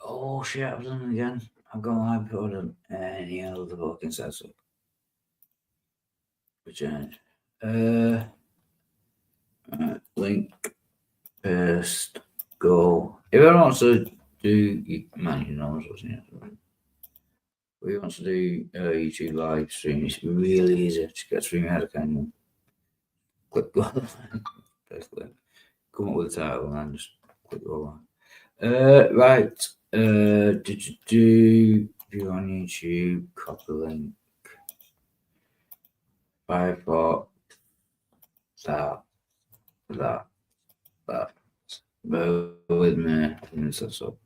Oh shit, I've done it again. I've got my iPod on any other fucking setup. Change. Link, paste, go. If anyone wants to do, man, you know what's in it. If you want to do YouTube live stream, it's really easy. Just get StreamYard account. Click go. Basically, come up with a title and then just click go on. Right. View on YouTube, copy link. Firefox. That. Bear with me. Setup.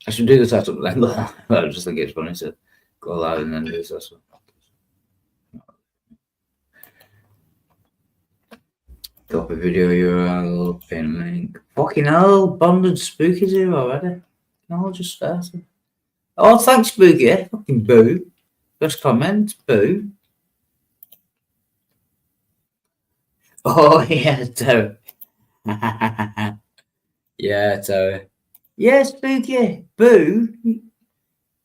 I should do the setup then, but I just think it's funny to go live and then do the setup. Copy video URL, pin link. Fucking hell, Bonded Spooky's here already. No, just started. Oh, thanks, Spooky. Fucking boo. First comment, boo. Oh, yeah, Terry. Yeah, Terry. Yeah, Spooky. Boo.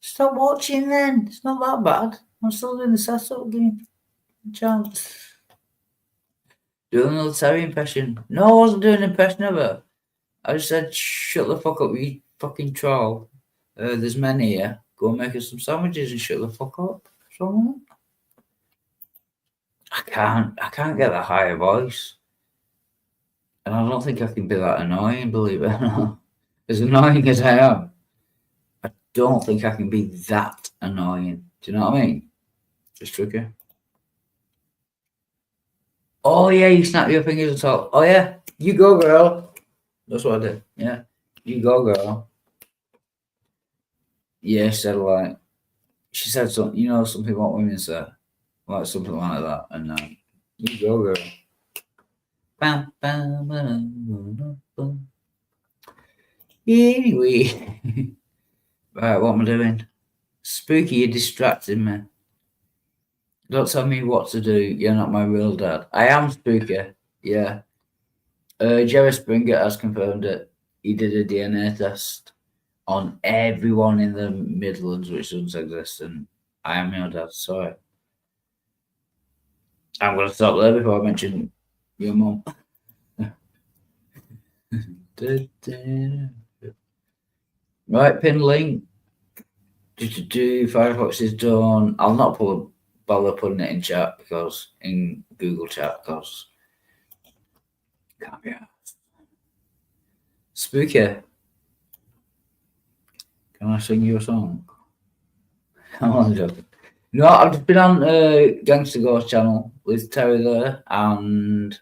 Stop watching then. It's not that bad. I'm still doing the setup game. Chance. Do another Terry impression. No, I wasn't doing an impression of her. I just said, shut the fuck up, you fucking troll. There's men here. Go and make us some sandwiches and shut the fuck up. What's wrong with that? I can't get that higher voice. And I don't think I can be that annoying, believe it or not. As annoying as I am, I don't think I can be that annoying. Do you know what I mean? It's tricky. Oh yeah, you snap your fingers at all. Oh yeah, you go, girl. That's what I did. Yeah, you go, girl. Yeah, she said like, she said something. You know, something what women say, like something like that. And you go, girl. Bam, bam, bam, bam. Anyway, right, what am I doing? Spooky, you're distracting me. Don't tell me what to do. You're not my real dad. I am Spooky. Yeah. Jerry Springer has confirmed it. He did a DNA test on everyone in the Midlands, which doesn't exist, and I am your dad. Sorry. I'm going to stop there before I mention your mum. Right, pin link. Firefox is done. I'll not bother putting it in chat because in Google chat because can't be asked. Spooky. Can I sing you a song? I'm only joking. No, I've just been on Gangster Ghost channel with Terry there and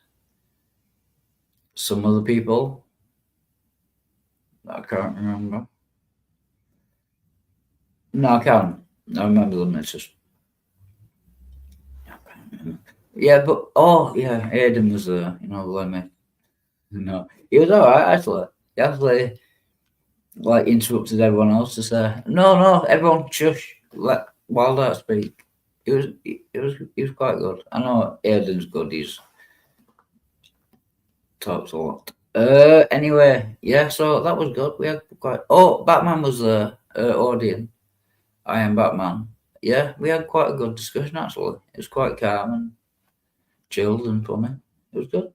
some other people that I can't remember. No, I can't. I remember them. It's just yeah, but oh yeah, Aiden was there. You know, like me. No, he was alright actually. He actually like interrupted everyone else to say, "No, everyone shush, let Wilder speak." He was quite good. I know Aiden's good. He's talks a lot. Anyway, yeah. So that was good. We had quite. Oh, Batman was there. Audience. I am Batman. Yeah, we had quite a good discussion actually. It was quite calm and chilled and funny. It was good.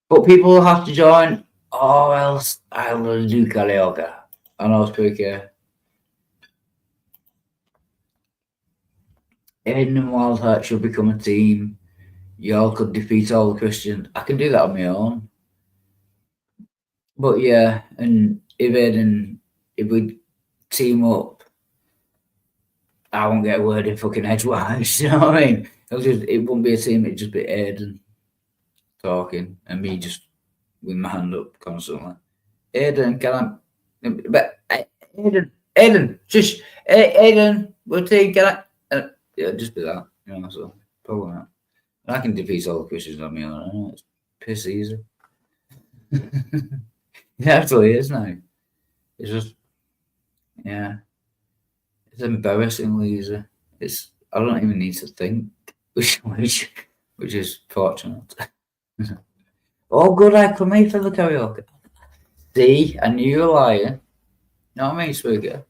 But people will have to join, or else I'll do karaoke. I know Spooky. Aiden and Wildheart should become a team. Y'all could defeat all the Christians. I can do that on my own. But yeah, and if we team up, I won't get a word in fucking edgewise. You know what I mean? It won't be a team. It'd just be Aiden talking and me just with my hand up constantly. Aiden, can I? But Aiden, shush, Aiden, we'll team. Can I? Yeah, just be that. You know, so probably not. And I can defeat all the questions on me own. It's piss easy. It actually is now. It's just, yeah, it's embarrassingly easy. I don't even need to think, which is fortunate. Oh, good, I come here for the karaoke. See, I knew you were lying. Know what I mean, Swigger?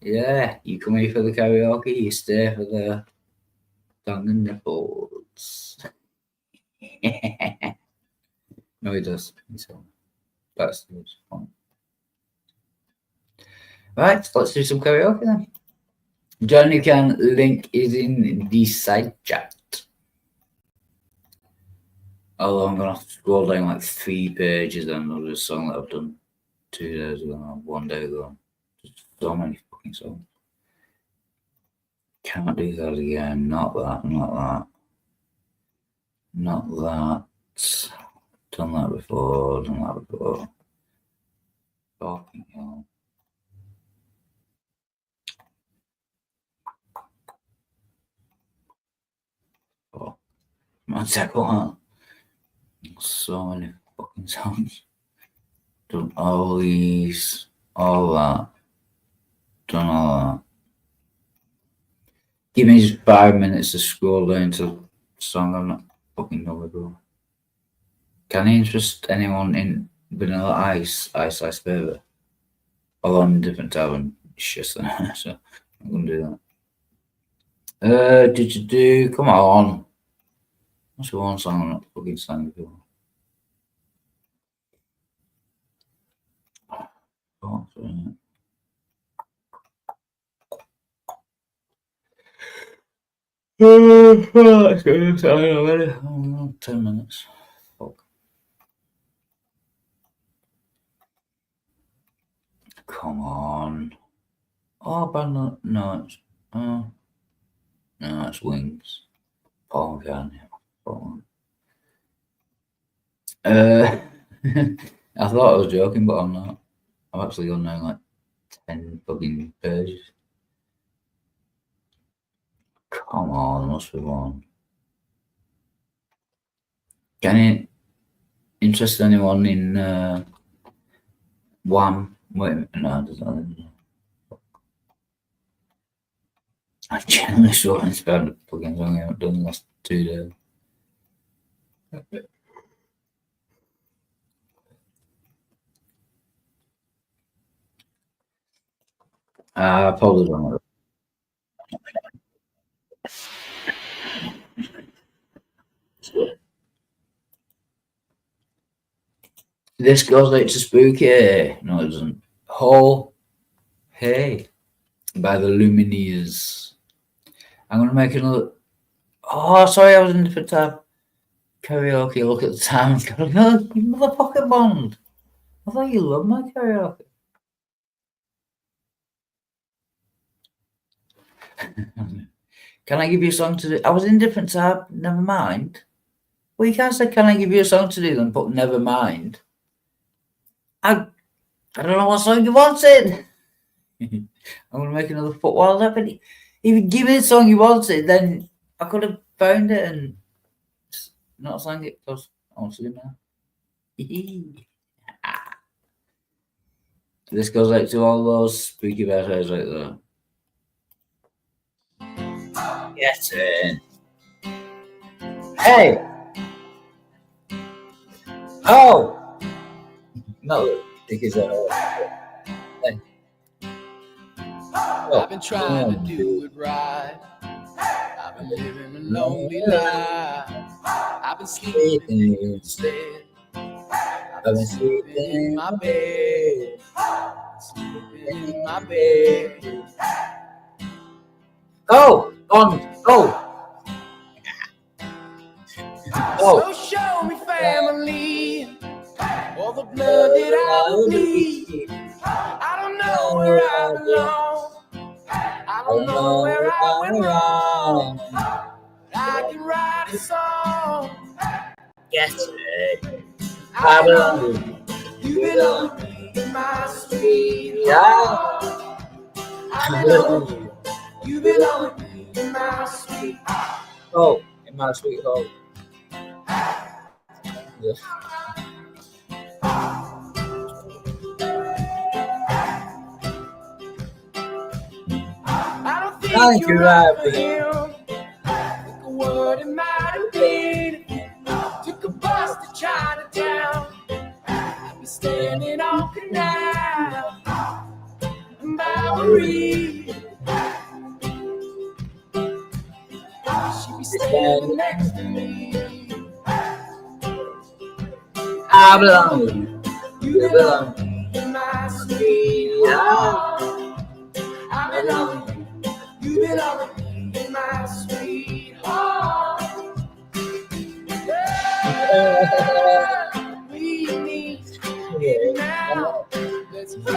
Yeah, you come here for the karaoke, you stay for the tongue and nipples. No, he does. So that's the point. Right, let's do some karaoke then. Join you can, link is in the side chat. Although I'm gonna have to scroll down like 3 pages and there's a song that I've done 2 days ago, 1 day ago. Just so many fucking songs. Can't do that again. Not that. Not that. Done that before. Fucking hell. Oh, my second one. So many fucking songs. Done all these, all that. Done all that. Give me just 5 minutes to scroll down to the song I'm not fucking done with, bro. Can I interest anyone in Vanilla Ice Baby? Although I'm different type of shit, so I'm gonna do that. Did you do? Come on. What's the one song I'm not fucking sang before? Oh, sorry. Let's go. Sorry already. Oh, 10 minutes. Fuck. Come on. Oh, but no, it's Wings. Paul McCartney. Paul. I thought I was joking, but I'm not. I've actually gone down like 10 fucking pages. Come on, there must be one. Can you interest anyone in Wham? Wait a minute, no, there's nothing. I generally so inspired fucking song I haven't done the last 2 days. Probably don't know. This goes out to Spooky. No, it doesn't. Oh, hey, by the Lumineers. I'm gonna make another. Oh, sorry, I was in a different tab. Karaoke. Look at the time. No, you motherfucking Bond. I thought you loved my karaoke. Can I give you a song to do? I was in a different tab. Never mind. Well, you can't say, "Can I give you a song to do?" Then put "never mind." I don't know what song you wanted. I'm gonna make another football lap. But if you give me the song you wanted, then I could have found it and not sang it because I want to do now. This goes out to all those spooky bears out there. Get in. Hey! Oh! No, because hey. Oh, I've been trying to do it right. I've been living a lonely life. I've been sleeping instead. I've been sleeping in my bed. Sleeping in my bed. Oh! On! Oh! So show me family, all the blood that I would need. I don't know where I belong. I don't know where I went wrong. I can write a song. Get it. I belong. You belong to me, my sweet heart. I belong. You belong to me, my sweet heart. Oh, in my sweet home. Yeah. I don't think you're right for him. Think of what it might have been. Took a bus to Chinatown. standing on Canal Bowery. She be standing next to me. I belong with you. You belong in my sweetheart. I belong with you. You belong in my sweetheart. We need it now. Let's go.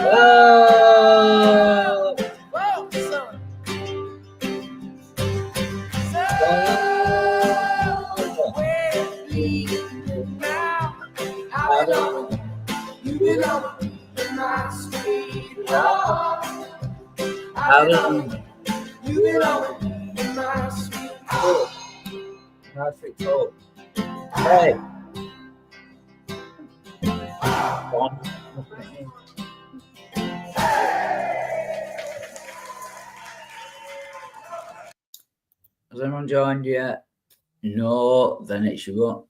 Whoa, son. So, we're leaving now. I belong with you. You belong in my sweetheart. I belong with you. You belong in my sweetheart. Perfect talk. Hey. One. Has anyone joined yet? No, then it's you.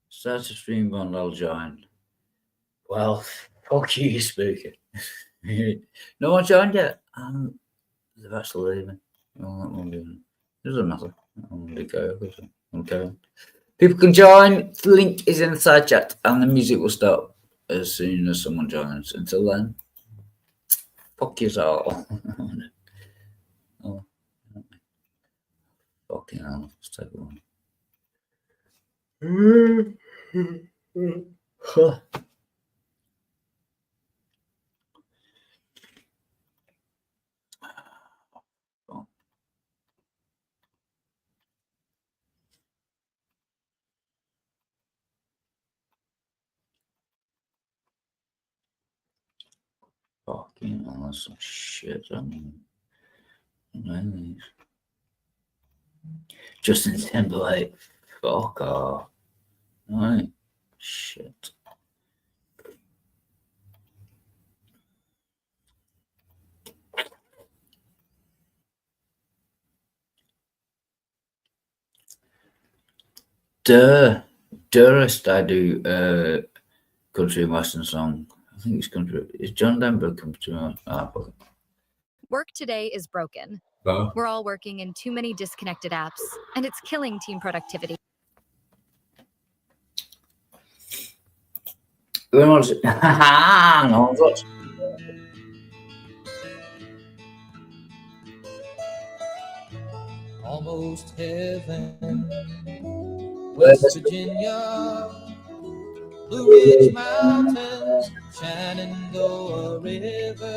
Start a stream on, I'll join. Well, fuck you, speaker. No one joined yet? They've actually leaving. It doesn't matter. Okay. People can join. The link is in the side chat, and the music will stop as soon as someone joins. Until then, fuck you all. Oh. Fucking hell. Let's take one. Fucking hell, that's some shit. Justin Timberlake. Fuck off. Right. Shit. Durst, I do country and western song. I think it's country. Is John Denver country? Work today is broken. Oh. We're all working in too many disconnected apps, and it's killing team productivity. When was it? No one's watching. Almost heaven, West Virginia, Blue Ridge Mountains, Shenandoah River.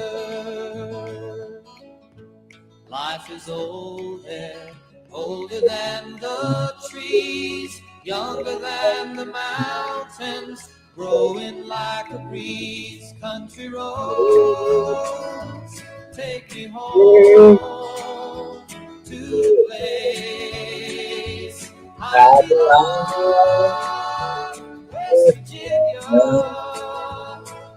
Life is old there, older than the trees, younger than the mountains, growing like a breeze. Country roads, take me home to the place I belong. West Virginia,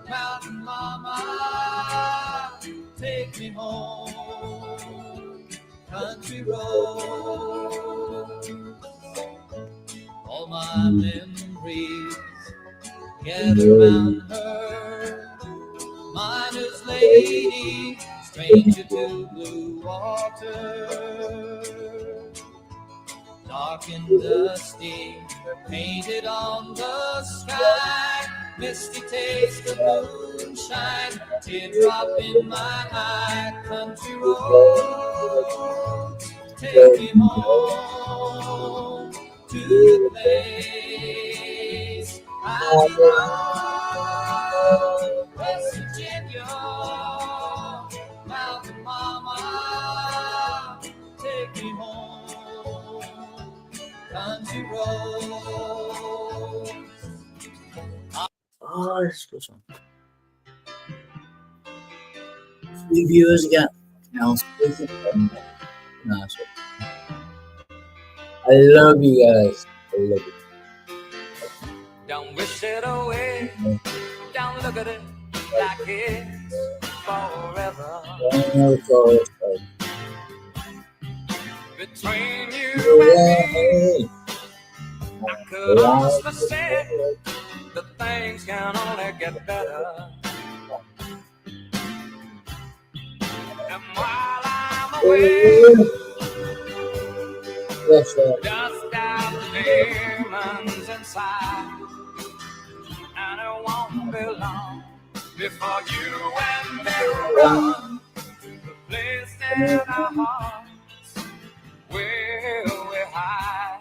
Mountain Mama, take me home. Country roads, all my memories gather around her. Miner's lady, stranger to blue water, dark and dusty, painted on the sky, misty taste of moonshine, teardrop in my eye. Country roads, take me home to the place I belong. West Virginia, Mountain Mama, take me home. Country roads. Oh, this was one. 3 viewers again. Now, nice. I love you guys. I love you. Don't wish it away. Don't look at it like it's forever. Between you and me, I could honestly say that things can only get better. And while I'm away, Yes, sir. dust out the demons inside, and it won't be long before you and me run the place in our hearts where we hide.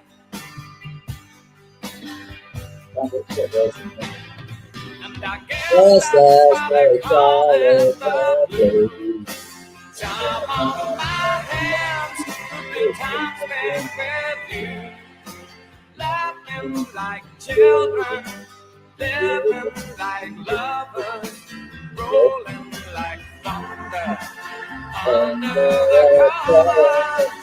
And I guess Yes, that's why they call it the blues. Time on my hands, the time spent with you, laughing like children, living like lovers, rolling like thunder under the covers.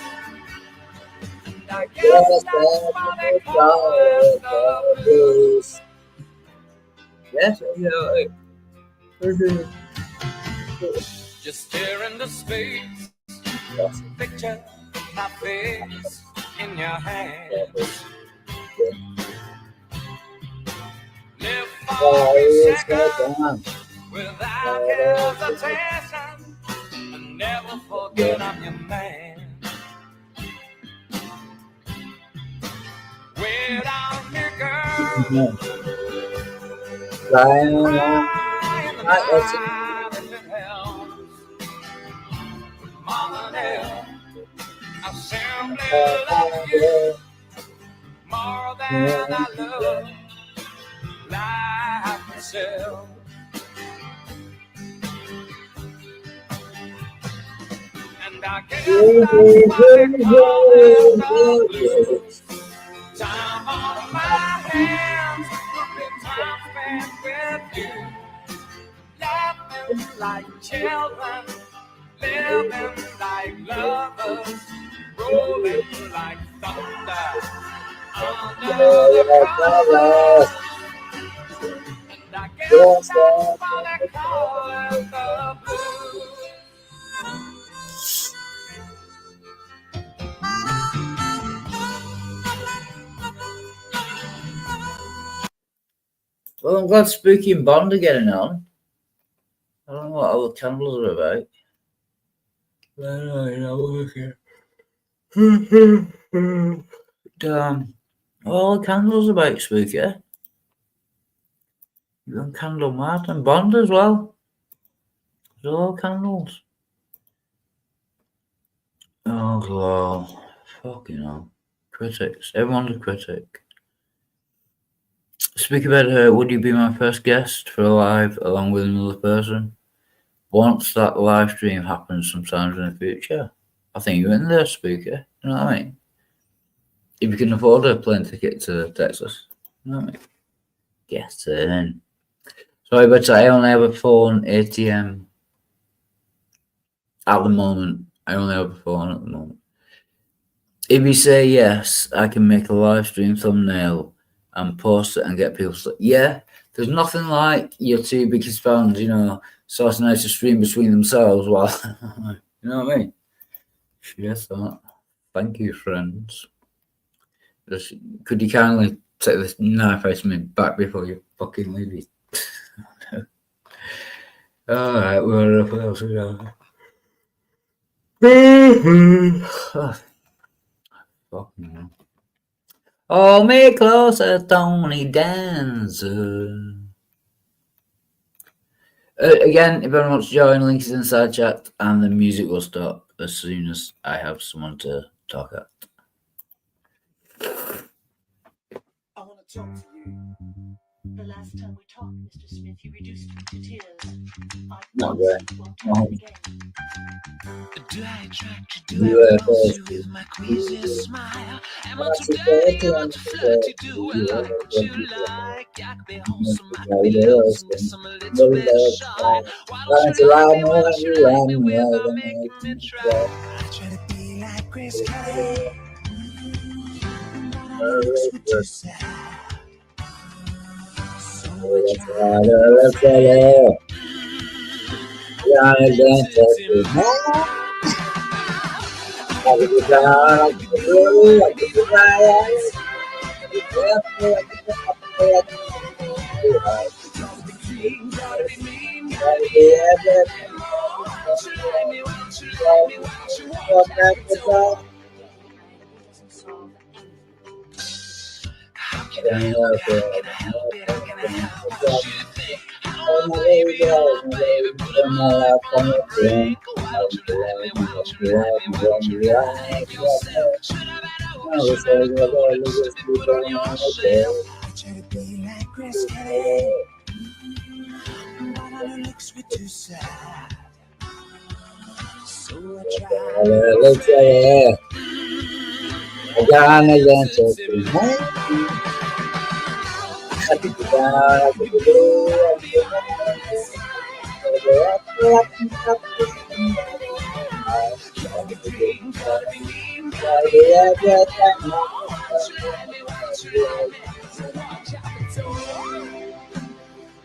And I guess that's why they call it the blues. Yes, Just stare into space, picture my face in your hands. Live for a second without hesitation, and never forget I'm your man. Wait on me, girl. Cry in the night if it helps. Mama Nell, I simply love you more than I love life itself. And I guess that's why they call it the blues. Time on my hands, the time spent with you, laughing like children, living like lovers, rolling like thunder under the covers. And I guess that's why they call it the blues. Well, I'm glad Spooky and Bond are getting on. I don't know what all the candles are about. Damn. What all the candles about, Spooky? You're on Candle Mart and Bond as well. They're all candles. Oh, God. Fucking hell. Critics. Everyone's a critic. Speak about would you be my first guest for a live along with another person? Once that live stream happens sometimes in the future, I think you're in there, Speaker. You know what I mean? If you can afford a plane ticket to Texas, you know what I mean? Get in. Sorry, but I only have a phone ATM at the moment. I only have a phone at the moment. If you say yes, I can make a live stream thumbnail and post it and get people to, yeah, there's nothing like your two biggest fans, you know, sorting out a stream between themselves while, you know what I mean? Yes, that. Thank you, friends. Just, could you kindly take this knife out of me back before you fucking leave it? Alright, what else we got? Fucking hell. Hold me closer, Tony Dancer. Again, if anyone wants to join, link is inside chat, and the music will stop as soon as I have someone to talk at. I want to talk to you. The last time we talked, Mr. Smith, you reduced me to tears. Not great. Do I attract you? Do I repulse you with my queasy smile? Am I too dirty? Am I too flirty? Do I like what you like? I could be wholesome, I could be lonesome, guess I'm a little bit shy. Why don't you like me? Why don't you like me without making me try? I try to be like Chris Kelly, but I looks with you sad.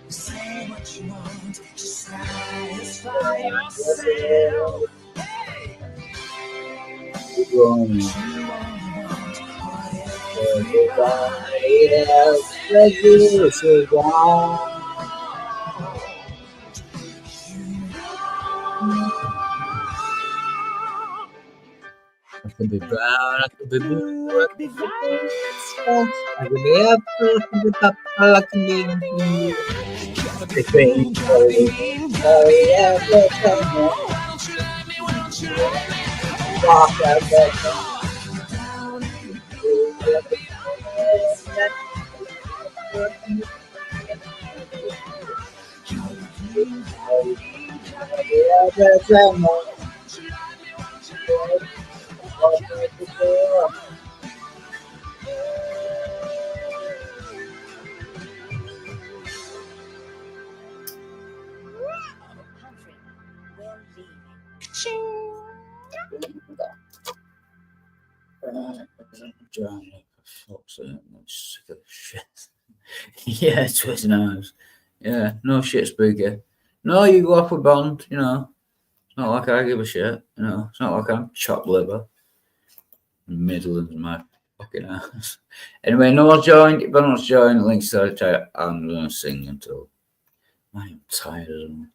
Say what you want, just satisfy yourself. Hey, you only want what everybody else I could be brown, I could be blue, I could be violets, I could be apple, I could be purple, I could be green. The green, walk out Humphrey, we're leaving. Johnny, for fuck's sake, I'm sick of shit. Yeah, Twitter knives. Yeah, no shit, Spooky. No, you go off with Bond, you know. It's not like I give a shit, you know. It's not like I'm chopped liver. Midlands, my fucking ass. Anyway, no one's joined. If anyone's joined, links to the chat. I'm going to sing until I'm tired of them.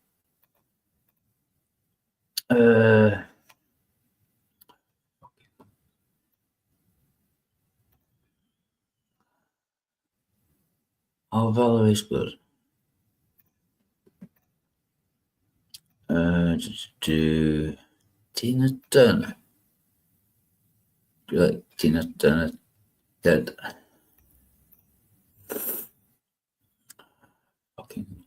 Oh, Valerie's good. Just do Tina Turner. Do you like Tina Turner dead? Fucking.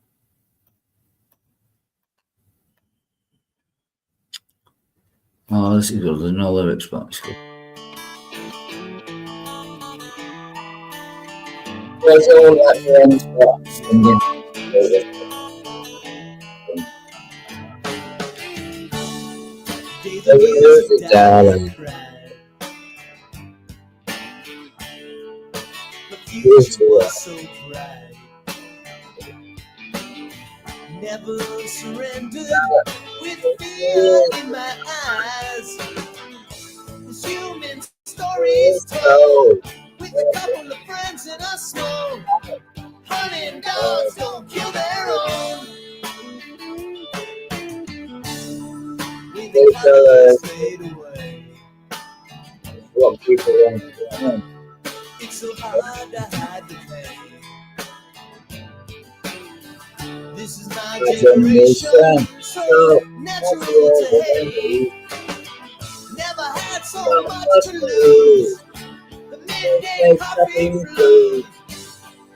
Oh, this is good. There's no lyrics, but it's good. There's all that ones but singing. The music, darling. so bright. Never surrendered with fear in my eyes. This human stories told with a couple of friends in a snow. Hunting dogs don't kill their own. When the colors fade away, What people want to know. it's so hard to hide the pain. This is my generation, so natural to hate. Never had so much to lose. The midday coffee blues.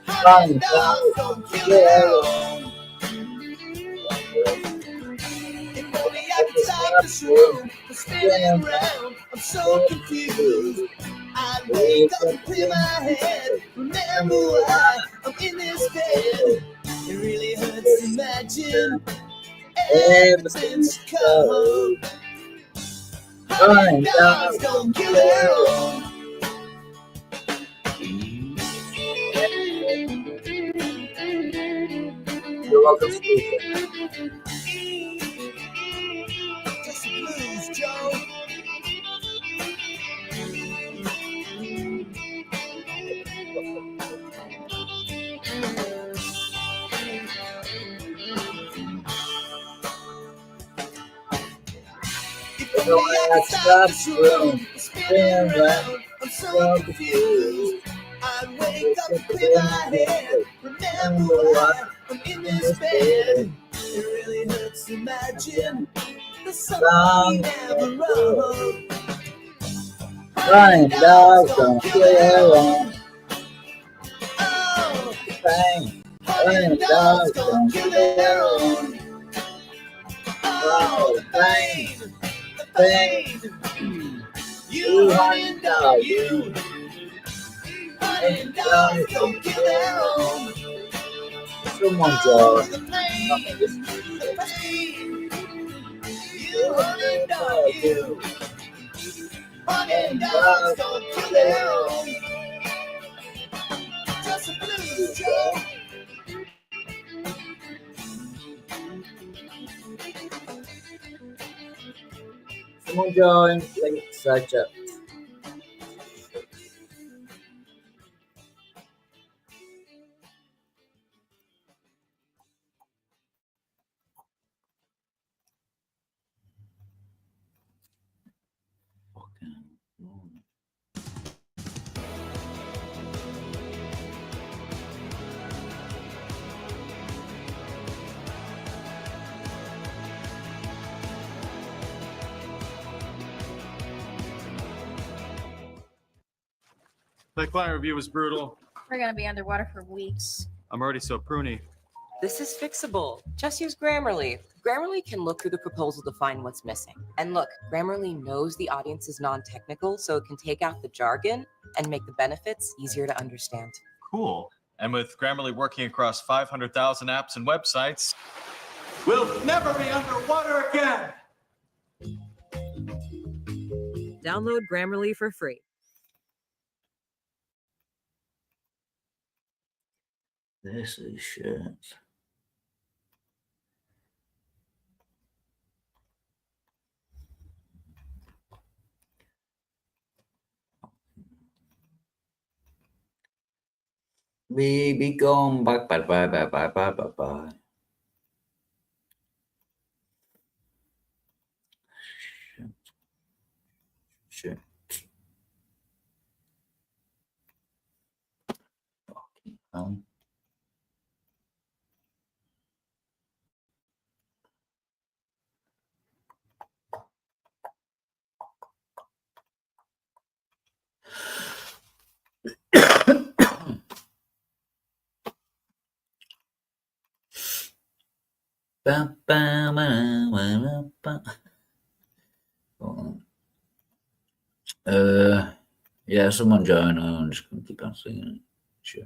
Hunting dogs don't kill their own. If only I could stop this room from spinning round. I'm so confused. I wake up and clear my head. Remember why I'm in this bed. It really hurts to imagine everything's come. Hunting dogs don't kill their own. You're welcome, Steve. Just the blues, Joe. me, I can't stop this room. Spinning around, I'm so confused. I wake up and clear my head. Remember why I'm in this bed. It really hurts to imagine the song we never wrote. Running dogs don't kill their own. Oh, Pain. running dogs don't kill their own. Oh, the pain, the pain. You hunting dog, you hunting dogs don't kill their own. Someone Oh, draw. the pain, the pain. You hunting dog, you hunting dogs don't kill their own. Just a blues joke. Someone join. Link search up. That client review was brutal. We're gonna be underwater for weeks. I'm already so pruny. This is fixable. Just use Grammarly. Grammarly can look through the proposal to find what's missing. And look, Grammarly knows the audience is non-technical, so it can take out the jargon and make the benefits easier to understand. Cool. And with Grammarly working across 500,000 apps and websites, we'll never be underwater again. Download Grammarly for free. This is shit. Baby, come back, bye, bye, bye, bye, bye, bye, bye. Shit. Fucking hell. Bam, bam, bam, bam, bam. Hold on. Yeah, someone join. I'm just gonna keep on singing. Sure.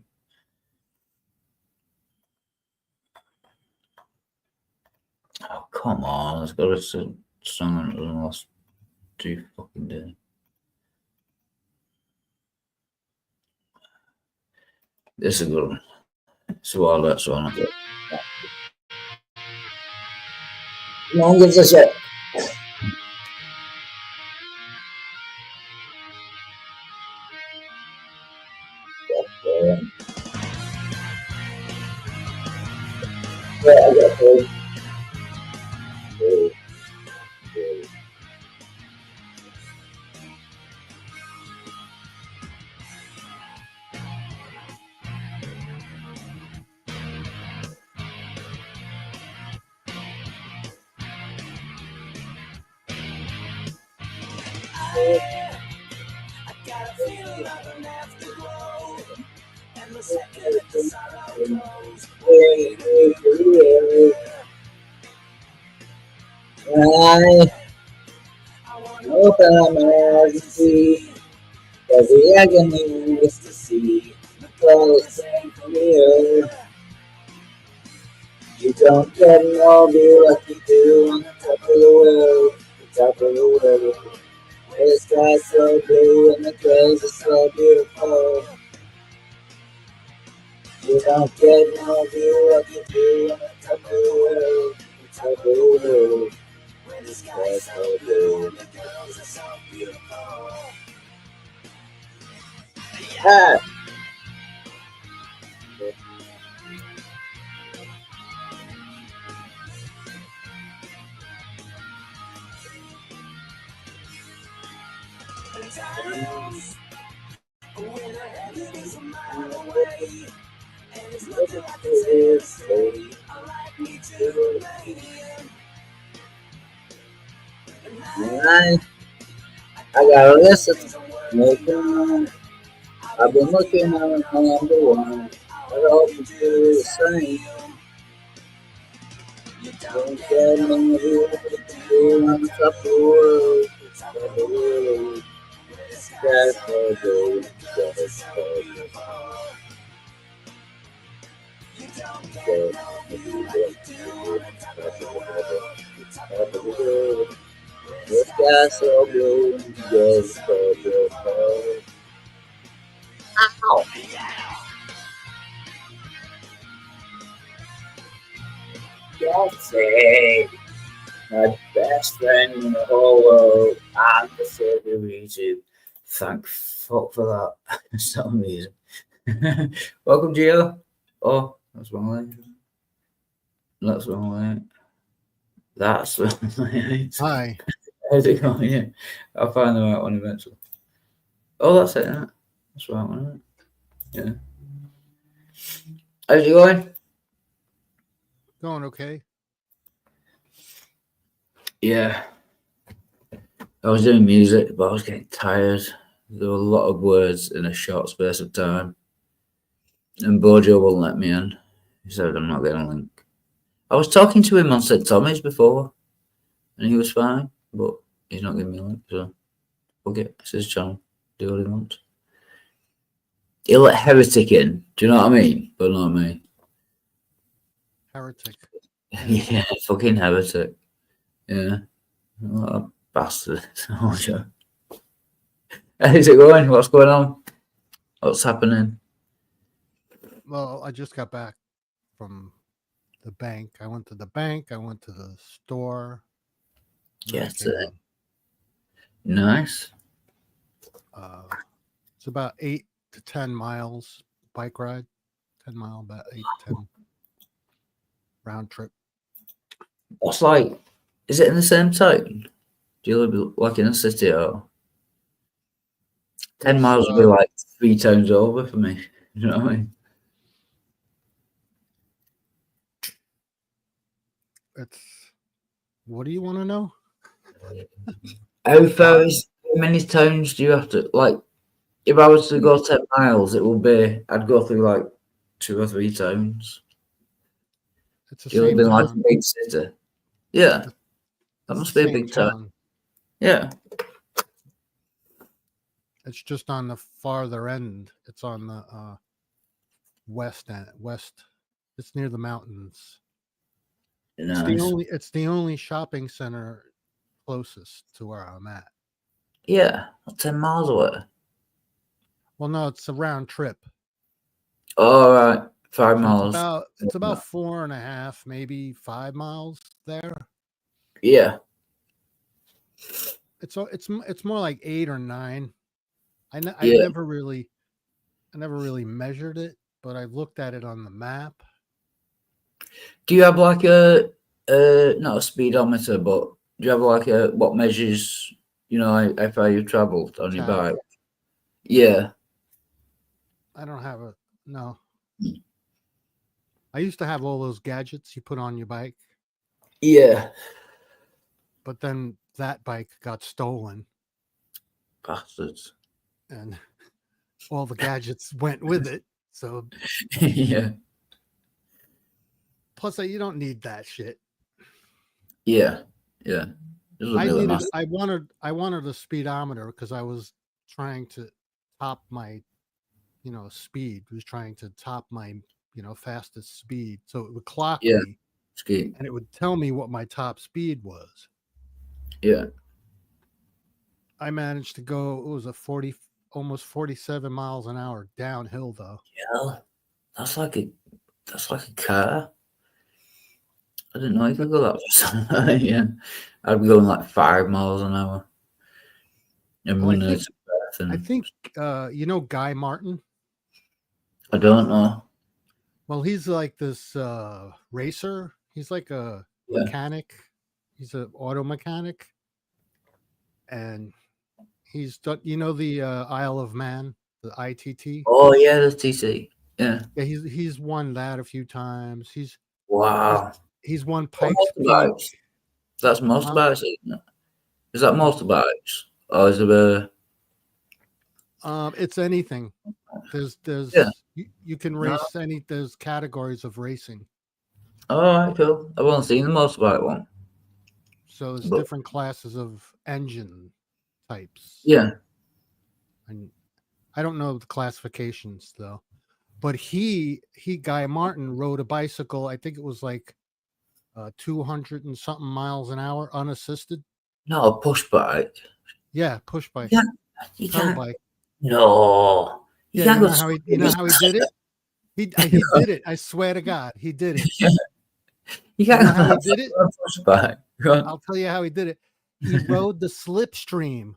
Oh, come on. Let's go to some song in the last 2 fucking days. This is a good one. So all that's one I get. No one gives a shit. Yeah, I got 3. 2, 3. I got a feeling I don't have to grow. And the second that the sorrow goes, I open my eyes and see, cause the agony is to see the close from here. You don't get no view like you do on the top of the world, the top of the world. Where the sky's so blue and the girls are so beautiful. You don't get no view like you do on the top of the world, the top of the world. where the sky's so blue and the girls are so beautiful. Ah! Alright, I got a list of looking. I've been looking on the one. I hope you do the same. Don't get me on top of the world. Top of the world. That's for the that's for the the sky so blue, just for the ow. Beyonce, my best friend in the whole world. I'm the favorite reason. Thank fuck for that. For some reason. Welcome, Gio. Oh, that's wrong line. That's wrong line. That's wrong line. Hi. How's it going? Yeah, I'll find the right one eventually. Oh, that's it. Isn't it? That's the right one. Isn't it? Yeah. How's it going? Going okay. Yeah. I was doing music, but I was getting tired. There were a lot of words in a short space of time. And Bojo wouldn't let me in. He said, I'm not getting a link. I was talking to him on St. Tommy's before, and he was fine, but he's not giving me a link, so okay, it's his channel. Do what he wants. He'll let Heretic in. Do you know what I mean? But not me. Heretic. Yeah, fucking Heretic. Yeah. What a bastard. Oh, sure. How's it going? What's going on? What's happening? Well, I just got back from the bank. I went to the bank. I went to the store. then I Yes, came home. nice. It's about 8 to 10 miles bike ride. 10 mile, about 8 to 10 round trip. What's like, is it in the same town? Do you live like in a city or 10 It's, miles would be like 3 towns over for me? You know what I mean? It's what do you want to know? How far is, how many towns do you have to, like, if I was to go 10 miles, it would be, I'd go through like 2 or 3 towns. It's the Do you live same in like a town. big city? Yeah, that It's must the be a same big town. town. Yeah. It's just on the farther end. It's on the west end. West. It's near the mountains. Nice. It's the only shopping center closest to where I'm at. Yeah, 10 miles away. Well, no, it's a round trip. All right, 5 So miles. it's about 4.5, maybe 5 miles there. Yeah. It's more like 8 or 9. I Yeah. never really measured it, but I've looked at it on the map. Do you have like a not a speedometer, but do you have like a what measures, you know, how far you've travelled on your Tab. bike? Yeah. I don't have a no. I used to have all those gadgets you put on your bike, Yeah. but then that bike got stolen Bastards. and all the gadgets went with it. So Yeah. plus you don't need that shit. Yeah. Yeah. Doesn't really matter. I wanted a speedometer because I was trying to top my, speed. Was trying to top my, fastest speed. So it would clock Yeah. me Ski. and it would tell me what my top speed was. Yeah. I managed to go, it was almost 47 miles an hour downhill though. Yeah. That's like a car. I didn't know you could go that fast. Yeah. I'd be going like 5 miles an hour. And Well, running to breath I and think Guy Martin. I don't know. Well, he's like this racer. He's like a Yeah. mechanic. He's an auto mechanic. And He's done, you know, the Isle of Man, the ITT. Oh yeah, the TC. Yeah. Yeah, he's won that a few times. Wow. He's won Oh, Pikes Peak. motorbikes. That's motorbikes, isn't it? Is that motorbikes? Or is it a It's anything. There's Yeah. you can race there's categories of racing. all right, cool. I've only seen the motorbike one. So there's But- different classes of engine types. Yeah. And I don't know the classifications though. But Guy Martin rode a bicycle, I think it was like 200 and something miles an hour unassisted. Not a push bike. Yeah, push bike. Yeah. You Pedal can't. bike. No. You Yeah, can't you go know how he did it? He did it. I swear to God, he did it. You can't know how go he did it? on a push bike. Right. I'll tell you how he did it. He rode the slipstream.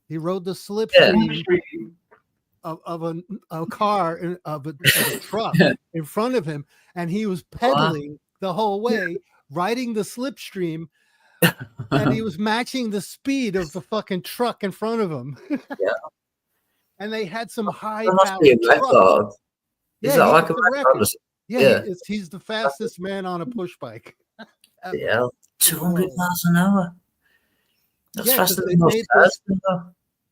He rode the Yeah. slipstream of a car of a truck in front of him, and he was pedaling the whole way, riding the slipstream, and he was matching the speed of the fucking truck in front of him. Yeah. And they had some high That must be a powered trucks. record. Is that he like hit a the record? Yeah, Yeah. he's the fastest man on a push bike. Yeah. 200 miles an hour. That's Yeah, 'cause faster they than most made cars. though.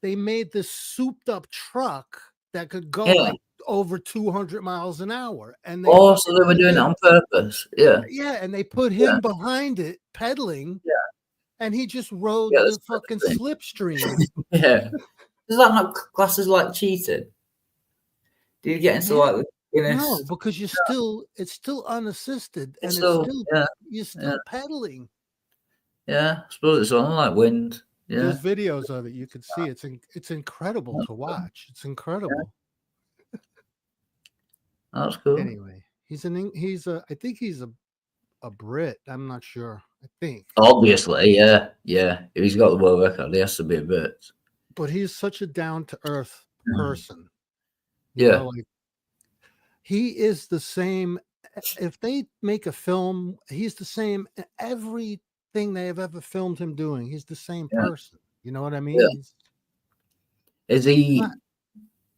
They made this souped up truck that could go Yeah. like over 200 miles an hour. And they Oh, so they were doing it on purpose. Yeah. yeah, and they put him behind it pedaling. Yeah. And he just rode Yeah, the that's fucking thing. slipstream. Yeah. Is that not classed as like cheating? Did you get into Yeah. like the Guinness? No, because it's still unassisted and It's still- you're still pedaling. Yeah. I suppose it's on like wind. Yeah. There's videos of it. You can see it's incredible to watch. It's incredible. That's cool. Anyway, I think he's a Brit. I'm not sure. I think. Obviously, yeah. Yeah. If he's got the world record, he has to be a bit. But he's such a down to earth person. Yeah. Like he is the same. If they make a film, he's the same. Everything they have ever filmed him doing, he's the same person. You know what I mean? Yeah. Is he?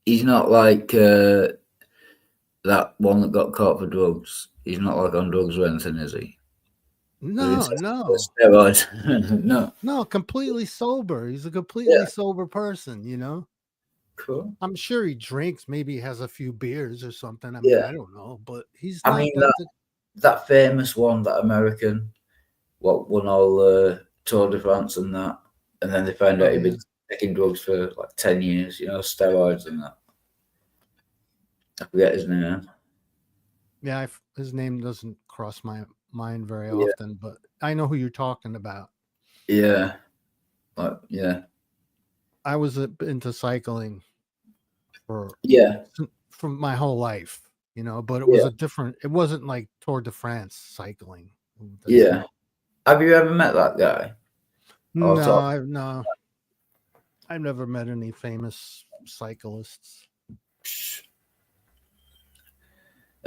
He's not like that one that got caught for drugs. He's not like on drugs or anything, is he? No, no. no, completely sober. He's a completely sober person. You know. Cool. I'm sure he drinks. Maybe he has a few beers or something. I mean, I don't know, but he's. I not mean that that famous one, that American, what won all Tour de France and that, and then they found out he'd been taking drugs for like 10 years. You know, steroids and that. I forget his name. Yeah, his name doesn't cross my mind very often, but I know who you're talking about. Yeah, yeah. I was into cycling for my whole life, you know, but it was it wasn't like Tour de France cycling. Yeah. Have you ever met that guy? No, I've never met any famous cyclists.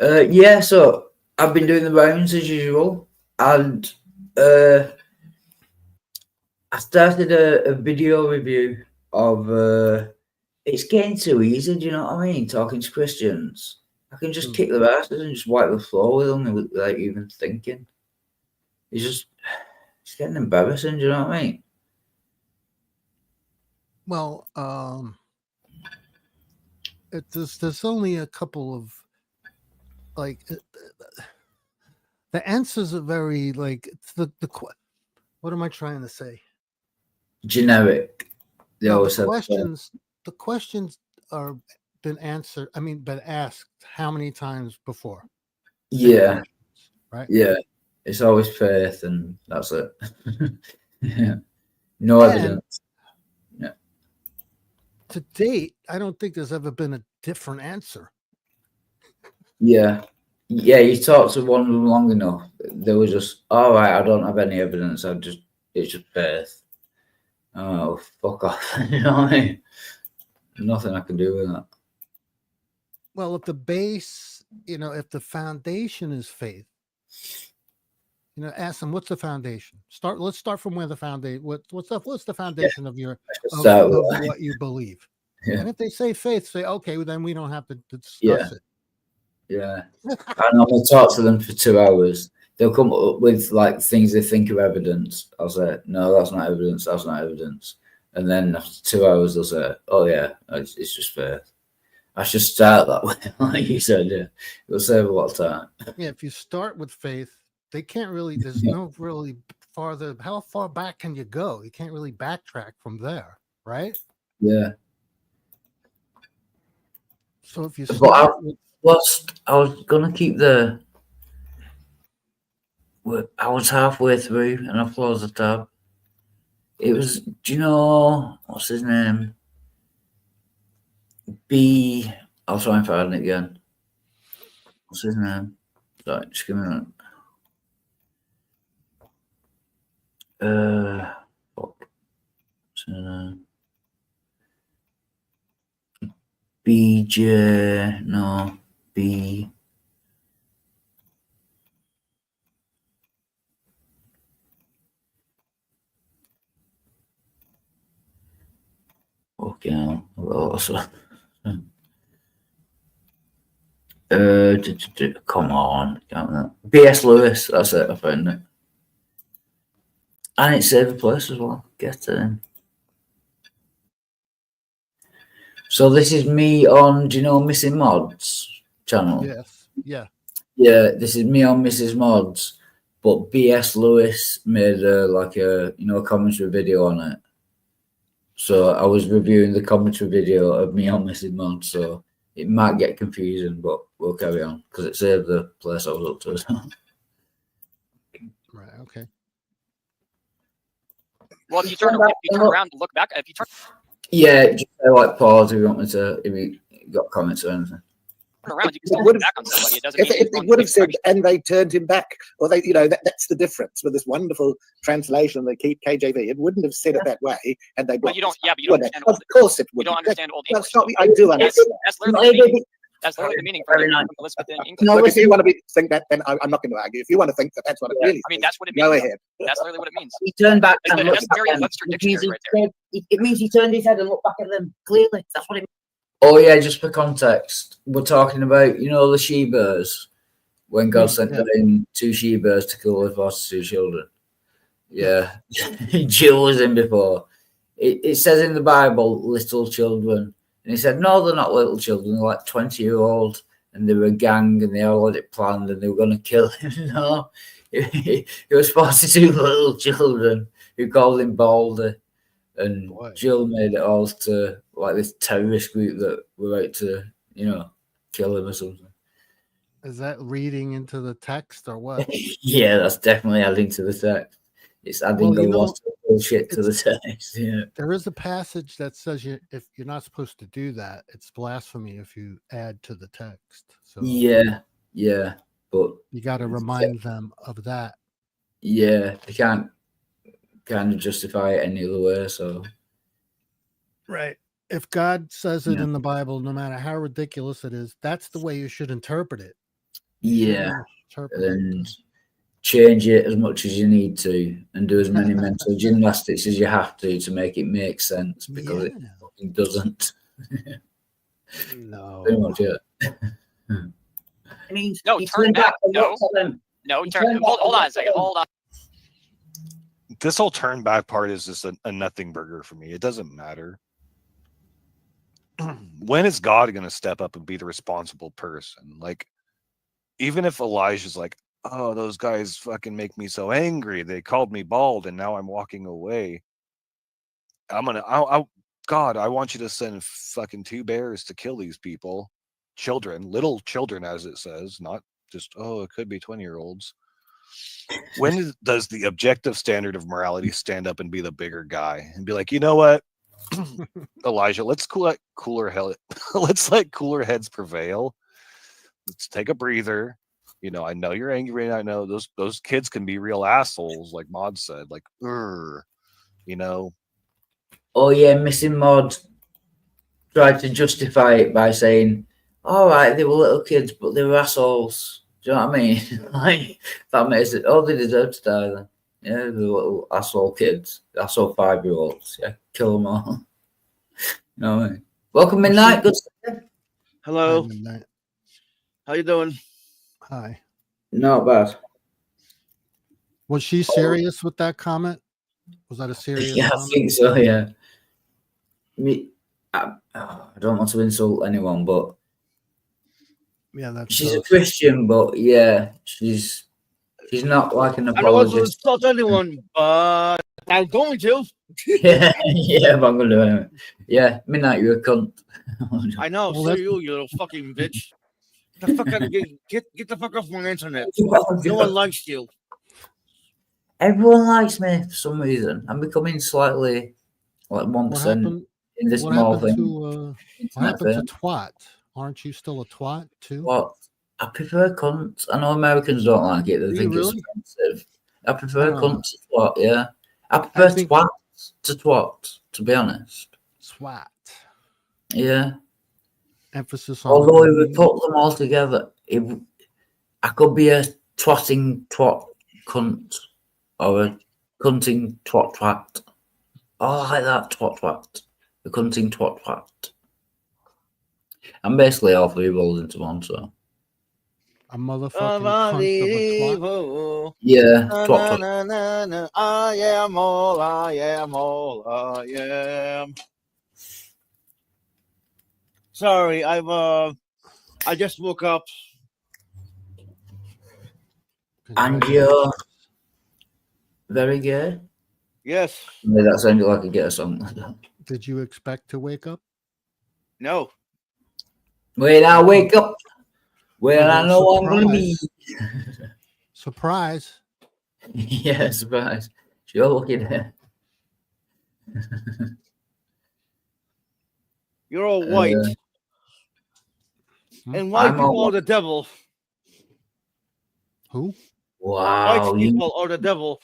Yeah, so I've been doing the rounds as usual, and I started a video review of it's getting too easy, do you know what I mean? Talking to Christians. I can just kick their asses and just wipe the floor with them without even thinking. It's getting embarrassing, do you know what I mean? Well, there's only a couple of the answers are very what am I trying to say? Generic. The questions are been answered. I mean, been asked how many times before? Yeah. Right. Yeah. It's always faith, and that's it. Yeah. No evidence. Yeah. To date, I don't think there's ever been a different answer. Yeah. Yeah, you talked to one of them long enough. They were just, all right, I don't have any evidence. It's just faith. Oh, fuck off. You know what I mean? Nothing I can do with that. Well, if the base, if the foundation is faith, ask them what's the foundation. Let's start from where the foundation. What's the foundation of your Start with of that. what you believe? Yeah. And if they say faith, say okay, well, then we don't have to discuss Yeah. it. Yeah. And I'm gonna talk to them for 2 hours. They'll come up with like things they think are evidence. I'll say, no, that's not evidence. That's not evidence. And then after 2 hours, they'll say, oh yeah, it's just faith. I should start that way, like you said. Yeah, it'll save a lot of time. Yeah, if you start with faith, they can't really. There's no really farther. How far back can you go? You can't really backtrack from there, right? Yeah. So if you But start with, I was gonna keep the. I was halfway through and I closed the tab. It was. Do you know what's his name? I'll try and find it again. What's his name? Sorry, just give me a minute. Fuck. What's his name? BJ. No. B. Okay. Also. Come on. B.S. Lewis. That's it. I found it. And it saved the place as well. Get it in. So this is me on, do you know Missing Mods channel? yes, yeah, Yeah, this is me on Mrs. Mods, but B.S. Lewis made a commentary video on it. So I was reviewing the commentary video of me on Mrs. Mods, so it might get confusing, but we'll carry on because it saved the place I was up to. right, okay. Well, if you turn around and look back, if you turn Yeah, just like pause if you want me to, if you got comments or anything. around, you can still look back on somebody. It doesn't mean If they would have said, and they turned him back, or they, that's the difference with this wonderful translation, the KJV. It wouldn't have said it that way, and they. But you don't. Yeah, but you don't understand. Of course, it would. You don't understand old No, English. stop me. I do understand. That's literally the meaning. That's literally the meaning for Elizabethan English. No, if you want to think that, then I'm not going to argue. If you want to think that that's what it really I mean, means, that's what it means. go ahead. That's literally what it means. He turned back That's and the looked Merriam at them. Webster It means dictionary right there. it means he turned his head and looked back at them. Clearly, that's what it means. Oh yeah, just for context, we're talking about the she-bears when God sent in 2 she-bears to kill the 42 children. Yeah, Jill was in before. It says in the Bible, little children, and he said no, they're not little children. They're like 20-year-old, and they were a gang, and they all had it planned, and they were going to kill him. No, it was 42 little children who called him Baldy. And Jill made it all to like this terrorist group that were out to, kill him or something. Is that reading into the text or what? Yeah, that's definitely adding to the text. It's adding a lot of bullshit to the text. Yeah. There is a passage that says if you're not supposed to do that, it's blasphemy if you add to the text. So yeah, but you got to remind them of that. Yeah, they can't kind of justify it any other way. So, right. If God says it in the Bible, no matter how ridiculous it is, that's the way you should interpret it. And change it as much as you need to, and do as many mental gymnastics as you have to make it make sense, because it fucking doesn't. No. Pretty much it. I mean, no, turn back. No, turn. Hold on a second. Hold on. This whole turn back part is just a nothing burger for me. It doesn't matter. When is God going to step up and be the responsible person? Like, even if Elijah's like, oh, those guys fucking make me so angry. They called me bald and now I'm walking away. God, I want you to send fucking 2 bears to kill these people. Children, little children, as it says, not just, it could be 20-year-olds. When does the objective standard of morality stand up and be the bigger guy and be like, you know what, Elijah, let's let cooler heads prevail. Let's take a breather. I know you're angry, and I know those kids can be real assholes, like Mod said. Like, Oh yeah, Missing Mod tried to justify it by saying, all right, they were little kids, but they were assholes Do you know what I mean? Like that makes it. Oh, they deserve to die then. Yeah, the little asshole kids, asshole 5-year-olds. Yeah, kill them all. You know what I mean? Welcome midnight. Good. Hello. Hi, Midnight. How you doing? Hi. Not bad. Was she serious with that comment? Was that a serious Yeah, I comment? think so. Yeah. I don't want to insult anyone, but Yeah, that's she's a Christian. But yeah, she's not like an I don't want to apologist. insult anyone, but I'm going to. Yeah, yeah, but I'm gonna do it anyway. Yeah, midnight, you're a cunt. I know. Well, So that's- you little fucking bitch. Get the fuck out of get the fuck off my internet. No one likes you. Everyone likes me for some reason. I'm becoming slightly like 1% What happened? in this What small happened thing. to what Internet happened to thing. twat? Aren't you still a twat too? What? I prefer cunt. I know Americans don't like it. They Do you think really? it's offensive. I prefer Oh. cunt to twat. Yeah, I prefer think- twat to twat. To be honest. Swat. Yeah. Emphasis on. Although if we the- put them all together, I could be a twatting twat cunt or a cunting twat twat. Oh, I like that twat twat. A cunting twat twat. I'm basically all three rolled into one, so a motherfucking cunt of a twat. Unbelievable. yeah, Na, twat na, twat. na, na, na. I am all I am. Sorry, I just woke up. And you're very gay. Yes. Maybe that sounded like a gay song. Like that. Did you expect to wake up? No. When I wake up, well, I Well, know I'm gonna be. Surprise. Yeah, surprise. You're lucky there. You're all white. And white I'm all people are the devil. Who? Wow, White people are the devil.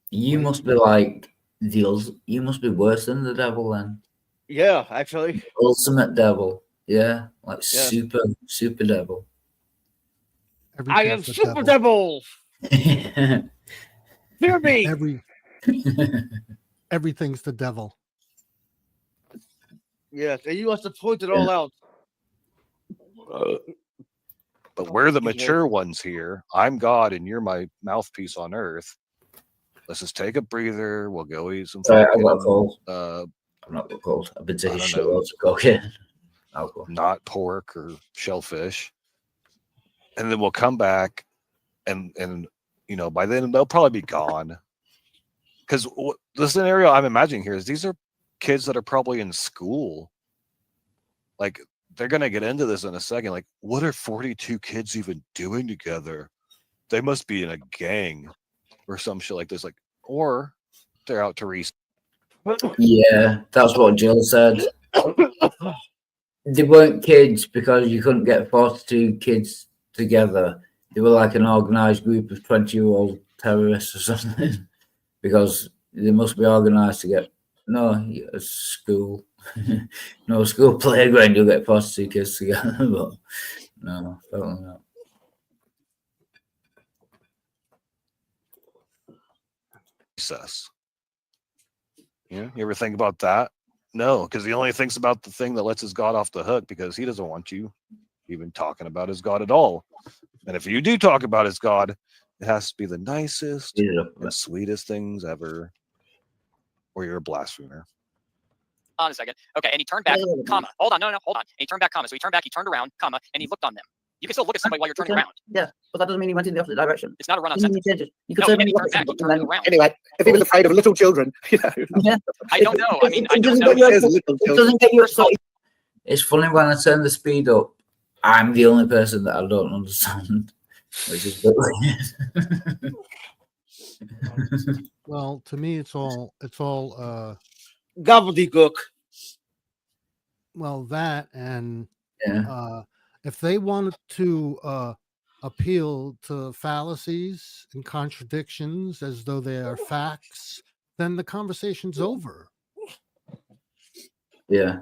you must be like you must be worse than the devil then. Yeah, actually. Ultimate devil. Yeah, like Yeah. super devil. I am super devil. Fear me. Everything's the devil. Yes, and you have to point it all out. But we're the mature ones here. I'm God and you're my mouthpiece on earth. Let's just take a breather. We'll go eat some Sorry, I got fucking, cold. I'm not got cold. I've been taking don't shit know. loads of cocaine. Alcohol. Not pork or shellfish. And then we'll come back and you know, by then they'll probably be gone. Because the scenario I'm imagining here is these are kids that are probably in school. Like, they're going to get into this in a second. Like, what are 42 kids even doing together? They must be in a gang or some shit like this. Like, or they're out to research. Yeah, that's what Jill said. They weren't kids because you couldn't get 42 kids together. They were like an organized group of 20-year-old terrorists or something. Because they must be organized to get a school. No school playground, you'll get 42 kids together, but no, probably not. Recess. Yeah, you ever think about that? No, because he only thinks about the thing that lets his God off the hook because he doesn't want you even talking about his God at all. And if you do talk about his God, it has to be the nicest and sweetest things ever, or you're a blasphemer. On a second. Okay, and he turned back, comma. Hold on, no, hold on. And he turned back, comma. So he turned back, he turned around, comma, and he looked on them. You can still look at somebody while you're turning around. Yeah, but that doesn't mean he went in the opposite direction. It's not a run-on You sentence. could No, say and he the turned back, he opposite, turned and around. Anyway, if he was afraid of little children, you know. Yeah. I don't know. I mean, I It don't doesn't know. get you There's excited. little It children. doesn't get you excited. It's funny when I turn the speed up, I'm the only person that I don't understand, which is a bit weird. Well, to me, it's all Gobbledygook. well, that and Yeah. if they wanted to appeal to fallacies and contradictions as though they are facts, then the conversation's over. Yeah.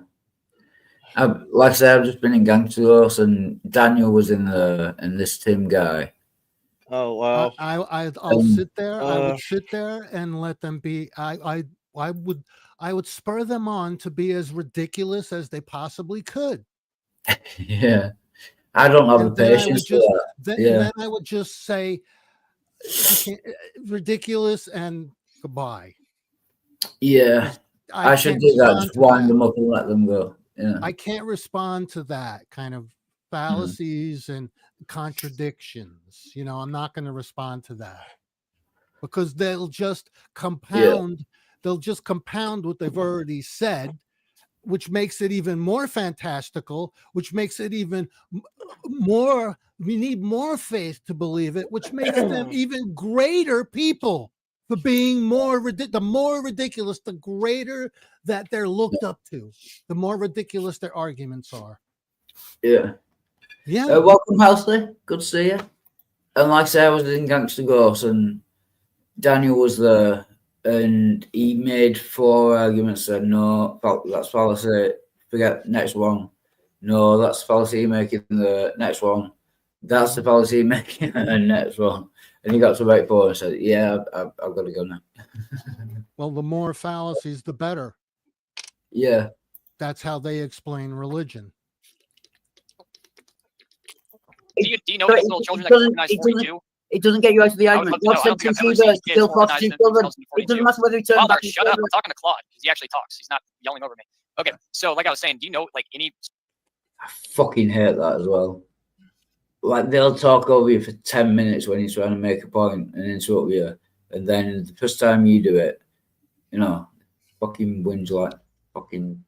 Like I said, I've just been in Gangster Horse, and Daniel was in this Tim guy. Oh wow. I'll sit there. I would sit there and let them be. I would spur them on to be as ridiculous as they possibly could. Yeah, I don't have the patience for that. Then I would just say, ridiculous and goodbye. Yeah, I should do that. Just wind them up and let them go. Yeah, I can't respond to that kind of fallacies and contradictions. You know, I'm not going to respond to that because they'll just compound. They'll just compound what they've already said, which makes it even more fantastical, which makes it even more. We need more faith to believe it, which makes them even greater people for being more the more ridiculous, the greater that they're looked up to, the more ridiculous their arguments are. Yeah. Welcome, Halsey. Good to see you. And like I said, I was in Gangster Ghost, and Daniel was there, and he made 4 arguments. Said no, that's fallacy. Forget next one. No, that's fallacy making the next one. That's the fallacy making the next one. And he got to about 4 and said, "Yeah, I've got to go now." Well, the more fallacies, the better. Yeah, that's how they explain religion. Do you know these little children that can organize 42? It doesn't get you out of the argument. What sentence either still fostering children. It doesn't matter whether you turn back. Shut up! I'm talking to Claude because he actually talks. He's not yelling over me. Okay, so like I was saying, do you know like any? I fucking hate that as well. Like they'll talk over you for 10 minutes when you're trying to make a point and interrupt you, and then the first time you do it, you know, fucking whinge like fucking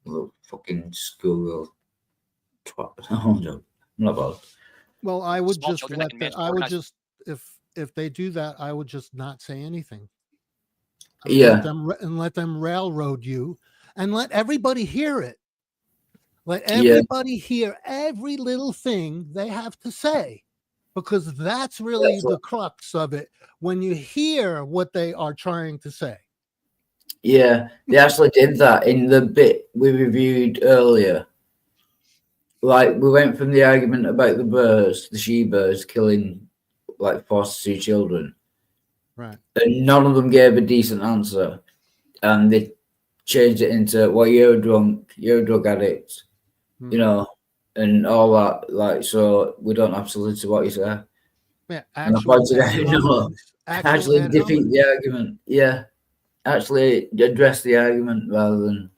little fucking schoolgirl twat. I'm not bothered. Well, I would just let them, I would just if they do that, I would just not say anything. Yeah. Let them railroad you, and let everybody hear it. Let everybody hear every little thing they have to say, because that's really the crux of it. When you hear what they are trying to say. Yeah, they actually did that in the bit we reviewed earlier. Like we went from the argument about the she-birds killing like 42 children. Right. And none of them gave a decent answer. And they changed it into, well, you're a drug addict, you know, and all that. Like, so we don't have to listen to what you say. Yeah, actually defeat the argument. Yeah. Actually address the argument rather than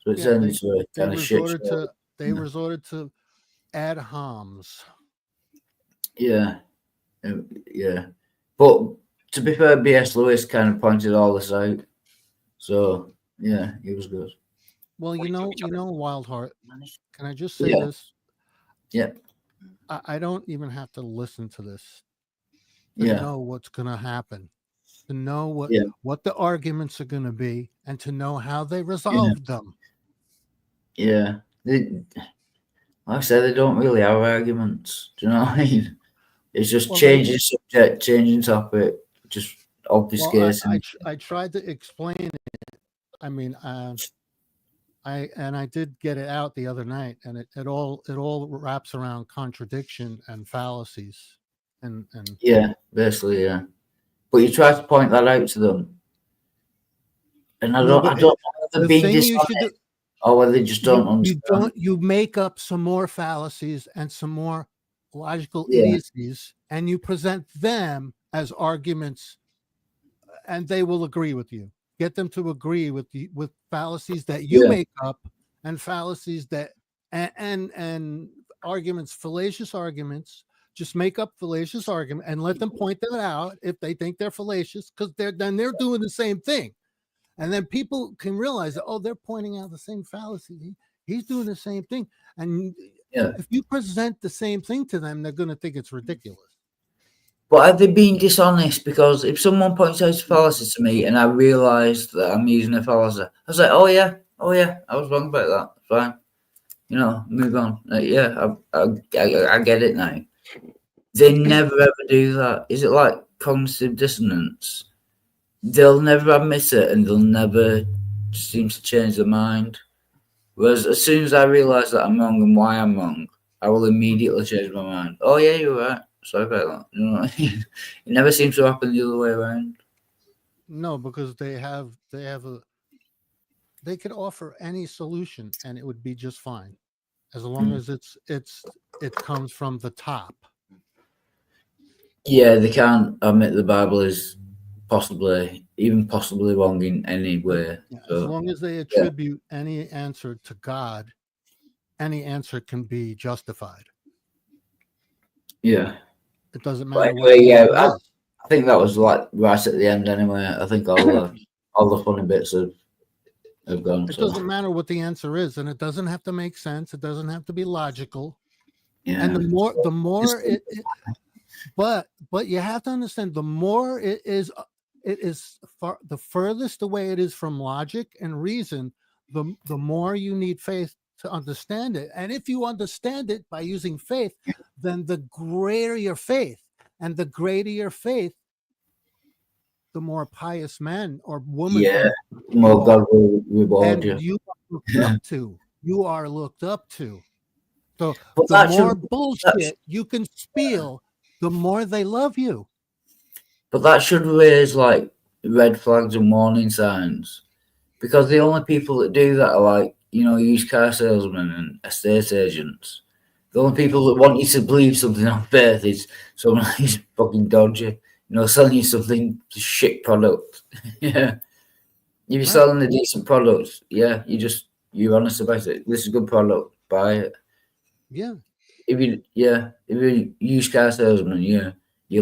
so it turned into a kind of shit show. They resorted to ad homs. Yeah. Yeah. But to be fair, B.S. Lewis kind of pointed all this out. So, yeah, he was good. Well, you know, Wildheart, can I just say this? Yeah. I don't even have to listen to this to know what's going to happen, to know what the arguments are going to be, and to know how they resolve them. Yeah. Like I said, they don't really have arguments. Do you know what I mean? It's just changing subject, changing topic, just obfuscating. I tried to explain it. I mean, I did get it out the other night, and it all wraps around contradiction and fallacies, and yeah, basically, yeah. But you try to point that out to them, and I don't know whether being dishonest or whether they just don't understand. You make up some more fallacies and some more logical idiocies, and you present them as arguments, and they will agree with you. Get them to agree with fallacies that you make up, and fallacies that and arguments, fallacious arguments. Just make up fallacious argument and let them point that out if they think they're fallacious, because they're doing the same thing, and then people can realize that they're pointing out the same fallacy. He's doing the same thing, and if you present the same thing to them, they're going to think it's ridiculous. But are they being dishonest? Because if someone points out a fallacy to me and I realise that I'm using a fallacy, I was like, oh yeah, I was wrong about that. Fine, you know, move on. I get it now. They never ever do that. Is it like cognitive dissonance? They'll never admit it, and they'll never seem to change their mind. Whereas as soon as I realise that I'm wrong and why I'm wrong, I will immediately change my mind. Oh yeah, you're right. Sorry about that. You know what I mean? It never seems to happen the other way around. No, because they could offer any solution and it would be just fine, as long as it comes from the top. Yeah, they can't admit the Bible is possibly wrong in any way. Yeah, So, as long as they attribute any answer to God, any answer can be justified. yeah. It doesn't But matter anyway, what the yeah, answer is. I think that was like right at the end anyway. I think all the funny bits have gone. It So. doesn't matter what the answer is, and it doesn't have to make sense. It doesn't have to be logical. Yeah. And the more but you have to understand, the more it is far, the furthest away it is from logic and reason, the more you need faith to understand it. And if you understand it by using faith, then the greater your faith, and the greater your faith, the more pious man or woman. Yeah, more God will reward and you. you are looked up to. You are looked up to. So But the that more should- bullshit you can spiel, the more they love you. But that should raise like red flags and warning signs, because the only people that do that are like, you know, used car salesmen and estate agents. The only people that want you to believe something on faith is someone who's fucking dodgy, you know, selling you something shit product. Yeah. If you're selling a decent product, yeah, you're honest about it. This is a good product, buy it. Yeah. If you're a used car salesman, you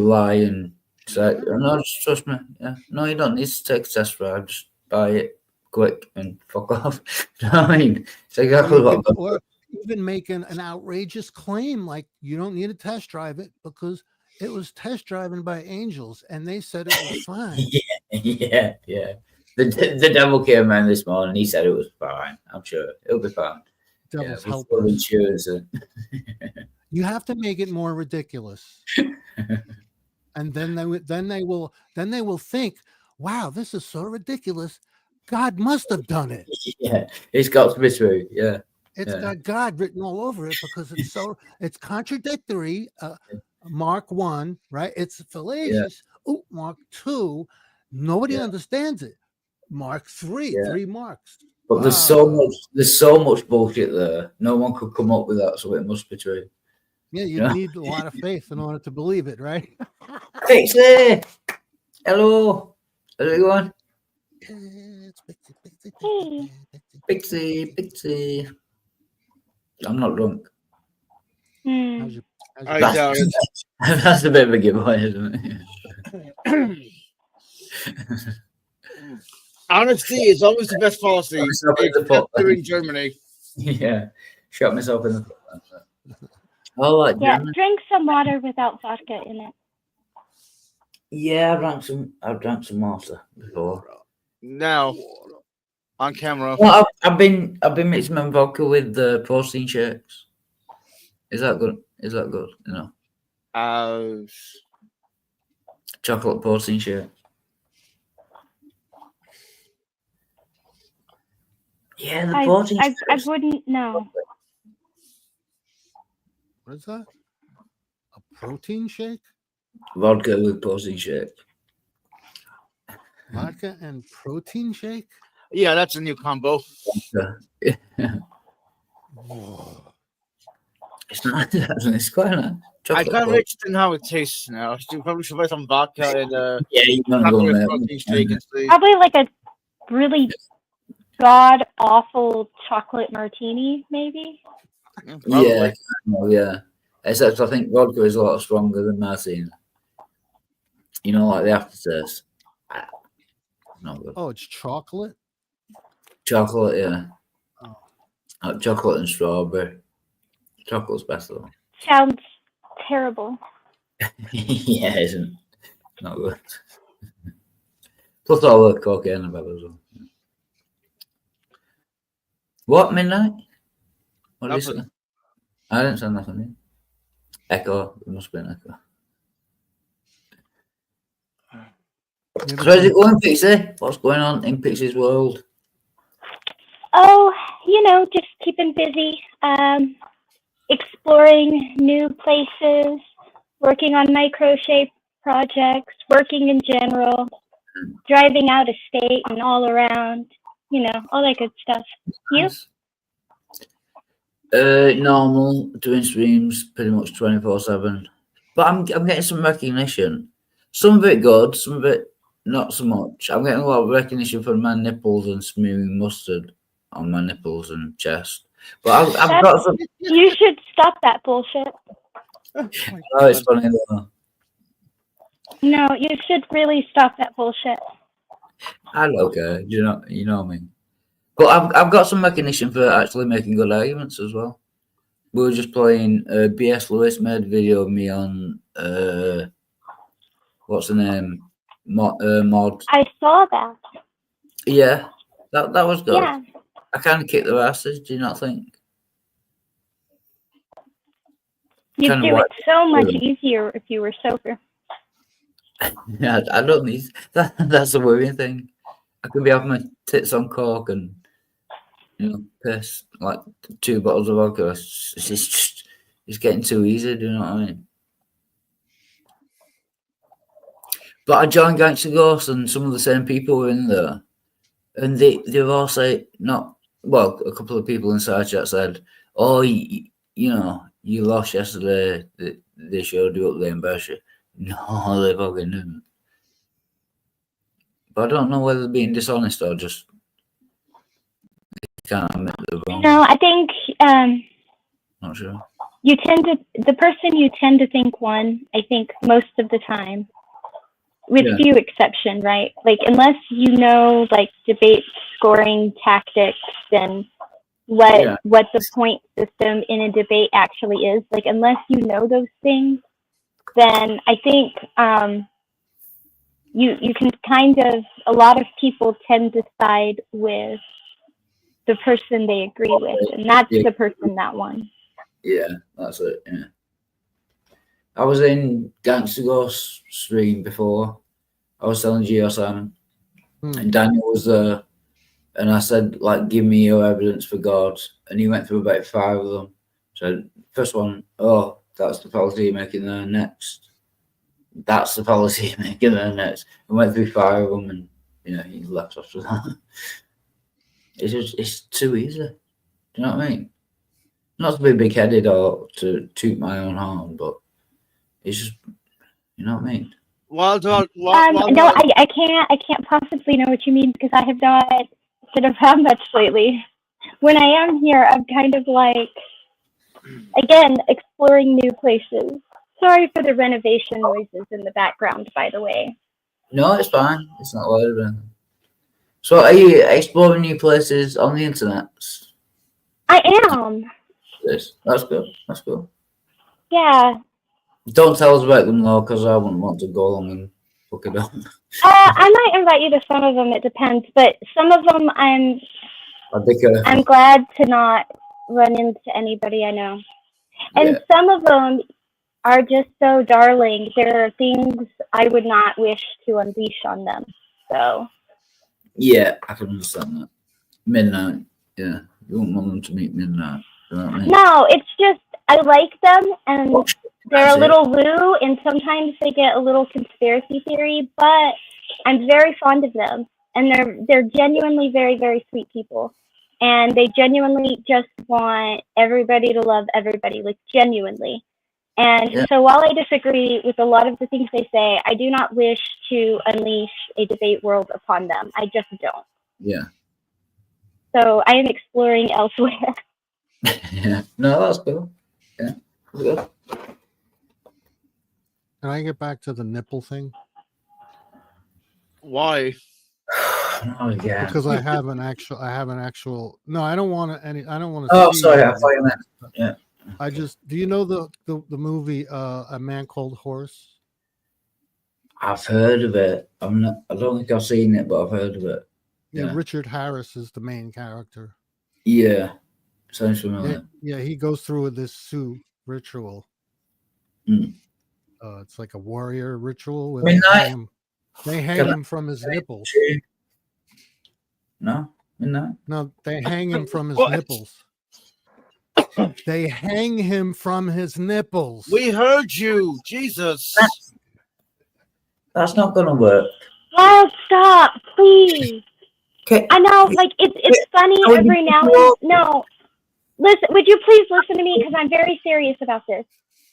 lie and say, no, just trust me. Yeah. No, you don't need to take a test drive, just buy it quick and fuck off. You know what I mean? It's exactly what Or even make an outrageous claim like you don't need to test drive it because it was test driving by angels and they said it was fine. yeah. The devil came around this morning. He said it was fine. I'm sure it'll be fine. Devil's yeah, helper. Insurance. You have to make it more ridiculous, and then they will think, "Wow, this is so ridiculous. God must have done it." Yeah, it's got to be true. Yeah, it's got God written all over it because it's contradictory. Mark 1, right? It's fallacious. Oh, Mark 2, nobody understands it. Mark 3, 3 marks. But there's so much bullshit there. No one could come up with that, so it must be true. Yeah, you need a lot of faith in order to believe it, right? Pixie, hello, how's it going? Pixie. I'm not drunk. That's a bit of a giveaway, isn't it? Honesty is always the best policy. In Germany. Yeah, shot myself in the foot. Oh, like Germany. Drink some water without vodka in it. Yeah, I've drank some water before. Now, on camera. Well, I've been mixing my vodka with the protein shakes. Is that good? You know. Chocolate protein shake. Yeah, the protein shake. I wouldn't know. What is that? A protein shake? Vodka with protein shake. Vodka and protein shake? Yeah, that's a new combo. Yeah. It's not. It's quite nice. I kind of interested in how it tastes now. You probably should buy some vodka and you're gonna go there. protein shake and see. Probably like a really god awful chocolate martini, maybe. Yeah. Except I think vodka is a lot stronger than martini. You know, like the aftertaste. Not good. Oh, it's chocolate? Chocolate, yeah. Like chocolate and strawberry. Chocolate's better though. Sounds terrible. Yeah, isn't not good. Plus all the cocaine about as well. What, midnight? What did you say? I didn't say nothing. Echo. It must be an echo. How's it going, Pixie? What's going on in Pixie's world? Oh, just keeping busy, exploring new places, working on my crochet projects, working in general, driving out of state and all around, all that good stuff. You? Normal, doing streams pretty much 24/7. But I'm getting some recognition. Some of it good, some of it not so much. I'm getting a lot of recognition for my nipples and smearing mustard on my nipples and chest. But I've got some. You should stop that bullshit. Oh, it's funny though. No, you should really stop that bullshit. I don't care. You know what I mean. But I've got some recognition for actually making good arguments as well. We were just playing. B.S. Lewis made a video of me on what's the name? Mod. I saw that. Yeah, that was good. Yeah. I kind of kicked their asses. Do you not think? You'd Kinda do it what- so much Yeah. easier if you were sober. Yeah, I don't need that. That's the worrying thing. I could be having my tits on coke and piss like 2 bottles of vodka. It's getting too easy. Do you know what I mean? But I joined Gangster Ghosts and some of the same people were in there, and they've all said a couple of people inside chat said, "Oh, you lost yesterday. They showed you up there in Berkshire." No, they fucking didn't. But I don't know whether they're being dishonest or just they can't admit they're wrong. No, I think Not sure. the person you tend to think one, I think most of the time, with Yeah. few exception, right? Like unless you know like debate scoring tactics and what the point system in a debate actually is, like unless you know those things, then I think you can a lot of people tend to side with the person they agree with, and that's the person that won. Yeah, that's it. Yeah. I was in Gangster Ghost stream before. I was telling GeoSam, and Daniel was there, and I said, like, give me your evidence for God. And he went through about 5 of them. So, first one, oh, that's the policy you're making there. Next, that's the policy you're making there. Next, I went through 5 of them, and he left after that. It's too easy. Do you know what I mean? Not to be big-headed or to toot my own horn, but it's just, you know what I mean? No, I can't possibly know what you mean because I have not been around much lately. When I am here, I'm kind of like, again, exploring new places. Sorry for the renovation noises in the background, by the way. No, it's fine. It's not loud or anything. So, are you exploring new places on the internet? I am. That's good. That's good. Yeah. Don't tell us about them though, because I wouldn't want to go along and fuck it up. I might invite you to some of them. It depends, but some of them I'm glad to not run into anybody I know, and some of them are just so darling. There are things I would not wish to unleash on them. So. Yeah, I can understand that. Midnight. Yeah, you wouldn't want them to meet midnight. You know what I mean? No, it's just I like them and they're a little woo, and sometimes they get a little conspiracy theory, but I'm very fond of them, and they're genuinely very, very sweet people, and they genuinely just want everybody to love everybody, like genuinely. And so while I disagree with a lot of the things they say, I do not wish to unleash a debate world upon them. I just don't. Yeah. So I am exploring elsewhere. Yeah. No, that's cool. Yeah. Good. Can I get back to the nipple thing? Why? Oh yeah. Because I have an actual. No, I don't want to. I don't want to. Oh, sorry. I thought you meant. Yeah. I just. Do you know the movie A Man Called Horse? I've heard of it. I don't think I've seen it, but I've heard of it. Yeah, Richard Harris is the main character. Yeah. Sounds familiar. Yeah, he goes through this Sioux ritual. It's like a warrior ritual. Where they hang him from his nipples. No? No. No, they hang him from his What? nipples. They hang him from his nipples. We heard you, Jesus. That's not gonna work. Oh, stop, please. Okay. I know, like it's funny How would every you now and feel? no. Listen, would you please listen to me because I'm very serious about this.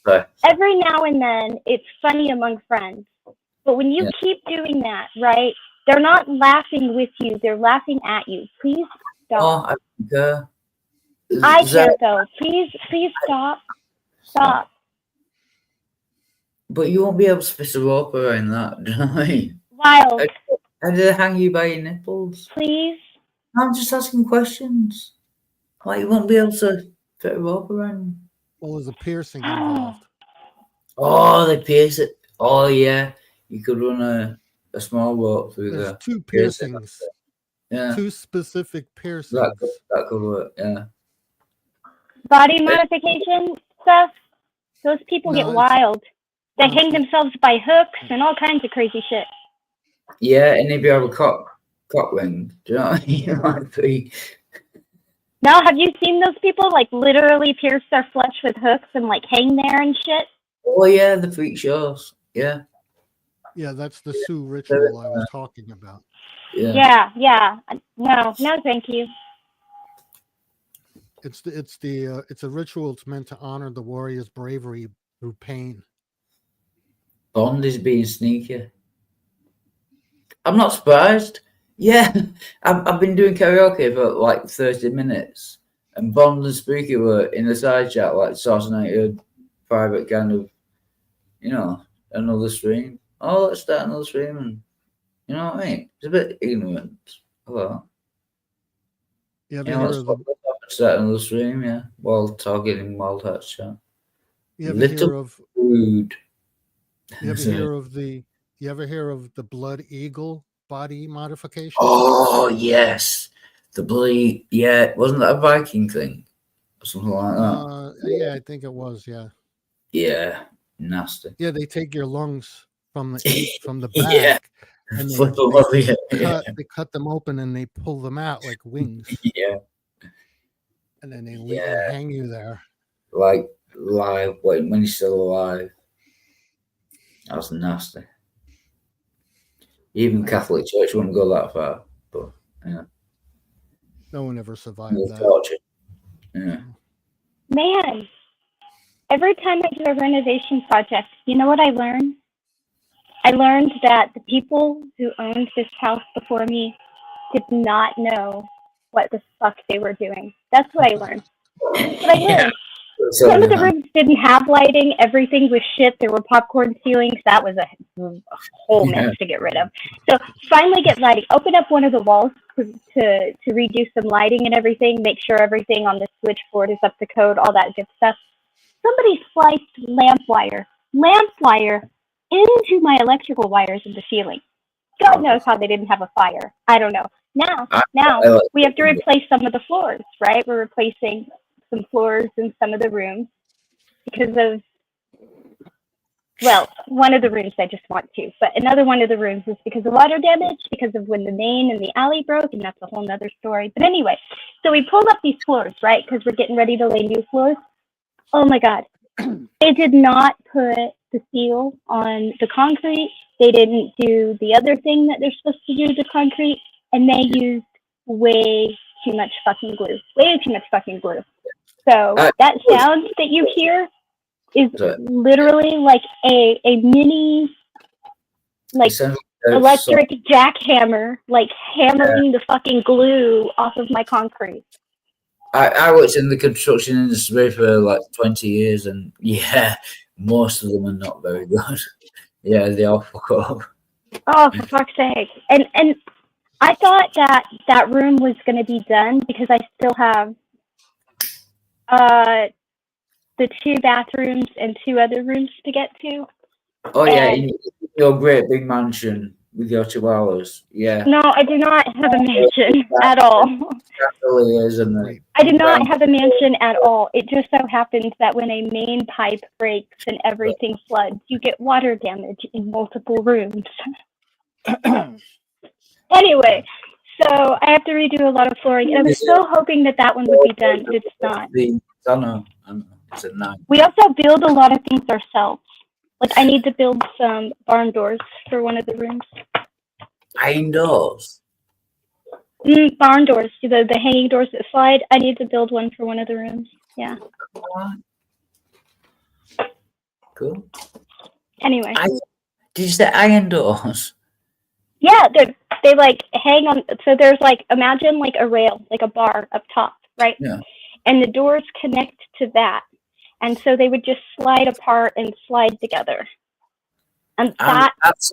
Sorry. Every now and then, it's funny among friends, but when you Yeah. keep doing that, right? They're not laughing with you; they're laughing at you. Please stop. Oh, I think, I is that- care though. Please stop. Stop. But you won't be able to spit a rope around that, do you know what I mean? Wild. How did they hang you by your nipples? Please. I'm just asking questions. Like, you won't be able to fit a rope around. Well, there's a piercing involved. Oh, they pierce it. Oh, yeah. You could run a small rope through There's the two piercing. piercings. Yeah. Two specific piercings. That could work, yeah. Body modification stuff. Those people No, get it's- wild. They hang themselves by hooks and all kinds of crazy shit. Yeah, and if you have a cock ring, do you know what I mean? Like Now, have you seen those people like literally pierce their flesh with hooks and like hang there and shit? oh, yeah, the freak shows. Yeah. Yeah, that's the Sioux ritual I was talking about. Yeah. No, thank you. It's a ritual. It's meant to honor the warrior's bravery through pain. Bond is being sneaky. I'm not surprised. Yeah, I've been doing karaoke for like 30 minutes, and Bond and Spooky were in the side chat, like sorting out a private kind of, another stream. Oh, let's start another stream, and you know what I mean? It's a bit ignorant. Hello. You ever You know, hear let's of the start another stream, yeah, while talking in Wild Hearts chat. You ever hear of rude. You ever hear of the Blood Eagle body modification? Oh yes, the bloody wasn't that a Viking thing or something like that? Yeah, I think it was. Yeah. Yeah, nasty. Yeah, they take your lungs from the back, Yeah. and Flip them over, yeah. they cut them open and they pull them out like wings. Yeah, and then they hang you there. like live when you're still alive. That's nasty. Even Catholic Church wouldn't go that far, but yeah. No one ever survived No that. torture. Yeah. Man, every time I do a renovation project, you know what I learned? I learned that the people who owned this house before me did not know what the fuck they were doing. That's what I learned. But I learned. Some of the rooms didn't have lighting. Everything was shit. There were popcorn ceilings. That was a whole mess to get rid of. So finally get lighting. Open up one of the walls to redo some lighting and everything. Make sure everything on the switchboard is up to code, all that good stuff. Somebody spliced lamp wire into my electrical wires in the ceiling. God knows how they didn't have a fire. I don't know. Now we have to replace some of the floors, right? We're replacing some floors in some of the rooms because of, well, one of the rooms I just want to, but another one of the rooms is because of water damage, because of when the main and the alley broke, and that's a whole nother story. But anyway, so we pulled up these floors, right? Because we're getting ready to lay new floors. Oh my God. They did not put the seal on the concrete. They didn't do the other thing that they're supposed to do to the concrete, and they used way too much fucking glue. Way too much fucking glue. So that sound that you hear is literally like a mini, like electric jackhammer, like hammering the fucking glue off of my concrete. I worked in the construction industry for like 20 years, and yeah, most of them are not very good. Yeah, they all fuck up. Oh, for fuck's sake! And I thought that room was going to be done because I still have the 2 bathrooms and 2 other rooms to get to. Oh yeah, And- in your great big mansion with your chihuahuas. Yeah. No, I do not have a mansion at all. Really is, isn't it? I do not have a mansion at all. It just so happens that when a main pipe breaks and everything floods, you get water damage in multiple rooms. Anyway, So I have to redo a lot of flooring. And I was so hoping that that one would be done, but it's not. I know. It's a 9. We also build a lot of things ourselves. Like I need to build some barn doors for one of the rooms. Iron doors. Barn doors, the hanging doors that slide. I need to build one for one of the rooms. Yeah. Cool. Anyway. Did you say iron doors? Yeah, they like hang on. So there's like, imagine like a rail, like a bar up top, right? Yeah. And the doors connect to that. And so they would just slide apart and slide together. And that's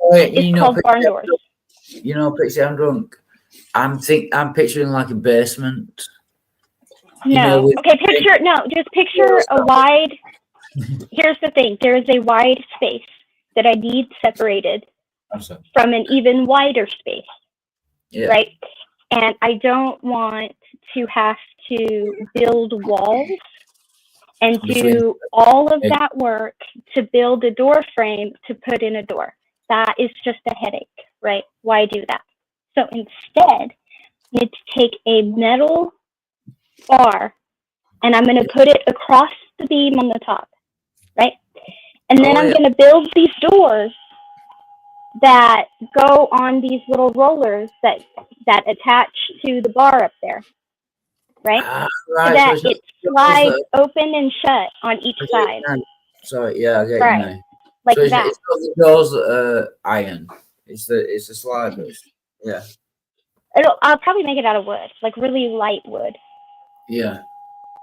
called barn doors. You know, Pixie, I'm drunk. I'm picturing like a basement. No. Just picture a wide. Here's the thing. There is a wide space that I need separated from an even wider space. Yeah. Right? And I don't want to have to build walls and do all of that work to build a door frame to put in a door. That is just a headache, right? Why do that? So instead, I need to take a metal bar and I'm going to put it across the beam on the top, right? And then I'm going to build these doors that go on these little rollers that attach to the bar up there, right? So that it slides open and shut on each side. Sorry, yeah, I get Right. you now. Like so that. It's not the doors that are iron. It's the sliders. Yeah. I'll probably make it out of wood, like really light wood. Yeah.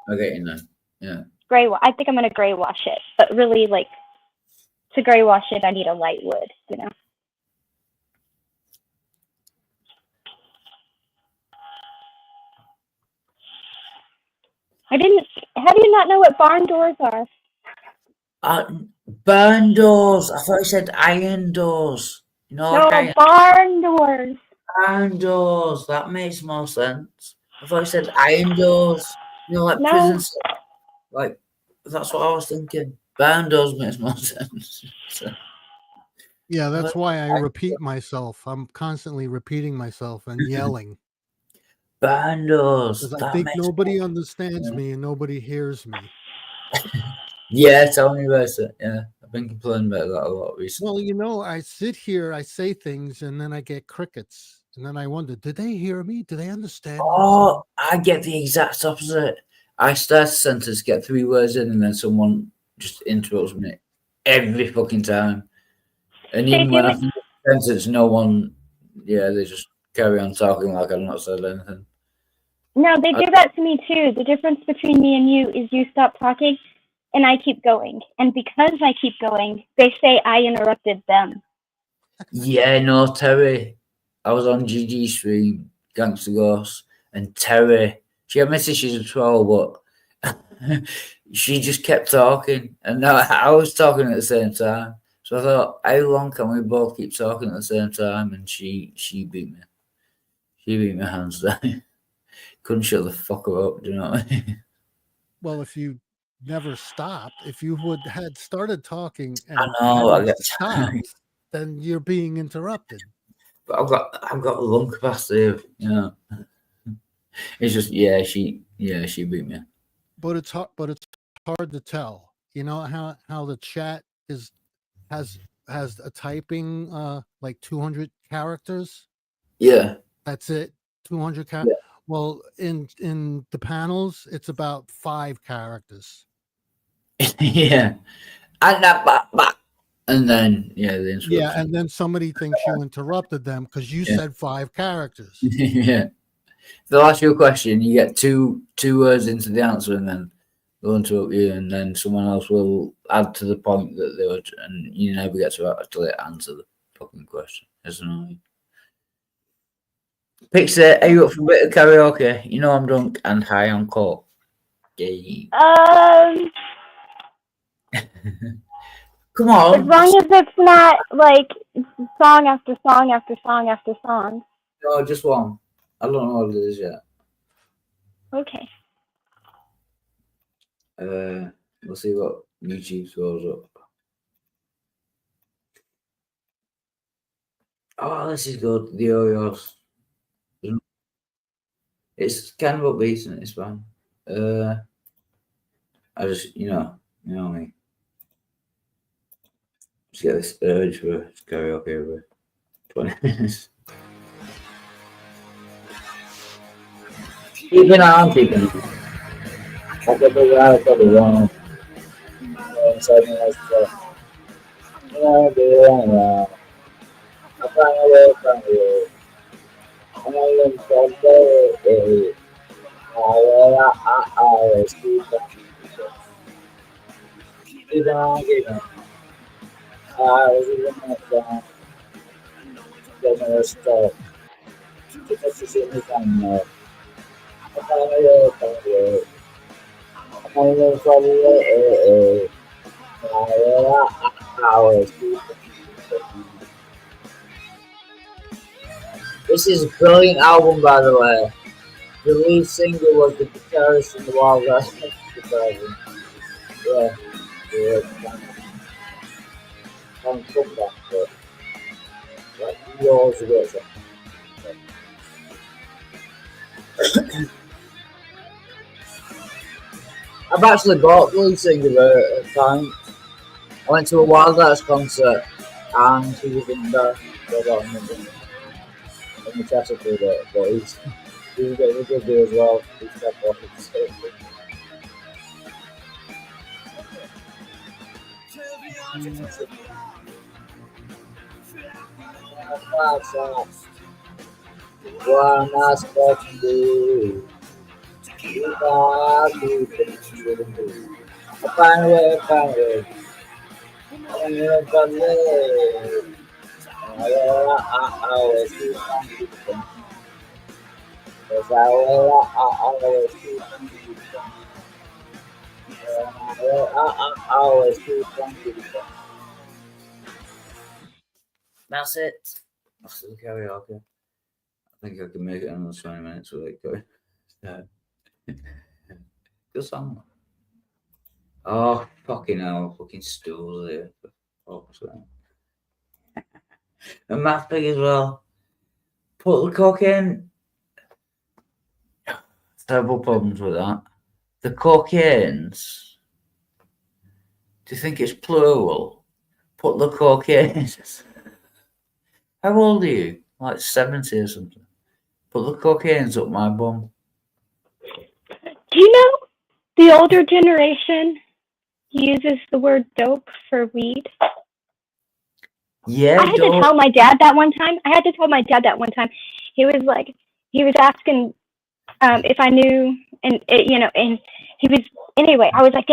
I get you now. Yeah. Gray. I think I'm gonna gray wash it, but really, like, to gray wash it, I need a light wood. You know. How do you not know what barn doors are? Barn doors. I thought you said iron doors. You know, No, like barn doors. Barn doors. That makes more sense. I thought you said iron doors. You know, like No. prisons. Like, that's what I was thinking. Barn doors makes more sense. So. Yeah, that's why I repeat myself. I'm constantly repeating myself and yelling. Barn doors. Because I think nobody understands me and nobody hears me. Yeah, tell me about it. Yeah, I've been complaining about that a lot recently. Well, you know, I sit here, I say things, and then I get crickets. And then I wonder, did they hear me? Do they understand? Oh, I get the exact opposite. I start a sentence, get 3 words in, and then someone just interrupts me every fucking time. And even when I finish the sentence, no one, they just carry on talking like I've not said anything. No, they do that to me too. The difference between me and you is you stop talking and I keep going. And because I keep going, they say I interrupted them. Yeah, no, Terry. I was on GG stream, Gangster Ghost, and Terry, she admitted she's a troll, but she just kept talking. And I was talking at the same time. So I thought, how long can we both keep talking at the same time? And she beat me. She beat me hands down. Couldn't shut the fucker up, do you know what I mean? Well, if you never stopped, if you had started talking and I get stopped, then you're being interrupted. But I've got a lung capacity, you know. It's just she beat me. But it's hard to tell. You know how the chat has a typing like 200 characters. Yeah. That's it. 200 characters. Yeah. Well, in the panels, it's about 5 characters. Yeah. And then the interruption. Yeah, and then somebody thinks you interrupted them because you said 5 characters. Yeah. They'll ask you a question, you get two words into the answer, and then they'll interrupt you, and then someone else will add to the point that they were, and you never get to actually answer the fucking question. It's annoying. Pixie, are you up for a bit of karaoke? You know I'm drunk and high on coke. Yeah. Come on. As long as it's not like song after song after song after song. No, just one. I don't know what it is yet. Okay. We'll see what YouTube throws up. Oh, this is good. The Oreos. It's kind of upbeat and it's fine. I just, you know what I mean. Just get this urge for karaoke over 20 minutes. Keep an eye on people. I could be right, I could be wrong. Something else to say. You know, be wrong. I find a way from you. And I look for the I always keep on. Keep on, keep on. I was even not down. Don't know what's up. Because you see me coming up. I find a way from you. I look for the I always keep on. This is a brilliant album, by the way. The lead single was the guitarist in the Wild West. Yeah. Come back, but like yours a bit. I've actually bought the lead singer at a time. I went to a Wild West concert and he was in there. And we chatted through it, but he's a good do as well. He's kept off of the stage. What am I supposed to do? You know I do things you do. I find a way. I'm gonna believe. I always keep on keeping. Cause I always keep on keeping. I always keep on keeping. That's it. That's the karaoke. I think I can make it another 20 minutes with it going. Good song. Oh, fucking hell. Fucking stool there. And Math Pig as well. Put the cocaine. Terrible problems with that. The cocaines. Do you think it's plural? Put the cocaines. How old are you? Like 70 or something. Put the cocaines up my bum. Do you know the older generation uses the word dope for weed? Yeah, I had to tell my dad that one time. He was asking if I knew, and he was, anyway, I was like,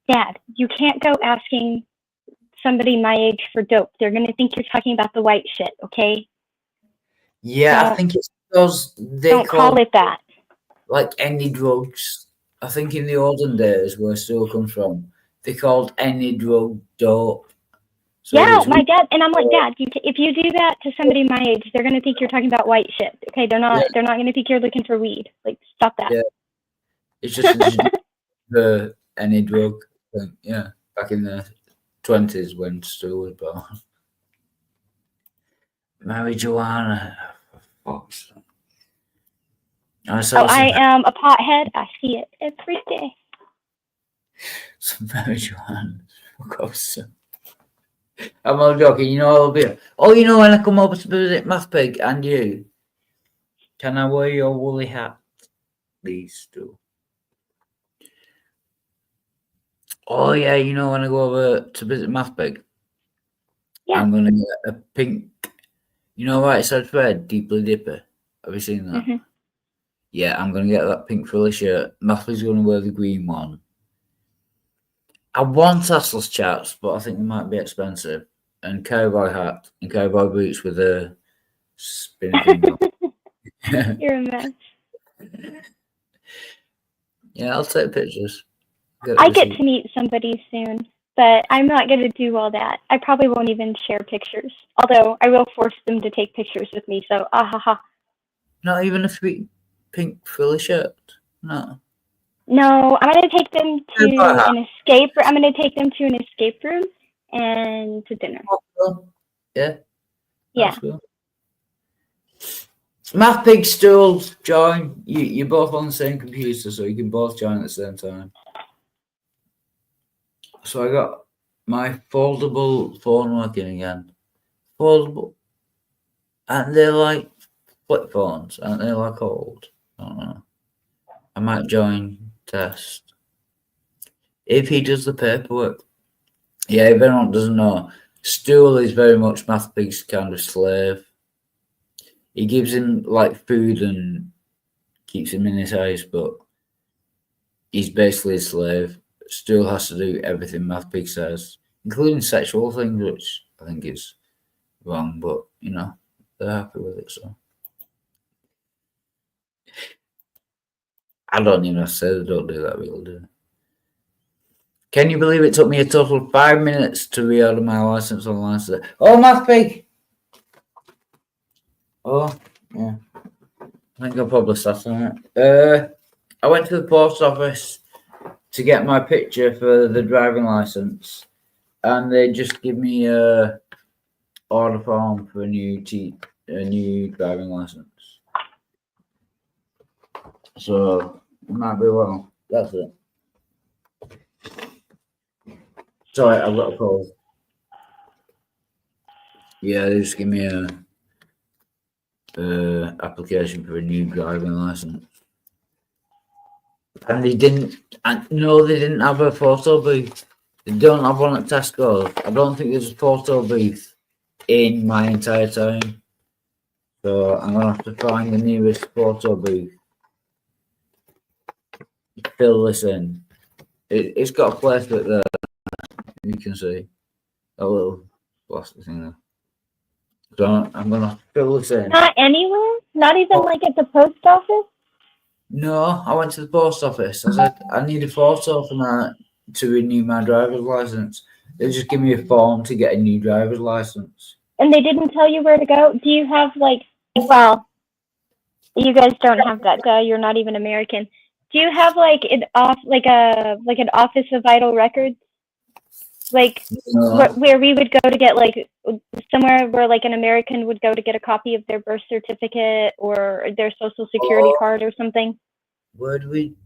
Dad, you can't go asking somebody my age for dope. They're going to think you're talking about the white shit, okay? Yeah, So, I think it's because they don't call it that. Like any drugs. I think in the olden days, where it still comes from, they called any drug dope. So yeah, my dad, and I'm like, Dad, if you do that to somebody my age, they're gonna think you're talking about white shit. Okay, they're not gonna think you're looking for weed. Like, stop that. Yeah, it's just the any drug thing. Yeah, back in the 20s when Stu was born. Marijuana. Fuck's sake. I am a pothead. I see it every day. Some marijuana. Fuck off, son. I'm all joking, I'll be. Oh, when I come over to visit Math Pig and you, can I wear your woolly hat? Please do. Oh, yeah, when I go over to visit Math Pig, I'm going to get a pink, right, it says red, Deeply Dipper. Have you seen that? Mm-hmm. Yeah, I'm going to get that pink frilly shirt. Math Pig's going to wear the green one. I want Tassel's chaps, but I think they might be expensive. And cowboy hat and cowboy boots with a spinning thing. You're a mess. Yeah, I'll take pictures. I get to meet somebody soon, but I'm not going to do all that. I probably won't even share pictures, although I will force them to take pictures with me. So, Not even a pink frilly shirt? No. No, I'm going to take them to an escape. I'm going to take them to an escape room and to dinner. Yeah. Yeah. Cool. MathPig Stool, join. You're both on the same computer, so you can both join at the same time. So I got my foldable phone working again. Foldable. And they're like flip phones, aren't they? Like old. I don't know. I might join test. If he does the paperwork. Yeah, if anyone doesn't know, Stool is very much MathPig's kind of slave. He gives him like food and keeps him in his house, but he's basically a slave. Stool has to do everything MathPig says, including sexual things, which I think is wrong, but you know, they're happy with it, so. I don't even have to say they don't do that, really, do they? Can you believe it took me a total of 5 minutes to reorder my license online today? Oh, MathPig! Oh, yeah. I think I'll probably start on it. I went to the post office to get my picture for the driving license, and they just give me a order form for a new driving license. So it might be well. That's it. Sorry, I've got a call. Yeah, they just give me a application for a new driving license. And they didn't. No, they didn't have a photo booth. They don't have one at Tesco. I don't think there's a photo booth in my entire town. So I'm gonna have to find the nearest photo booth. Fill this in. It's got a place right there. You can see a little plastic thing there. So I'm gonna have to fill this in. Not anywhere? Not even like at the post office? No, I went to the post office. I said I need a photo for that to renew my driver's license. They just give me a form to get a new driver's license. And they didn't tell you where to go? Do you have like, well, you guys don't have that, duh, you're not even American. Do you have like an office of vital records? Like where we would go to get like somewhere where like an American would go to get a copy of their birth certificate or their social security card or something? Where do we,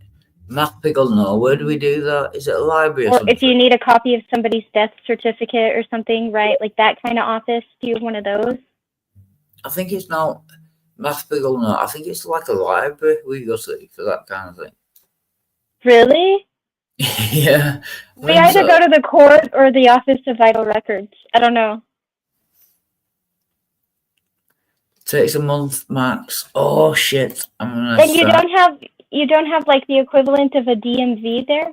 MathPig will know, where do we do that? Is it a library or Or something? if you need a copy of somebody's death certificate or something, right? Like that kind of office, do you have one of those? I think it's not, MathPig will know, I think it's like a library we go to for that kind of thing. Really? Yeah. We either go to the court or the Office of Vital Records. I don't know. Takes a month max. Oh shit! I'm gonna. And you don't have like the equivalent of a DMV there,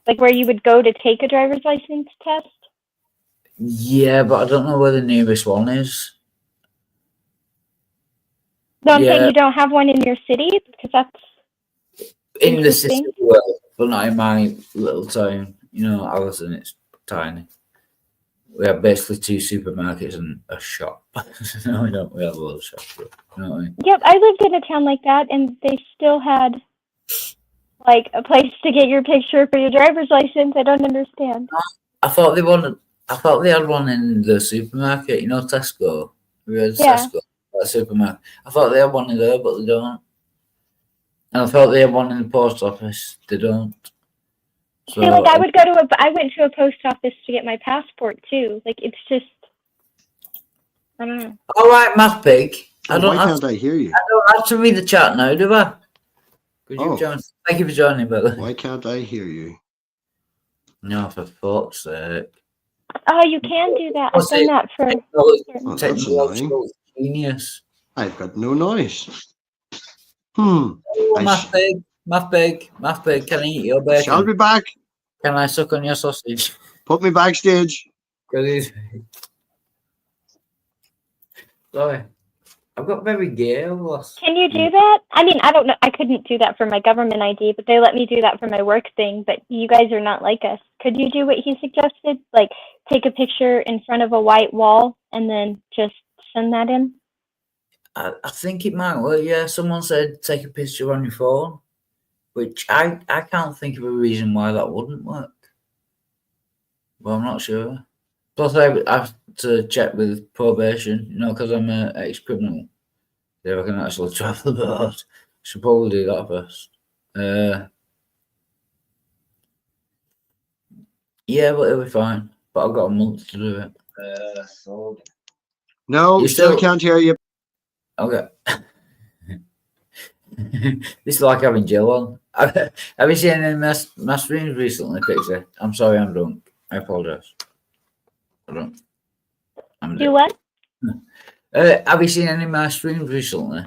like where you would go to take a driver's license test. Yeah, but I don't know where the nearest one is. No, I'm saying you don't have one in your city because that's in the city world, but not in my little town. You know, Allison, it's tiny. We have basically 2 supermarkets and a shop. No, we don't. We have a little shop. But, you know what I mean? Yep, I lived in a town like that, and they still had like a place to get your picture for your driver's license. I don't understand. I thought they wanted. I thought they had one in the supermarket. You know, Tesco. Tesco, that supermarket. I thought they had one in there, but they don't. And I thought they had one in the post office. They don't. So, see, like I went to a post office to get my passport too. Like it's just, I don't know. All right, MathPig. Why can't I hear you? I don't have to read the chat now, do I? Could you join? Thank you for joining, brother. Why can't I hear you? No, for fuck's sake. Oh, you can do that. I've done that for. Oh, that's annoying. Genius. I've got no noise. MathPig, can I eat your bacon? Shall be back. Can I suck on your sausage? Put me backstage. Sorry. I've got very gay loss. Can you do that? I mean, I don't know. I couldn't do that for my government ID, but they let me do that for my work thing. But you guys are not like us. Could you do what he suggested? Like, take a picture in front of a white wall and then just send that in? I think it might work, yeah. Someone said take a picture on your phone, which I can't think of a reason why that wouldn't work. Well, I'm not sure. Plus, I have to check with probation, you know, because I'm an ex-criminal. See if I can actually travel the boat. Should probably do that first. Yeah, but it'll be fine. But I've got a month to do it. No, You still still- can't hear you. Okay. This is like having Jill on. Have you seen any of my streams recently, Pixie? I'm sorry, I'm drunk. I apologise. I'm drunk. Do what? Have you seen any of my streams recently?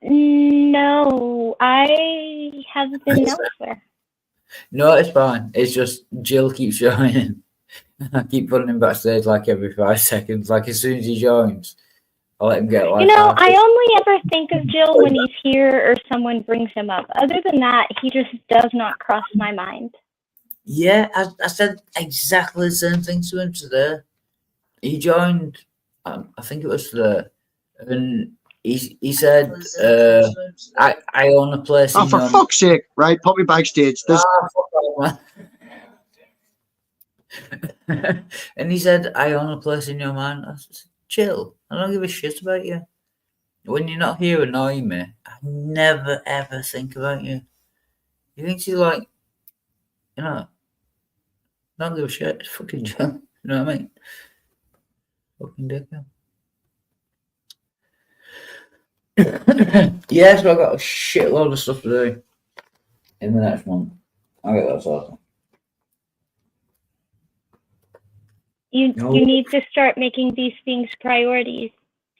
No, I have been elsewhere. No, it's fine. It's just Jill keeps joining. I keep putting him backstage like every 5 seconds. Like as soon as he joins, I'll let him get like. You know, I only ever think of Jill when he's here or someone brings him up. Other than that, he just does not cross my mind. Yeah, I said exactly the same thing to him today. He joined, I think it was today, and he said, I own a place. Oh, in for your-" fuck's sake! Right, put me backstage. There's And he said, I own a place in your mind. I said, chill. I don't give a shit about you. When you're not here annoying me, I never ever think about you. He thinks he's like, you know, don't give a shit. It's fucking Jill. You know what I mean? Fucking dickhead. Yeah, so I've got a shitload of stuff to do in the next month. I'll get that sorted. You need to start making these things priorities,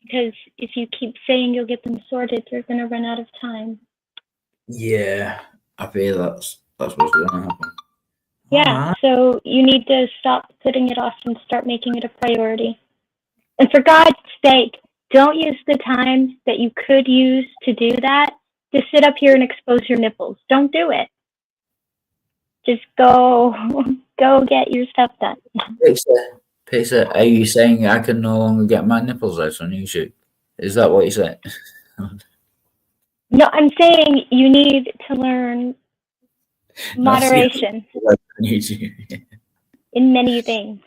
because if you keep saying you'll get them sorted, you're going to run out of time. Yeah, I feel that's what's going to happen. Yeah, so you need to stop putting it off and start making it a priority. And for God's sake, don't use the time that you could use to do that to sit up here and expose your nipples. Don't do it. Just go get your stuff done. Pixie, are you saying I can no longer get my nipples out on YouTube? Is that what you said? No, I'm saying you need to learn moderation YouTube. in many things.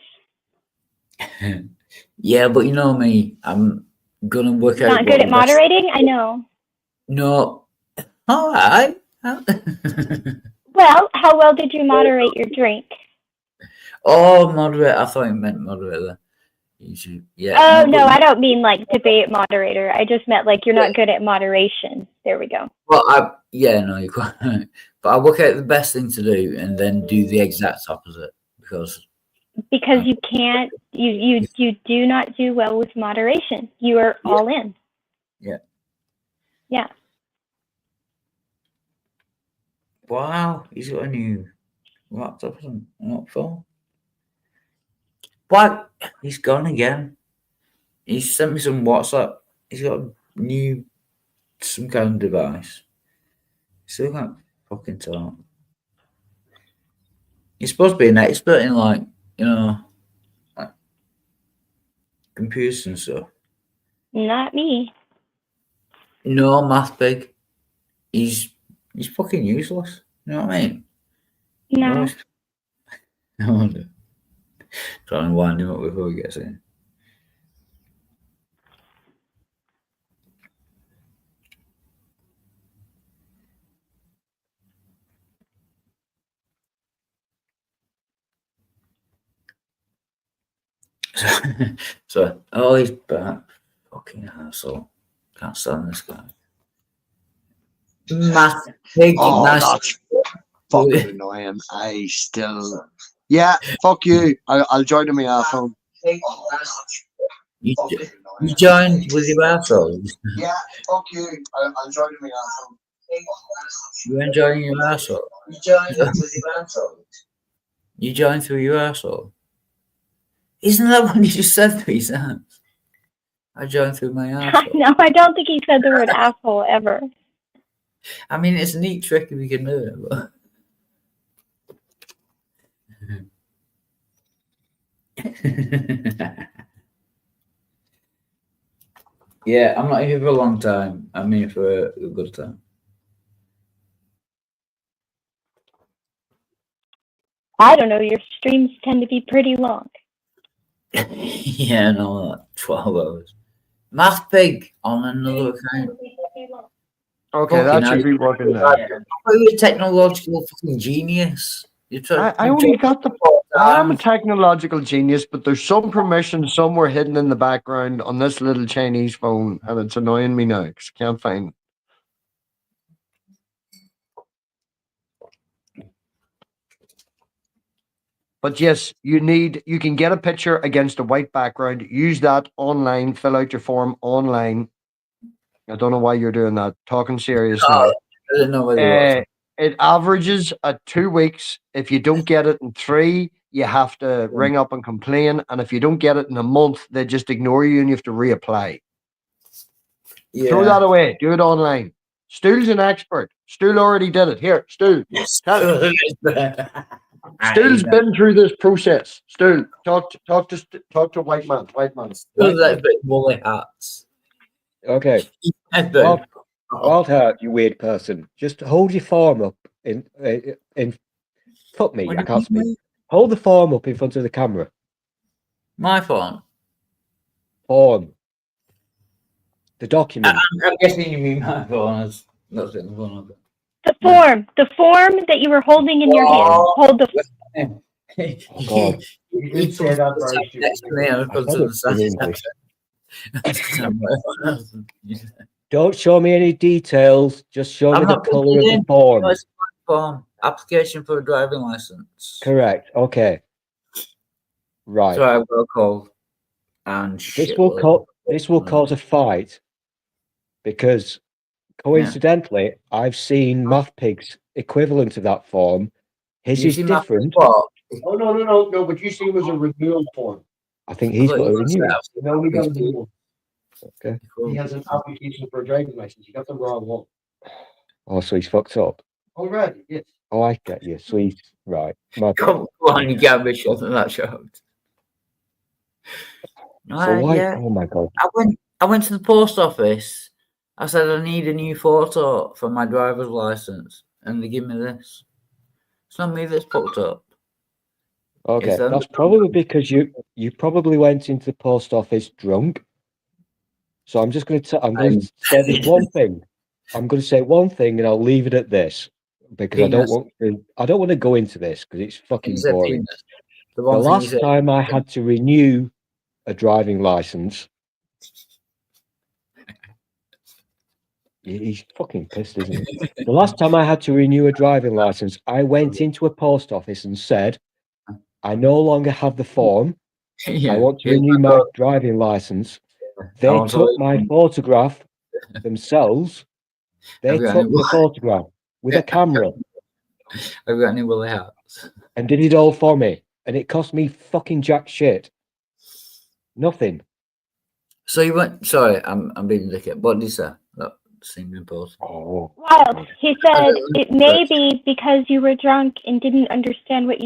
Yeah, but you know me, I'm gonna work out. Not good at moderating, I know. No, all right. Well, how well did you moderate your drink? Oh, moderate. I thought you meant moderator. YouTube. Yeah. Oh, no, I don't mean like debate moderator. I just meant like you're not good at moderation. There we go. Well, no, you're quite right. But I work out the best thing to do and then do the exact opposite because you can't, you do not do well with moderation. You are all in. Yeah. Yeah. Wow, he's got a new laptop and not phone. What? He's gone again. He sent me some WhatsApp. He's got a new some kind of device. Still can't fucking talk. He's supposed to be an expert in like computers and stuff. Not me. No, math big. He's fucking useless. You know what I mean? No. I wonder. Trying to wind him up before he gets in. So, oh, he's back. Fucking asshole. Can't stand this guy. Math big. Oh, nice. that's fucking annoying. I still. Yeah, fuck you. I'll join in my iPhone. You joined with your asshole. Yeah, fuck you. I'll join in my iPhone. You enjoying your asshole? You joined with your asshole. You joined through your asshole. Isn't that what you just said 3 times? I joined through my asshole. No, I don't think he said the word asshole ever. I mean, it's a neat trick if you can do it, but. Yeah, I'm not here for a long time. I'm here for a good time. I don't know, your streams tend to be pretty long. Yeah, no, 12 hours. Math Pig on another account. Okay, that should be working now. You're a technological fucking genius. I only got the. I am a technological genius, but there's some permission somewhere hidden in the background on this little Chinese phone, and it's annoying me now because I can't find it. But yes, you can get a picture against a white background, use that online, fill out your form online. I don't know why you're doing that. Talking serious now. I didn't know what it was. It averages at 2 weeks. If you don't get it in 3, you have to ring up and complain. And if you don't get it in a month, they just ignore you and you have to reapply. Throw that away. Do it online. Stu's an expert. Stu already did it. Here, Stu. Stu's been through this process. Stu, talk to white man. White man. Woolly hats. Okay. Wild Heart, you weird person. Just hold your form up in fuck me, I can't speak. Hold the form up in front of the camera. My phone. Form. The document. I'm guessing you mean my phone. That's it. The form that you were holding in your hand. Hold the. Oh, God. You said that Don't show me any details. Just show me the colour of the form. Application for a driving license. Correct. Okay. Right. So I've got a call. And this will cause a fight because coincidentally, I've seen Math Pig's equivalent of that form. His is different. Oh no! But you see, it was a renewal form. I think he's got a renewal. No, we got a renewal. Okay. He has an application for a driving license. You got the wrong one. Oh, so he's fucked up. Already, yes. Oh, I get you. So he's right. Come on, you can't be shot in that shocked. So why? Yeah. Oh my God. I went to the post office. I said I need a new photo for my driver's license, and they give me this. It's not me that's fucked up. Okay, that's probably because you probably went into the post office drunk. So I'm just going to say this one thing. I'm going to say one thing, and I'll leave it at this because I don't want to go into this because it's fucking boring. The last time I had to renew a driving license, he's fucking pissed, isn't he? The last time I had to renew a driving license, I went into a post office and said, I no longer have the form. I want to renew my driving license. They took my photograph themselves. They took the photograph with a camera. Have you got any woolly hats? And did it all for me. And it cost me fucking jack shit. Nothing. So you went, sorry, I'm being a dickhead. What did you say? That seemed important. Oh. Wild. He said it may be because you were drunk and didn't understand what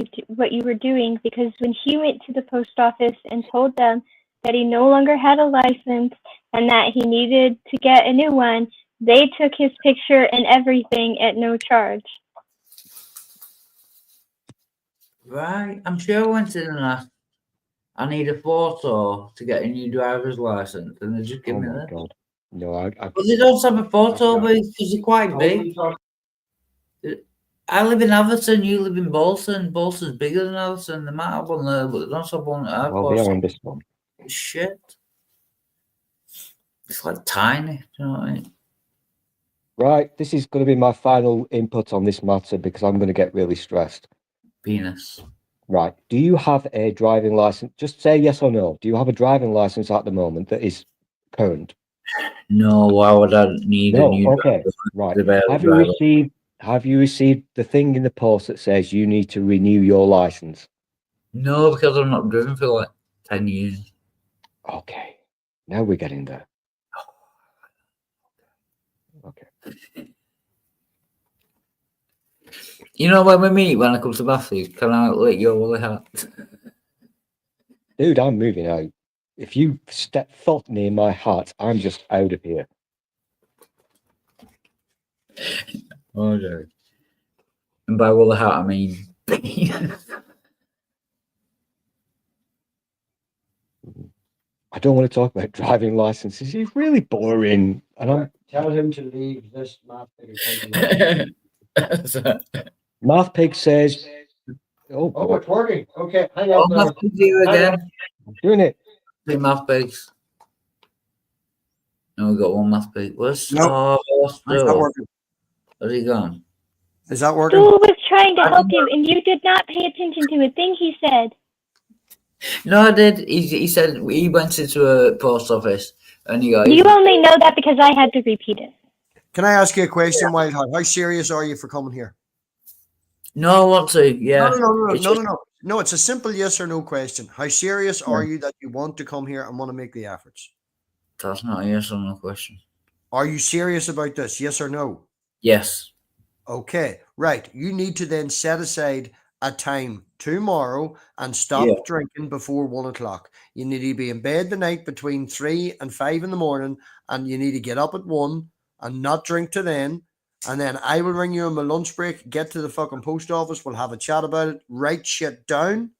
you were doing, because when he went to the post office and told them that he no longer had a license and that he needed to get a new one, they took his picture and everything at no charge. Right. I'm sure I went in and asked, I need a photo to get a new driver's license, and they just give me that. God. No, But they don't have a photo because they're quite big. I live in Atherton, you live in Bolton. Bolton's bigger than Atherton. They might have one there, but they don't have one at Well, they are on this one. Shit. It's like tiny, do you know what I mean? Right, this is going to be my final input on this matter because I'm going to get really stressed. Penis. Right. Do you have a driving license? Just say yes or no. Do you have a driving license at the moment that is current? No, why would I need a new okay. Right. Have you received the thing in the post that says you need to renew your license? No, because I'm not driven for like 10 years. Okay. Now we're getting there. Okay. You know when we meet when I come to Bathurst, can I lick your woolly hat? Dude, I'm moving out. If you step foot near my hat, I'm just out of here. Oh, no. And by woolly hat, I mean I don't want to talk about driving licenses. He's really boring. And I'm Tell him to leave this math pig. Math Pig says, "Oh, Oh, it's working. Okay, hang Oh, on. Math Pig you again. I'm doing it." 3 Math Pigs. No, we got 1 Math Pig. Where's Nope. It's not Stu? working. Where's he gone? Is that working? Stu was trying to help you, and you did not pay attention to a thing he said. No, I did. He said he went into a post office and he got. You only know that because I had to repeat it. Can I ask you a question, Wildheart? How serious are you for coming here? No, I want to. Yeah. No. No, it's a simple yes or no question. How serious are you that you want to come here and want to make the efforts? That's not a yes or no question. Are you serious about this? Yes or no? Yes. Okay, right. You need to then set aside a time tomorrow and stop drinking before 1 o'clock. You need to be in bed the night between 3 and 5 in the morning, and you need to get up at 1 and not drink to then. And then I will ring you on my lunch break, get to the fucking post office, we'll have a chat about it, write shit down,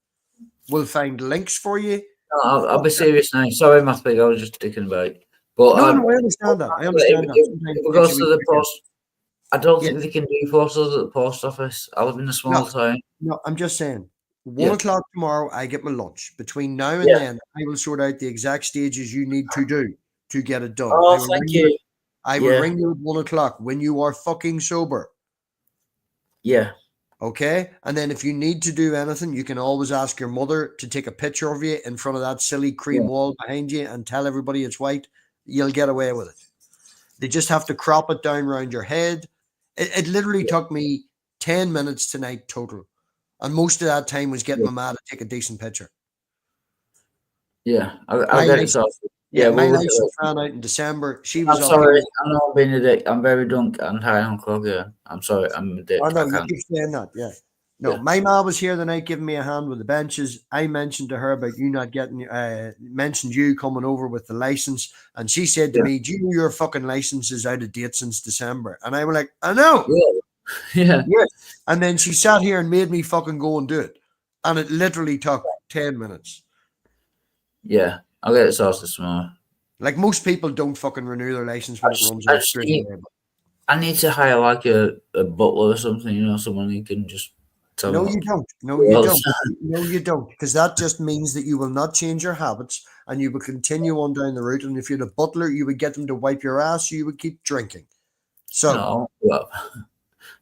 we'll find links for you. No, I'll be serious now. Sorry, Math Pig, I was just thinking about it. But No, I understand that. I understand that. If it goes to the post, I don't think they can do postals at the post office. I live in a small town. No, I'm just saying. 1 o'clock tomorrow, I get my lunch. Between now and then, I will sort out the exact stages you need to do to get it done. Oh, thank you. I will ring you at 1 o'clock when you are fucking sober. Yeah. Okay? And then if you need to do anything, you can always ask your mother to take a picture of you in front of that silly cream wall behind you and tell everybody it's white. You'll get away with it. They just have to crop it down around your head. It literally took me 10 minutes tonight total. And most of that time was getting my ma to take a decent picture. Yeah. I'll get it sorted. Yeah, my we'll license ran out in December. She was I'm up sorry. here. I'm not being a dick. I'm very drunk and high on clock. Yeah. I'm sorry. I'm a dick. Oh, no, I you can't. keep saying that. Yeah. No, my ma was here the night giving me a hand with the benches. I mentioned to her about you not getting, mentioned you coming over with the license. And she said to me, "Do you know your fucking license is out of date since December?" And I was like, "I know." Yeah. And then she sat here and made me fucking go and do it. And it literally took 10 minutes. Yeah. I'll get it sorted tomorrow. Like most people don't fucking renew their license when it runs out straight away. I need to hire like a butler or something, you know, someone who can just tell No, me. you don't. No, you don't. No, you don't. Because that just means that you will not change your habits and you will continue on down the route. And if you're the butler, you would get them to wipe your ass, so you would keep drinking. So No, well,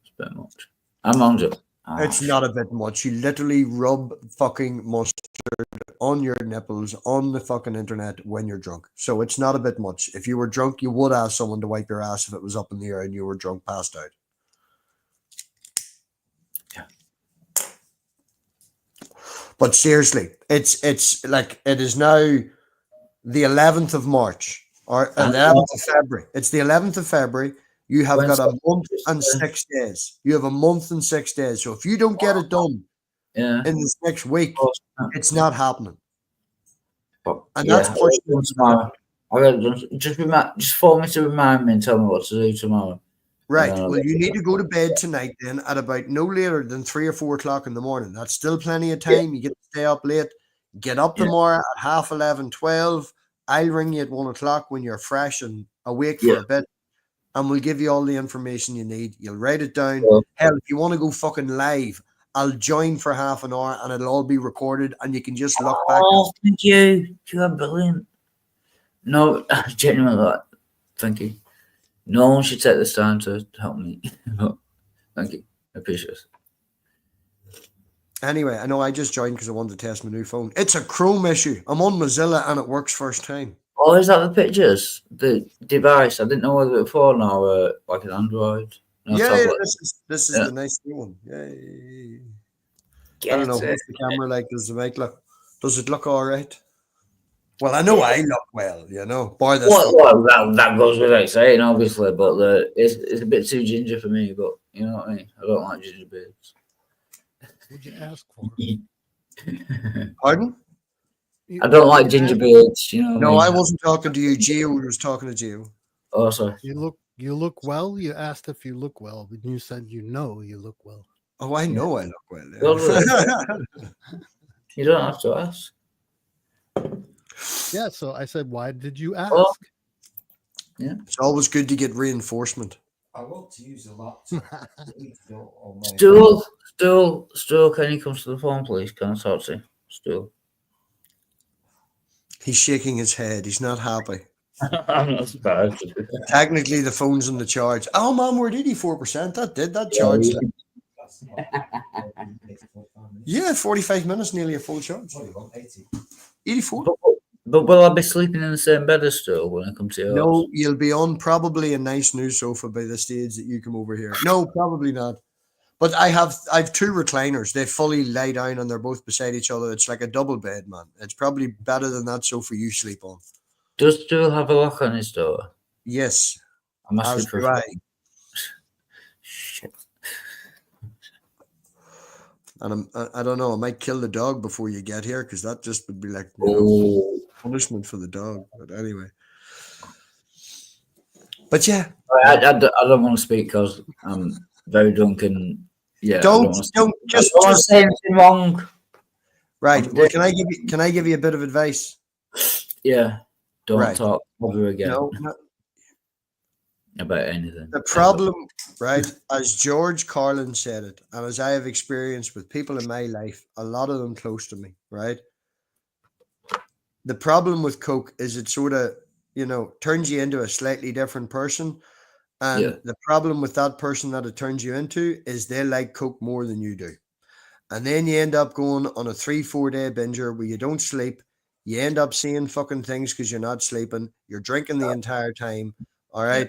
it's a bit much. I'm on it. it's not a bit much. You literally rub fucking mustard on your nipples on the fucking internet when you're drunk. So it's not a bit much. If you were drunk, you would ask someone to wipe your ass if it was up in the air and you were drunk, passed out. But seriously, it's like it is now the 11th of March or 11th of February. It's the 11th of February. You have got a month and 6 days. You have a month and 6 days. So if you don't get it done in this next week, it's not happening. And that's pushing tomorrow. Just phone me to remind me and tell me what to do tomorrow. Right. Well, you need to go to bed tonight then at about no later than 3 or 4 o'clock in the morning. That's still plenty of time. You get to stay up late. Get up tomorrow at 11:30, 12. I'll ring you at 1 o'clock when you're fresh and awake for a bit. And we'll give you all the information you need. You'll write it down. Hell, if you want to go fucking live, I'll join for half an hour and it'll all be recorded and you can just look back. Oh, thank you. You are brilliant. No, genuinely, thank you. No one should take this time to help me. Thank you. I appreciate it. Anyway, I know I just joined because I wanted to test my new phone. It's a Chrome issue. I'm on Mozilla and it works first time. Oh, is that the pictures? The device? I didn't know whether it was a phone or like an Android. No, Yeah, this is the nice new one. Yay. I don't know. What's the camera like? Does the mic look? Does it look all right? Well, I know I look well, you know. Bar this. Well, that goes without saying, obviously, but it's a bit too ginger for me. But you know what I mean. I don't like ginger beards. What'd you ask for? Pardon? I don't like ginger beards. You know. No, I wasn't talking to you. Gio was talking to Gio. Oh, sorry. You look well. You asked if you look well, but you said you look well. Oh, I know I look well. Yeah. You don't have to ask. Yeah, so I said, why did you ask? Oh. Yeah. It's always good to get reinforcement. I want to use a laptop. Stool, can you come to the phone, please? Can I talk to you? Stool. He's shaking his head. He's not happy. I'm not surprised. Technically, the phone's on the charge. Oh, man, we're at 84%. That charged. Yeah, 45 minutes, nearly a full charge. 84. But will I be sleeping in the same bed as Stool when I come to yours? No, you'll be on probably a nice new sofa by the stage that you come over here. No, probably not. But I've two recliners. They fully lie down and they're both beside each other. It's like a double bed, man. It's probably better than that sofa you sleep on. Does Stool have a lock on his door? Yes. I'm asking As for do I. Shit. And I don't know. I might kill the dog before you get here because that just would be like punishment for the dog. But anyway. But yeah. I don't want to speak because I'm very drunk and yeah. Don't just say anything wrong. Right. Well, can I give you a bit of advice? Yeah. Don't Right. talk ever again No. about anything. The problem, right, as George Carlin said it, and as I have experienced with people in my life, a lot of them close to me, right? The problem with Coke is it sort of, turns you into a slightly different person. And Yeah. the problem with that person that it turns you into is they like Coke more than you do. And then you end up going on a 3-4 day binger where you don't sleep. You end up seeing fucking things because you're not sleeping. You're drinking the entire time. All right.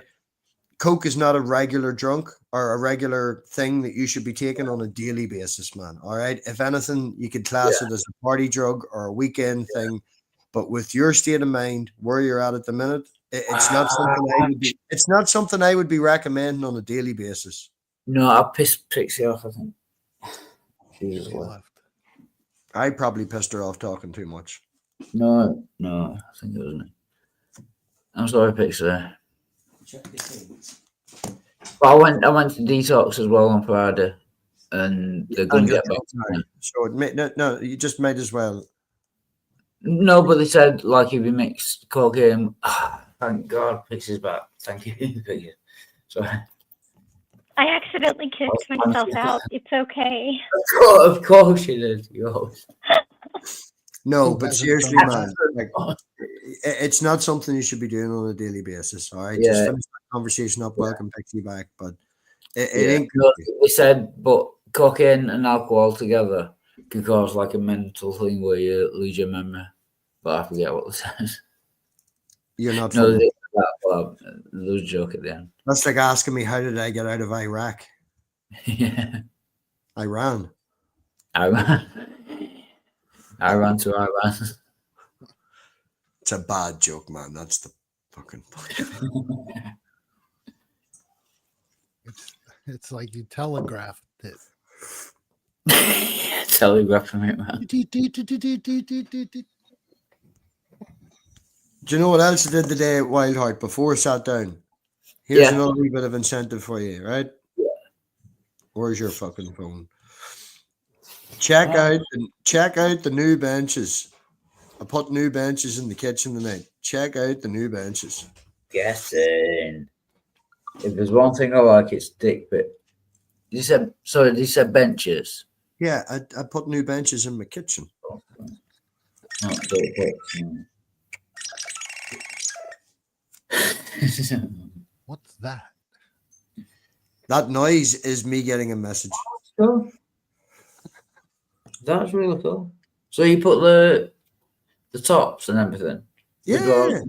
Coke is not a regular drunk or a regular thing that you should be taking on a daily basis, man. All right. If anything, you could class it as a party drug or a weekend thing. But with your state of mind, where you're at the minute, it's not something I would be recommending on a daily basis. No, I pissed Pixie off, I think. I probably pissed her off talking too much. No, I think it wasn't. I'm sorry, Pixie. But I went to detox as well on Friday, and they're going to get back to me. So no, you just might as well. No, but they said like if you mix cocaine. Thank God, Pixie's back. Thank you, Pixie. Sorry. I accidentally kicked myself out. It's okay. Of course you did. You always. No, but seriously, man, it's not something you should be doing on a daily basis. All right, just finish that conversation up. Welcome, Pixie back, but it ain't good. They said, but cocaine and alcohol together can cause like a mental thing where you lose your memory. But I forget what it says. You're not. No, there was a joke at the end. That's like asking me how did I get out of Iraq? Yeah, Iran. I ran to Iran. It's a bad joke, man. That's the fucking point. It's like you telegraphed it. Telegraphing it, man. Do you know what else I did today at Wildheart before I sat down? Here's another wee bit of incentive for you, right? Yeah. Where's your fucking phone? Check out the new benches. I put new benches in the kitchen tonight. Check out the new benches. Guessing. If there's one thing I like, it's dick bit. You said benches. Yeah, I put new benches in my kitchen. Not dick bits. What's that? That noise is me getting a message. Cool. That's really cool. So you put the tops and everything. Yeah.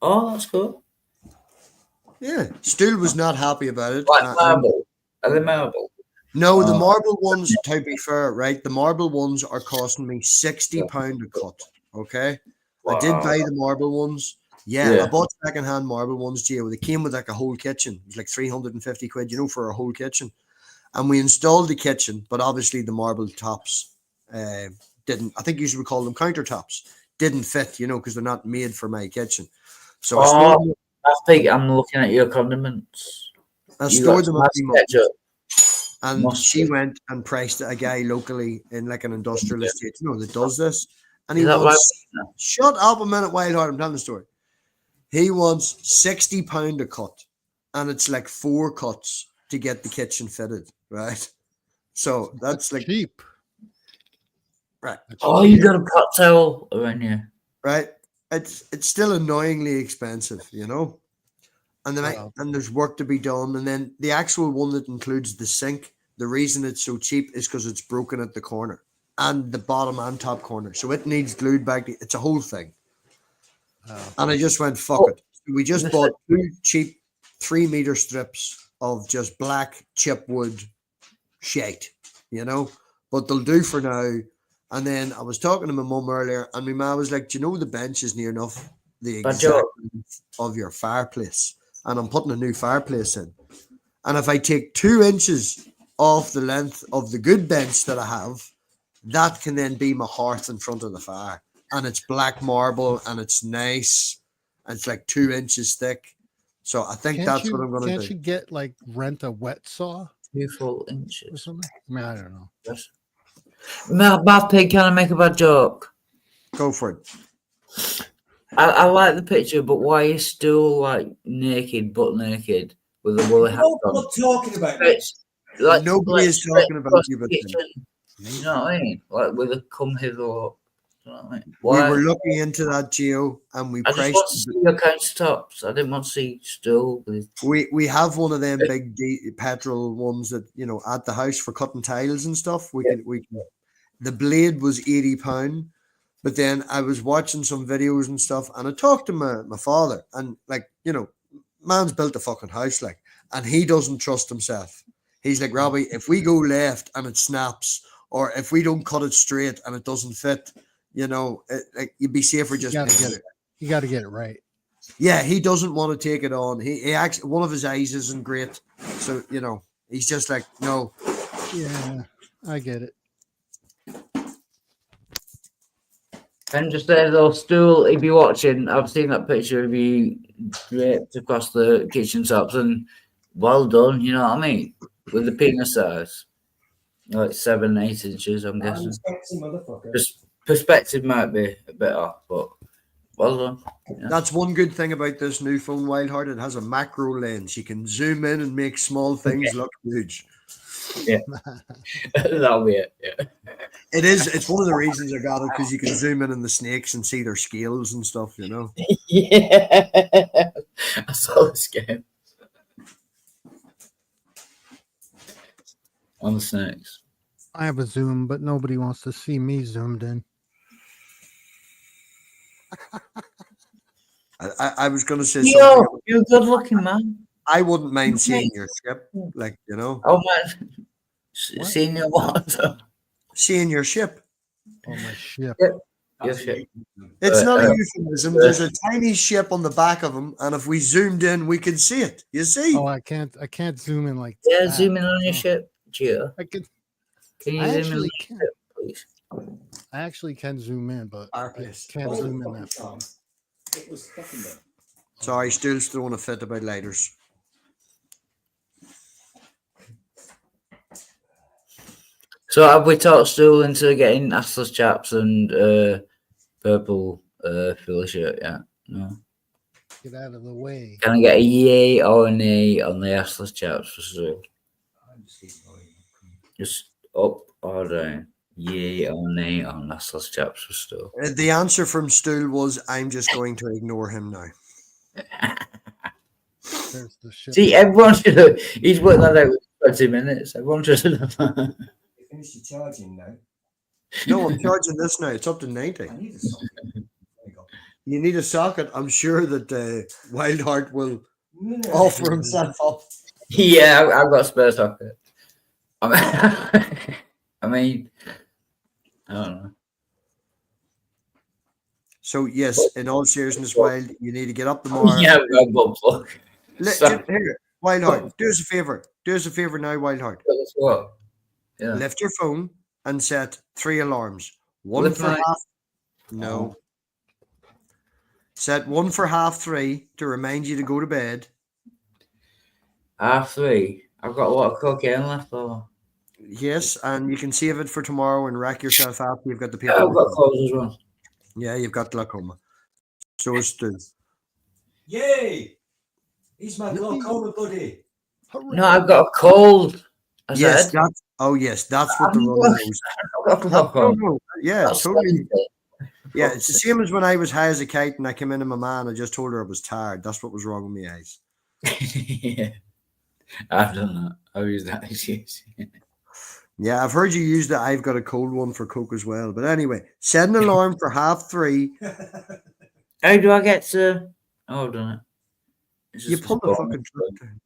Oh, that's cool. Yeah. Stool was not happy about it. Like marble. Are they marble? No, the marble ones, to be fair, right? The marble ones are costing me £60 a cut. Okay. Wow. I did buy the marble ones. Yeah, I bought second-hand marble ones, Gio. They came with like a whole kitchen. It was like 350 quid, for a whole kitchen. And we installed the kitchen, but obviously the marble tops didn't. I think you should call them countertops. Didn't fit, because they're not made for my kitchen. So I think I'm looking at your condiments. I stored them at the and she went and priced a guy locally in like an industrial estate, that does this. and he Is that wants. right? Shut up a minute, Wild Heart. I'm telling the story. He wants £60 a cut, and it's like 4 cuts to get the kitchen fitted, right? So that's like cheap, right? Oh, you got a pot towel around you, right? It's still annoyingly expensive, you know. And then and there's work to be done, and then the actual one that includes the sink. The reason it's so cheap is because it's broken at the corner and the bottom and top corner, so it needs glued back. It's a whole thing. And I just went, fuck it. We just bought 2 cheap 3-meter strips of just black chipwood shite, you know, but they'll do for now. And then I was talking to my mum earlier, and my mum was like, do you know the bench is near enough the exact length of your fireplace? And I'm putting a new fireplace in. And if I take 2 inches off the length of the good bench that I have, that can then be my hearth in front of the fire. And it's black marble, and it's nice. And it's like 2 inches thick. So I think that's what I'm going to do. Can't you get like rent a wet saw? 2 full inches or something? I mean, I don't know. Yes. Math Pig, can I make a bad joke? Go for it. I like the picture, but why are you still like naked, butt naked, with a woolly hat on? I'm not talking about Like, nobody is talking about you, but you know what I mean? Like with a come hither look. You know what I mean? We were looking into that, Gio, and we I just want to see your countertops. I didn't want to see still. We have one of them big petrol ones that, you know, at the house for cutting tiles and stuff. We can. The blade was £80, but then I was watching some videos and stuff, and I talked to my father, and like, you know, man's built a fucking house, like, and he doesn't trust himself. He's like, Robbie, if we go left and it snaps, or if we don't cut it straight and it doesn't fit, you know, like, you'd be safer just You got to get it right. Yeah, he doesn't want to take it on. He actually, one of his eyes isn't great, so you know, he's just like, no. Yeah, I get it. And just there though, Stool, if you're watching, I've seen that picture of you draped across the kitchen tops, and well done, you know what I mean? With the penis size. Like 7-8 inches, I'm guessing. Perspective might be a bit off, but well done. Yeah. That's one good thing about this new phone, Wildheart. It has a macro lens. You can zoom in and make small things look huge. Yeah, that'll be it. Yeah, it is. It's one of the reasons I got it, because you can zoom in on the snakes and see their scales and stuff. You know. Yeah, I saw this game on the snakes. I have a Zoom, but nobody wants to see me zoomed in. I was going to say Yo, something. you're a good looking man. I wouldn't mind seeing your ship, like, you know. Oh man, seeing your what? Seeing your ship. Oh, my ship. Your ship. It's not a euphemism. There's a tiny ship on the back of him, and if we zoomed in, we could see it. You see? Oh, I can't zoom in like Yeah, that. zoom in on your ship, Gio. I can. Can you I zoom in on actually your can. ship, please? I actually can zoom in, but I can't zoom in that far. It was fucking there. Sorry, still throwing a fit about lighters. So have we talked Stool into getting assless chaps and purple filler shirt? Yeah, no. Get out of the way. Can I get a yay or a nay on the assless chaps for Stool? Just up or down? Yay or nay on assless chaps for Stool? The answer from Stool was, I'm just going to ignore him now. There's the ship. See, everyone should have. He's worked that out with 20 minutes. Everyone should have. You finished your charging now. No, I'm charging this now. It's up to 90. I need a socket. There you go. You need a socket. I'm sure that Wildheart will offer himself up. Yeah, I've got a spare socket. I mean, I don't know. So yes, in all seriousness, Wild, you need to get up tomorrow. Yeah, I've got plug. Here, Wildheart, do us a favor. Do us a favor now, Wildheart. What? Yeah. Lift your phone and set 3 alarms. One Lift for my- half. No. Set one for 3:30 to remind you to go to bed. 3:30. I've got a lot of cocaine left though. Yes, and you can save it for tomorrow and rack yourself after you've got the paper. I've got clothes as well. Yeah, you've got glaucoma. So is Stu. Yay! He's my glaucoma buddy. No, I've got a cold. I Yes, said. that's that's what the I've running got- nose. I've got glaucoma. No, yeah, That's totally. crazy. Yeah, it's the same as when I was high as a kite and I came into my man. I just told her I was tired. That's what was wrong with my eyes. Yeah. I've done that. I've used that excuse. Yeah, I've heard you use the I've got a cold one for Coke as well. But anyway, set an alarm for 3:30. How do I get to? Oh, I've done it. It's You just pull the a fucking button. truck down.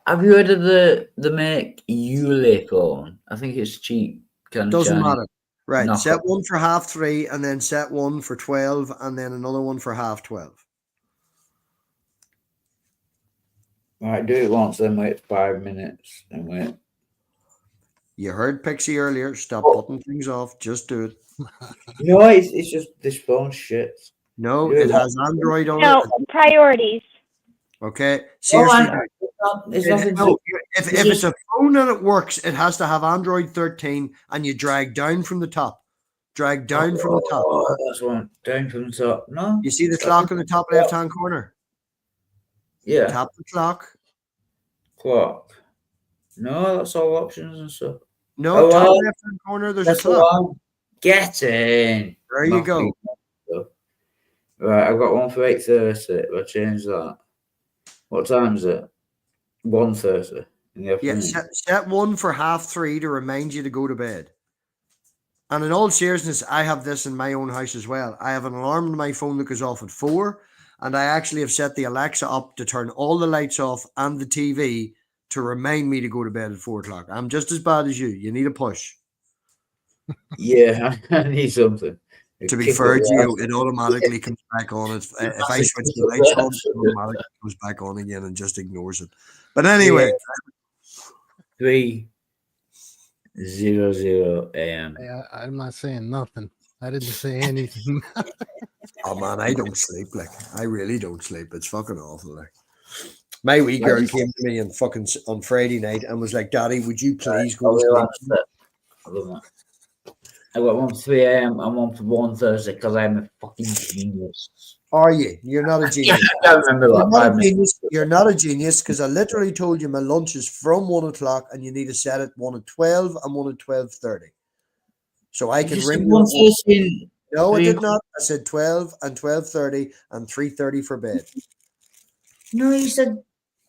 Have you heard of the make Ulicone? I think it's cheap. Kind of Doesn't Chinese matter. Right. knockoff. Set one for 3:30 and then set one for 12 and then another one for 12:30. Right, do it once, then wait 5 minutes, and wait. You heard Pixie earlier. Stop putting things off. Just do it. No, it's just this phone shit. No, Yeah. it has Android on No, it. priorities. Okay. Seriously. It's It- nothing. no, if it's it's a phone and it works, it has to have Android 13 and you drag down from the top. Drag down from the top. Oh, that's one down from the top. No, You see the clock in the top left hand corner? yeah, Tap the clock. clock. No, that's all options and stuff. No, Oh, top well, left hand corner, there's a that's clock. what I'm getting. There you go. Right, I've got one for 8:30. I'll change that. What time is it? 1:30 in the Yeah, afternoon. set one for 3:30 to remind you to go to bed. And in all seriousness, I have this in my own house as well. I have an alarm on my phone that goes off at 4, and I actually have set the Alexa up to turn all the lights off and the TV to remind me to go to bed at 4 o'clock. I'm just as bad as you. You need a push. Yeah, I need something. To be Kick fair it to you, right. it automatically comes back on. If I switch the lights on, it automatically comes back on again and just ignores it. But anyway, 3:00 a.m. I'm not saying nothing. I didn't say anything. oh man, I don't sleep. Like I really don't sleep. It's fucking awful. Like my wee girl came to me on Friday night and was like, "Daddy, would you please go to sleep?" I love that. I got one for 3 a.m. and one for 1:30 because I'm a fucking genius. Are you? You're not a genius. I can't remember You're that. not 5 a minutes. genius. You're not a genius because I literally told you my lunch is from 1 o'clock and you need to set it 1 at 12 and 1 at 12:30. So I You can just ring said you. 1:30. No, I Three- did not. I said 12 and 12:30 and 3:30 for bed. No, you said.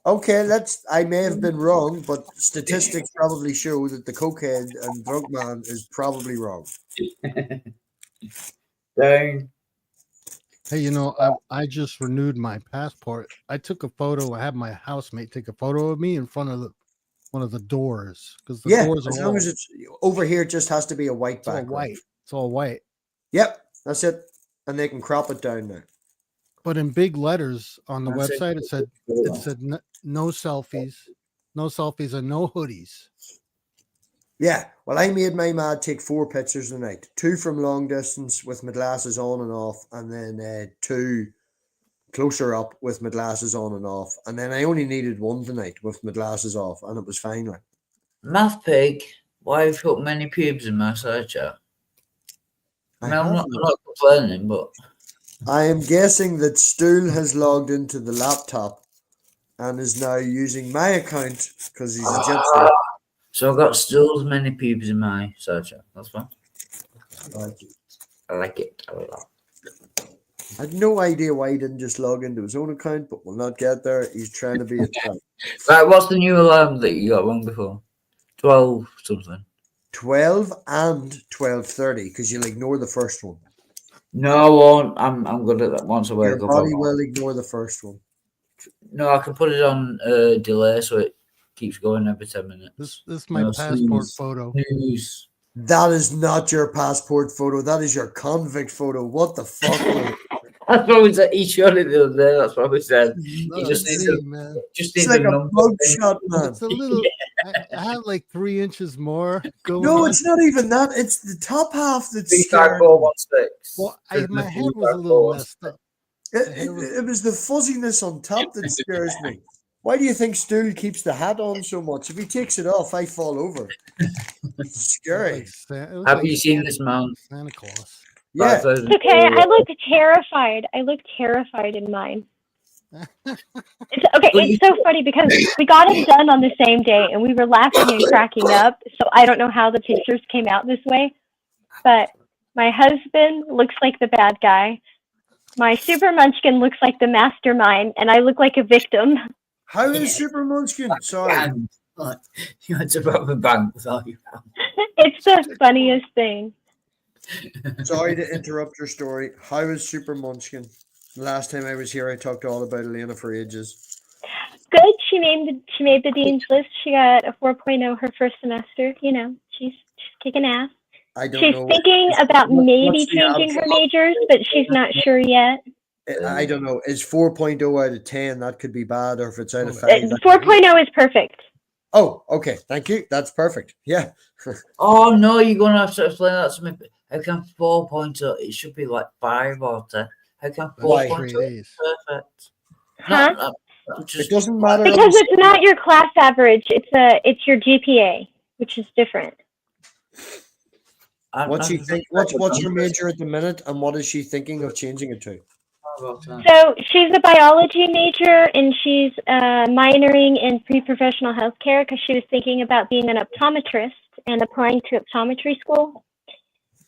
Okay, I may have been wrong, but statistics probably show that the cokehead and drunk man is probably wrong. Down. Hey, I just renewed my passport. I took a photo. I had my housemate take a photo of me in front of one of the doors because the Yeah, doors are as long as it's over here, it just has to be a white it's all background. white. It's all white. Yep, that's it. And they can crop it down now. But in big letters on the That's it. website, it said no selfies, and no hoodies. Yeah, well, I made my mad take 4 pictures tonight. 2 from long distance with my glasses on and off, and then 2 closer up with my glasses on and off. And then I only needed 1 tonight with my glasses off, and it was fine. Like. Math pig. Why have you put many pubes in my side chat? I mean, I'm not complaining, but I am guessing that Stool has logged into the laptop and is now using my account because he's a gypsy. So I've got still many pubes in my side chat. That's fine. I like it. I like it. I like that. I had no idea why he didn't just log into his own account, but we'll not get there. He's trying to be a twat. Right, what's the new alarm that you got wrong before? 12 something. 12 and 12:30 because you'll ignore the first one. No, I won't. I'm good at that. Once I wake Your up. body will ignore the first one. No, I can put it on delay so it keeps going every 10 minutes. This is my No, passport snooze. photo. Snooze. That is not your passport photo. That is your convict photo. What the fuck? That's what we said. He showed it the other day. That's what we said. No, He just it's needs me, a, man. just It's needs like a a number. mug shot, man. It's a little. I have like 3 inches more going No, on. it's not even that. It's the top half that's 35416. Well, my head was a little messed up. It was the fuzziness on top that scares me. Why do you think Stool keeps the hat on so much? If he takes it off, I fall over. It's scary. Have you seen this man? Santa Claus. Yeah. It's okay. I look terrified. I look terrified in mine. It's okay. It's so funny because we got it done on the same day, and we were laughing and cracking up. So I don't know how the pictures came out this way, but my husband looks like the bad guy. My super munchkin looks like the mastermind, and I look like a victim. How is Super Munchkin? Sorry. You had to rob a bank with all your It's the funniest thing. Sorry to interrupt your story. How is Super Munchkin? Last time I was here, I talked all about Elena for ages. Good. She made the dean's list. She got a 4.0 her first semester. You know, she's kicking ass. I don't She's know. thinking about maybe What's the changing her outcome? majors, but she's not sure yet. I don't know. Is 4.0 out of 10? That could be bad, or if it's out of 5. 4.0 is perfect. Oh, okay. Thank you. That's perfect. Yeah. Oh no, you're gonna have to explain that to me. How can 4.0? It should be like 5 or 10. How can 4.0 be perfect? Huh? It doesn't matter. Because it's not your class average. It's your GPA, which is different. What's she think? What's her major at the minute, and what is she thinking of changing it to? So she's a biology major, and she's minoring in pre-professional healthcare because she was thinking about being an optometrist and applying to optometry school.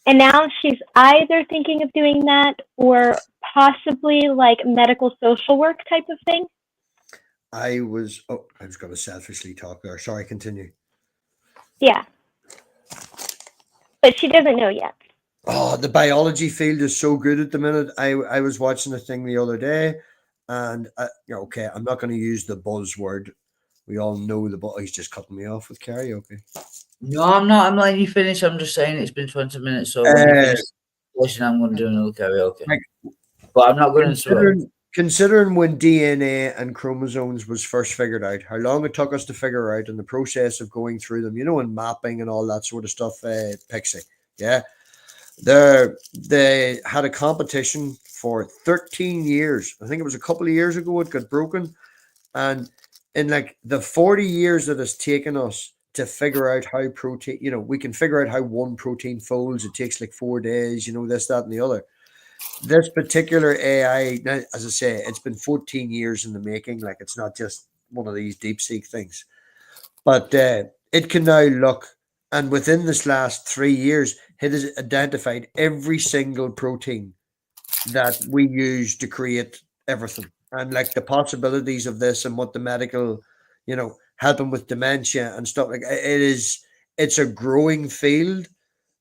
And now she's either thinking of doing that or possibly like medical social work type of thing. I was going to selfishly talk there. Sorry, continue. Yeah. But she doesn't know yet. Oh, the biology field is so good at the minute. I was watching a thing the other day, and okay, I'm not going to use the buzzword. We all know he's just cutting me off with karaoke. No, I'm not. I'm letting you finish. I'm just saying it's been 20 minutes, so listen, I'm going to do another karaoke. But I'm not going to. Considering when DNA and chromosomes was first figured out, how long it took us to figure out, and the process of going through them, and mapping and all that sort of stuff, Pixie, yeah. They had a competition for 13 years. I think it was a couple of years ago it got broken. And in like the 40 years that it's taken us to figure out how protein, we can figure out how one protein folds. It takes like 4 days, this, that, and the other. This particular AI, now, as I say, it's been 14 years in the making. Like, it's not just one of these DeepSeek things. But it can now look, and within this last 3 years, it has identified every single protein that we use to create everything. And like the possibilities of this and what the medical, helping with dementia and stuff like it's a growing field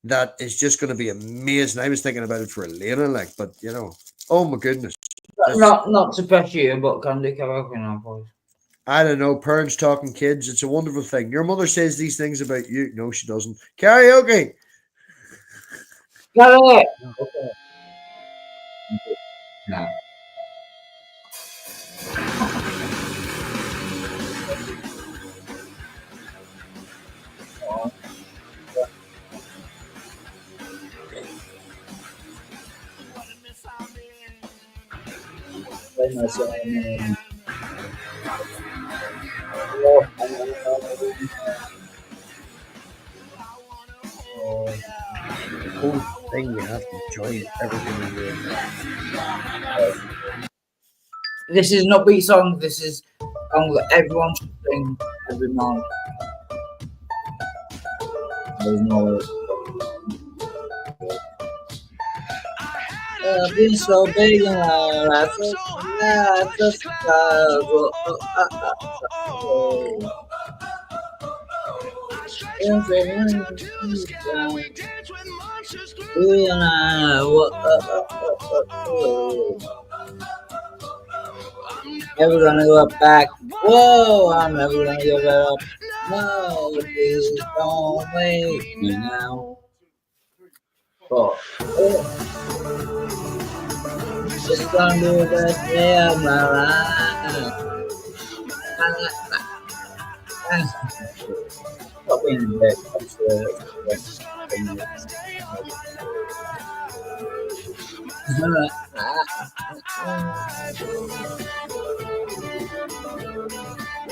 that is just going to be amazing. I was thinking about it for Elena, but oh my goodness. Not to press you, but can do karaoke now, boys. I don't know. Parents talking kids. It's a wonderful thing. Your mother says these things about you. No, she doesn't. Karaoke. Karaoke. Okay. No. Whole thing, you have to join everything in there. This is not beat song. This is song that everyone should sing every morning. There's no. I've been so big and I just never gonna go back. Whoa, I'm never gonna give it up. No, please don't wake me now. Just gonna do the best day of my life. Stop being in bed. I'm sure.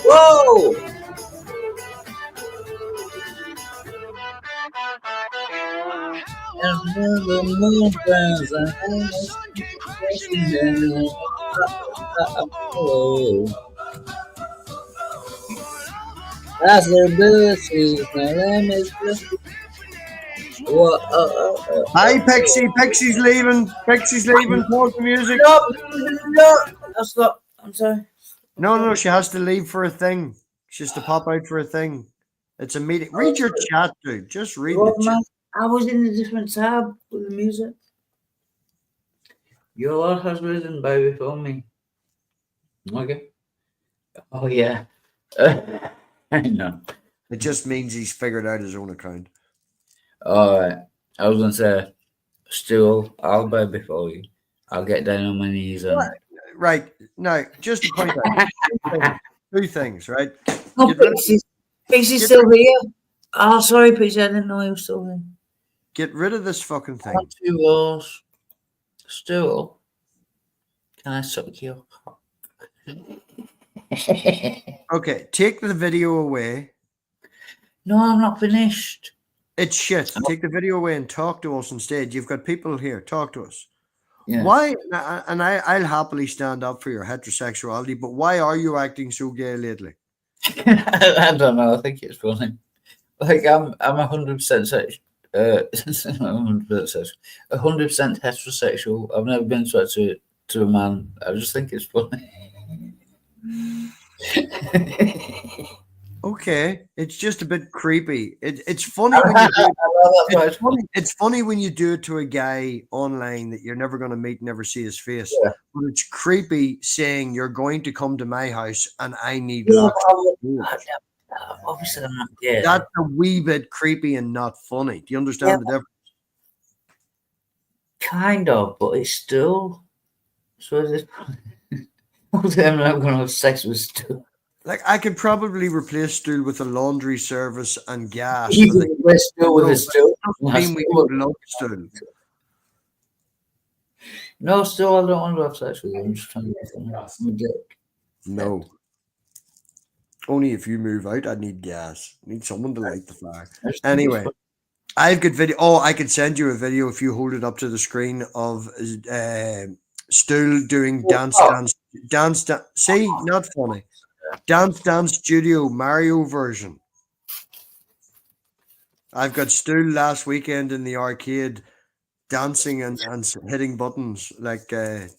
Whoa! the moon burns that's the abilities, my name is what? Hi, Pixie. Pixie's leaving. Pixie's leaving. Pause the music. No, stop. I'm sorry. No, she has to leave for a thing. She has to pop out for a thing. It's a meeting. Read your chat, dude. Just read the chat. I was in a different tab with the music. Your Lord has risen by before me. Okay. Oh, yeah. I know. It just means he's figured out his own account. All right. I was going to say, Stu, I'll bow before you. I'll get down on my knees. And... Right. Now, just to point out two things, right? Oh, Pixie's still here. Oh, sorry, Pixie. I didn't know he was still here. Get rid of this fucking thing. 2 rolls. Stu, can I suck your cock? Okay, take the video away. No, I'm not finished. It's shit. Take the video away and talk to us instead. You've got people here. Talk to us. Yeah. Why? And I'll happily stand up for your heterosexuality, but why are you acting so gay lately? I don't know. I think it's funny. Like I'm 100% sexual. 100% heterosexual. I've never been to a man. I just think it's funny. Okay, it's just a bit creepy. It's funny when you do it's funny when you do it to a guy online that you're never going to meet, never see his face. Yeah. But it's creepy saying you're going to come to my house and I need Yeah, locks. obviously I'm not gay. That's a wee bit creepy and not funny. Do you understand the difference? Kind of, but it's still. So is it? I'm not going to have sex with Stu. Like I could probably replace Stool with a laundry service and gas. You can replace Stool with a Stool. We would love Stool. No, still I don't want to have sex with you. I'm just trying to get some dick. No. Only if you move out, I need gas. I need someone to light the fire. Anyway, I've got video. Oh, I could send you a video if you hold it up to the screen of Stool doing dance. See, not funny. Dance Studio Mario version. I've got Stool last weekend in the arcade dancing and hitting buttons like dance.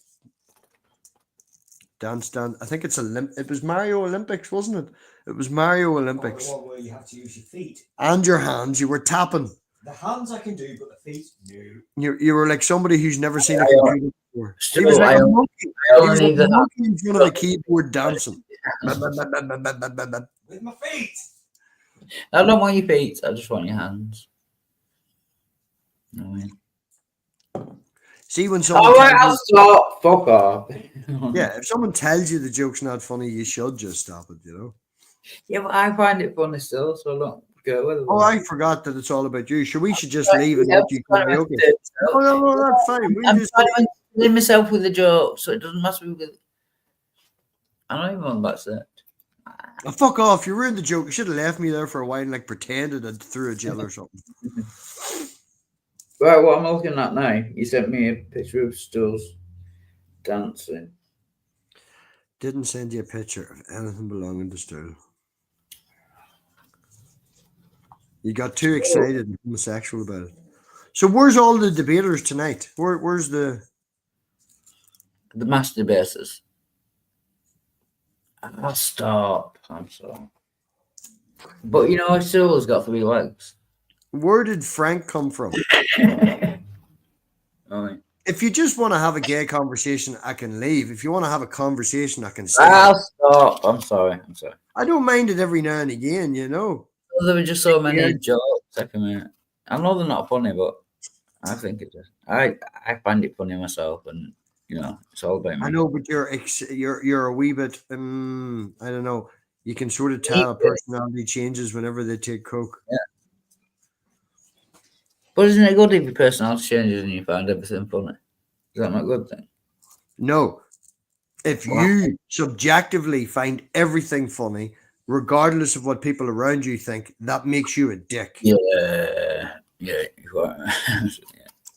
I think it's it was Mario Olympics, wasn't it? It was Mario Olympics. Oh, the one where you have to use your feet. And your hands. You were tapping. The hands I can do, but the feet, no. You were like somebody who's never seen a computer before. Still, He was like I a only- monkey. I He was only like a need monkey in front of the keyboard dancing. With my feet. I don't want your feet. I just want your hands. You know what I mean? See when someone All right, tells I'll stop. Fuck off. yeah, if someone tells you the joke's not funny, you should just stop it, you know. Yeah, but I find it funny still, so I don't go with it. Oh, I forgot that it's all about you. Sure, we should just leave and let you karaoke. No, that's fine. We I'm just trying to leave myself with a joke, so it doesn't matter with. I don't even want about that. Oh, fuck off! You ruined the joke. You should have left me there for a while and like pretended I'd threw a gel or something. Right, what I'm looking at now, you sent me a picture of Stools dancing. Didn't send you a picture of anything belonging to Stool. You got too excited and homosexual about it. So where's all the debaters tonight? Where's the master debaters? I'll stop. I'm sorry. But you know, Stool's got 3 legs. Where did Frank come from? If you just want to have a gay conversation, I can leave. If you want to have a conversation, I can stay. I'll stop. I'm sorry. I don't mind it every now and again, you know. There were just so many jokes. I know they're not funny, but I think it is. I find it funny myself, and you know, it's all about me. I know, but you're a wee bit. I don't know. You can sort of tell a personality changes whenever they take coke. Yeah. But isn't it good if your personality changes and you find everything funny? Is that not a good thing? No. If you subjectively find everything funny, regardless of what people around you think, that makes you a dick. Yeah, you're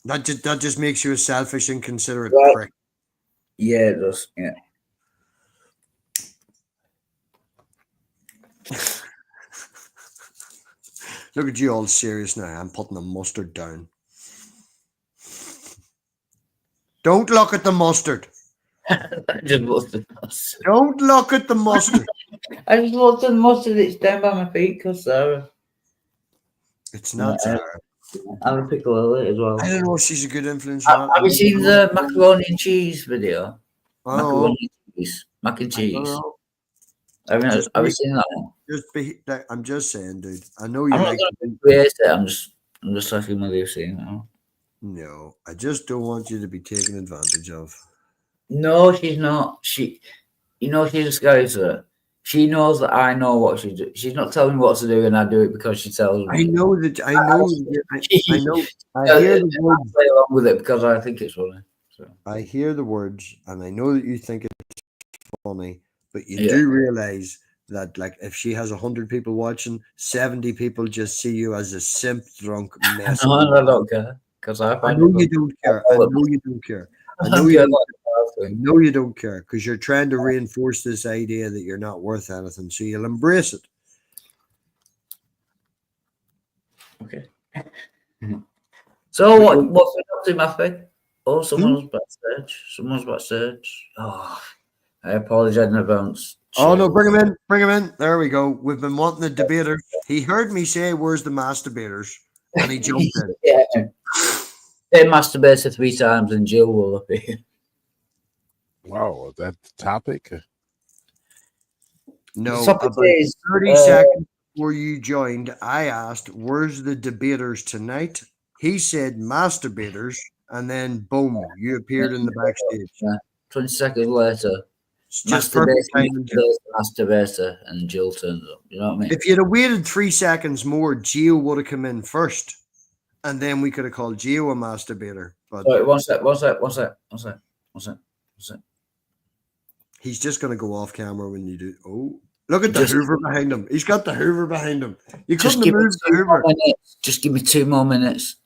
That just makes you a selfish, inconsiderate Right. prick. Yeah, it does. Yeah. Look at you all serious now. I'm putting the mustard down. Don't look at the mustard. I just looked at the mustard. Don't look at the mustard. I just looked at the mustard. It's down by my feet because Sarah. It's not Sarah. I'm a pickle Lily as well. I don't know if she's a good influence. Have you seen the macaroni and cheese video? Oh. Macaroni and cheese. Mac and cheese. Have you seen that one? I'm just saying, dude. I know you I'm like. not going to create it. I'm just asking whether you've seen it. No, I just don't want you to be taken advantage of. No, she's not. She's a scouser. She knows that I know what she do. She's not telling me what to do, and I do it because she tells me. I know. I hear the words. Play along with it because I think it's funny. So. I hear the words, and I know that you think it's funny, but you do realize that, like, if she has 100 people watching, 70 people just see you as a simp, drunk mess. No, I don't care because I know you don't care. I know you don't care. I know you don't care because you're trying to reinforce this idea that you're not worth anything, so you'll embrace it. Okay. So what's been up to, Matthew? Oh, someone's backstage. Oh, I apologize in advance. Oh no, bring him in. There we go. We've been wanting the debater. He heard me say, "Where's the masturbators?" and he jumped in. Yeah. They masturbated 3 times and Jill will appear. Wow, is that the topic? No, The topic about is, 30 seconds before you joined, I asked, "Where's the debaters tonight?" He said, "Masturbators," and then boom, you appeared in the backstage. Yeah. 20 seconds later, Just perfect timing. masturbator, and Jill turns up. You know what I mean? If you'd have waited 3 seconds more, Gio would have come in first, and then we could have called Gio a masturbator. But Sorry, one sec. He's just going to go off camera when you do. Oh, look at the Hoover behind him. He's got the Hoover behind him. You couldn't have moved the Hoover. Just give me 2 more minutes.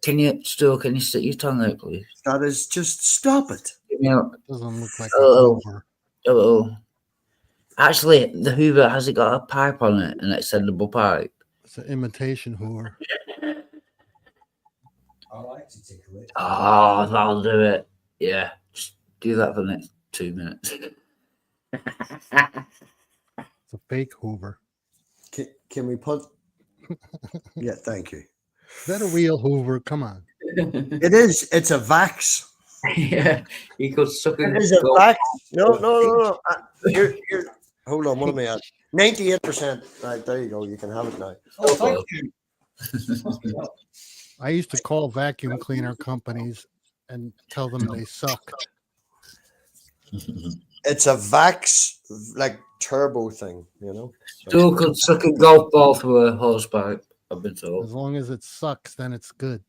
Can you sit your tongue out, please? That is just stop it. Doesn't look like a Hoover. Oh. Actually, the Hoover has it got a pipe on it, an extendable pipe? It's an imitation Hoover. I like to tickle it. Oh, that'll do it. Yeah, just do that for the next 2 minutes. It's a fake Hoover. Can we put? Yeah, thank you. Is that a real Hoover? Come on. It is. It's a Vax. Yeah, he could suck it. It is a Vax. No. Here. Hold on. What am I at? 98%. Right, there you go. You can have it now. Oh, thank you. I used to call vacuum cleaner companies and tell them they sucked. It's a Vax, like, turbo thing, you know? Still could suck a golf ball through a hose pipe, I've been told. As long as it sucks, then it's good.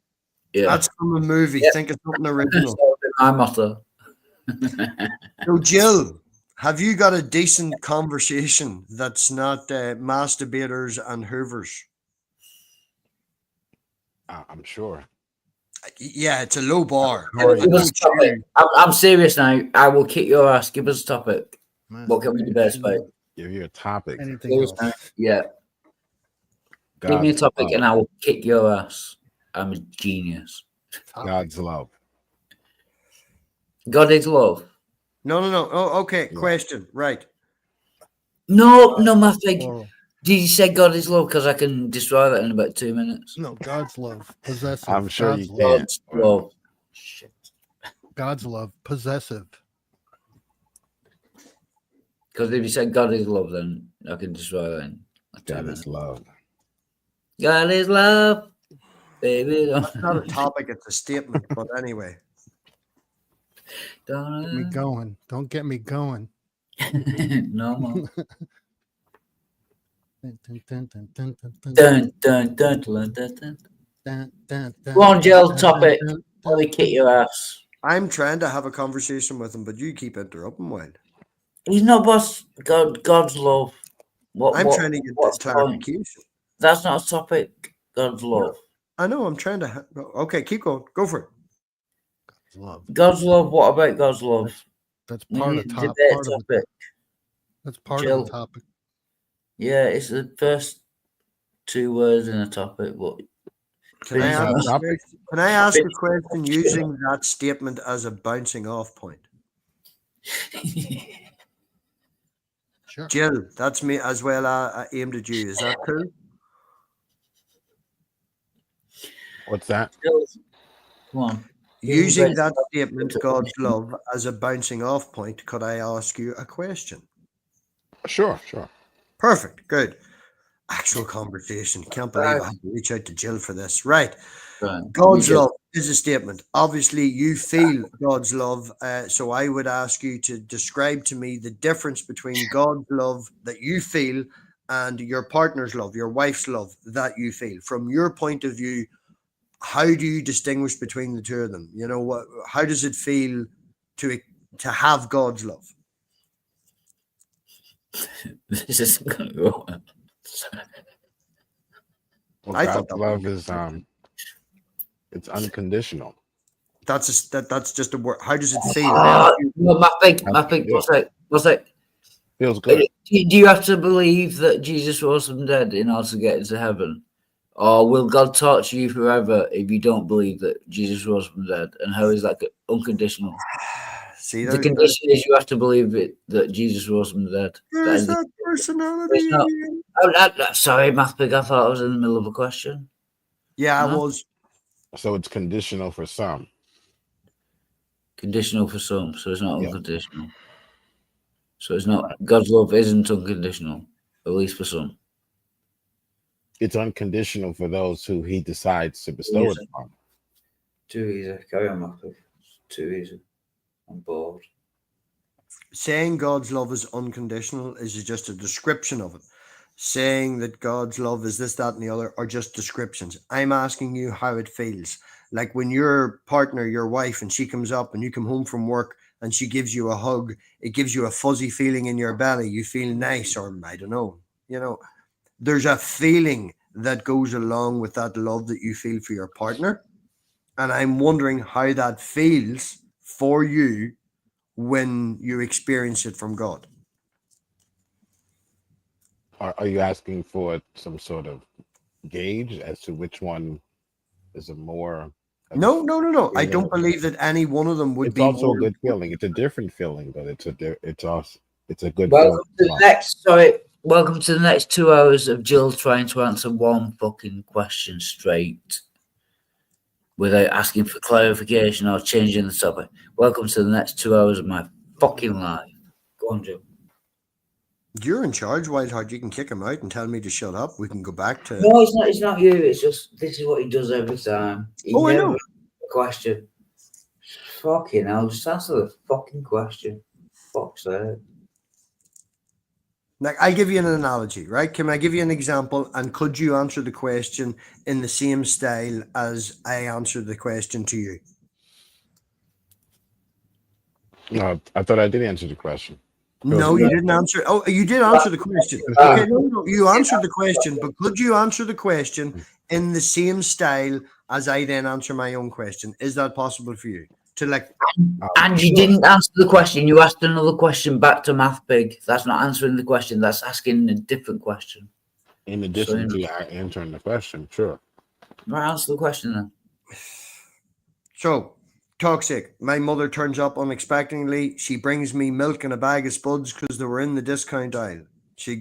Yeah. That's from a movie. Yeah. Think of something original. My motto. So, Jill, have you got a decent conversation that's not masturbators and Hoovers? I'm sure. Yeah, it's a low bar. I'm serious now. I will kick your ass. Give us a topic. What can we debate about? Give you a topic. Yeah. Give me a topic and I will kick your ass. I'm a genius. God's love. God is love. No. Oh, okay. Yeah. Question. Right. No, Matthew. Did you say God is love? Because I can destroy that in about 2 minutes. No, God's love. Possessive. I'm sure God's you can. God's love. Shit. God's love. Possessive. Because if you say God is love, then I can destroy that in God is love. God is love. Baby. It's not a topic, it's a statement. But anyway. Get me going. Don't get me going. No more. Go on, Jill, topic. Let me kick your ass. I'm trying to have a conversation with him, but you keep interrupting, Wayne. He's not boss. God's love. I'm trying to get this clarification. That's not a topic. God's love. I know. I'm trying to. Okay, keep going. Go for it. Love. God's love. What about God's love? That's We part need of to top. debate Part of topic. That's part Jill. of the topic. Yeah, it's the first 2 words in a topic, but Can I ask a question using that statement as a bouncing off point? Sure. Jill, that's me as well. I aimed at you. Is that cool? What's that? Come on. Using that statement, God's love, as a bouncing off point, could I ask you a question? Sure. Perfect. Good. Actual conversation. Can't believe I had to reach out to Jill for this. Right. God's love is a statement. Obviously, you feel God's love. So I would ask you to describe to me the difference between God's love that you feel and your partner's love, your wife's love that you feel. From your point of view, how do you distinguish between the two of them? You know, how does it feel to have God's love? This is going to go. Well, I God's thought that love is it's unconditional. That's just a word. How does it feel? No, my thing. What's that? Feels good. Do you have to believe that Jesus rose from the dead in order to get into heaven? Or will God torture you forever if you don't believe that Jesus rose from the dead? And how is that unconditional? See, the condition is you have to believe that Jesus rose from the dead. There's that personality. Sorry, Mathpig, I thought I was in the middle of a question. Yeah, I was. So it's conditional for some. Conditional for some, so it's not unconditional. So it's not, God's love isn't unconditional, at least for some. It's unconditional for those who he decides to bestow it upon. Too easy. Carry on, Mathpig. Too easy. I'm bored. Saying God's love is unconditional is just a description of it. Saying that God's love is this, that, and the other are just descriptions. I'm asking you how it feels. Like when your partner, your wife, and she comes up and you come home from work and she gives you a hug, it gives you a fuzzy feeling in your belly. You feel nice, or I don't know. You know, there's a feeling that goes along with that love that you feel for your partner. And I'm wondering how that feels for you when you experience it from God. Are you asking for some sort of gauge as to which one is a more? No. I don't believe that any one of them would it's be. Also more a good feeling. It's a different feeling, but it's a good. Welcome to the next 2 hours of Jill trying to answer one fucking question straight, without asking for clarification or changing the topic. Welcome to the next 2 hours of my fucking life. Go on, Jill. You're in charge, Wildheart. You can kick him out and tell me to shut up. We can go back to. No, it's not. It's not you. It's just this is what he does every time. He I know. asks a question. Fucking hell! Just answer the fucking question. Fuck's sake. Like, I'll give you an analogy, right? Can I give you an example? And could you answer the question in the same style as I answered the question to you? No, I thought I did answer the question. No, you didn't answer. Oh, you did answer the question. Okay, no, you answered the question, but could you answer the question in the same style as I then answer my own question? Is that possible for you? And you didn't answer the question. You asked another question back to Mathpig. That's not answering the question. That's asking a different question. In addition to answering the question, sure. Right, answer the question then. So, toxic. My mother turns up unexpectedly. She brings me milk and a bag of spuds because they were in the discount aisle. She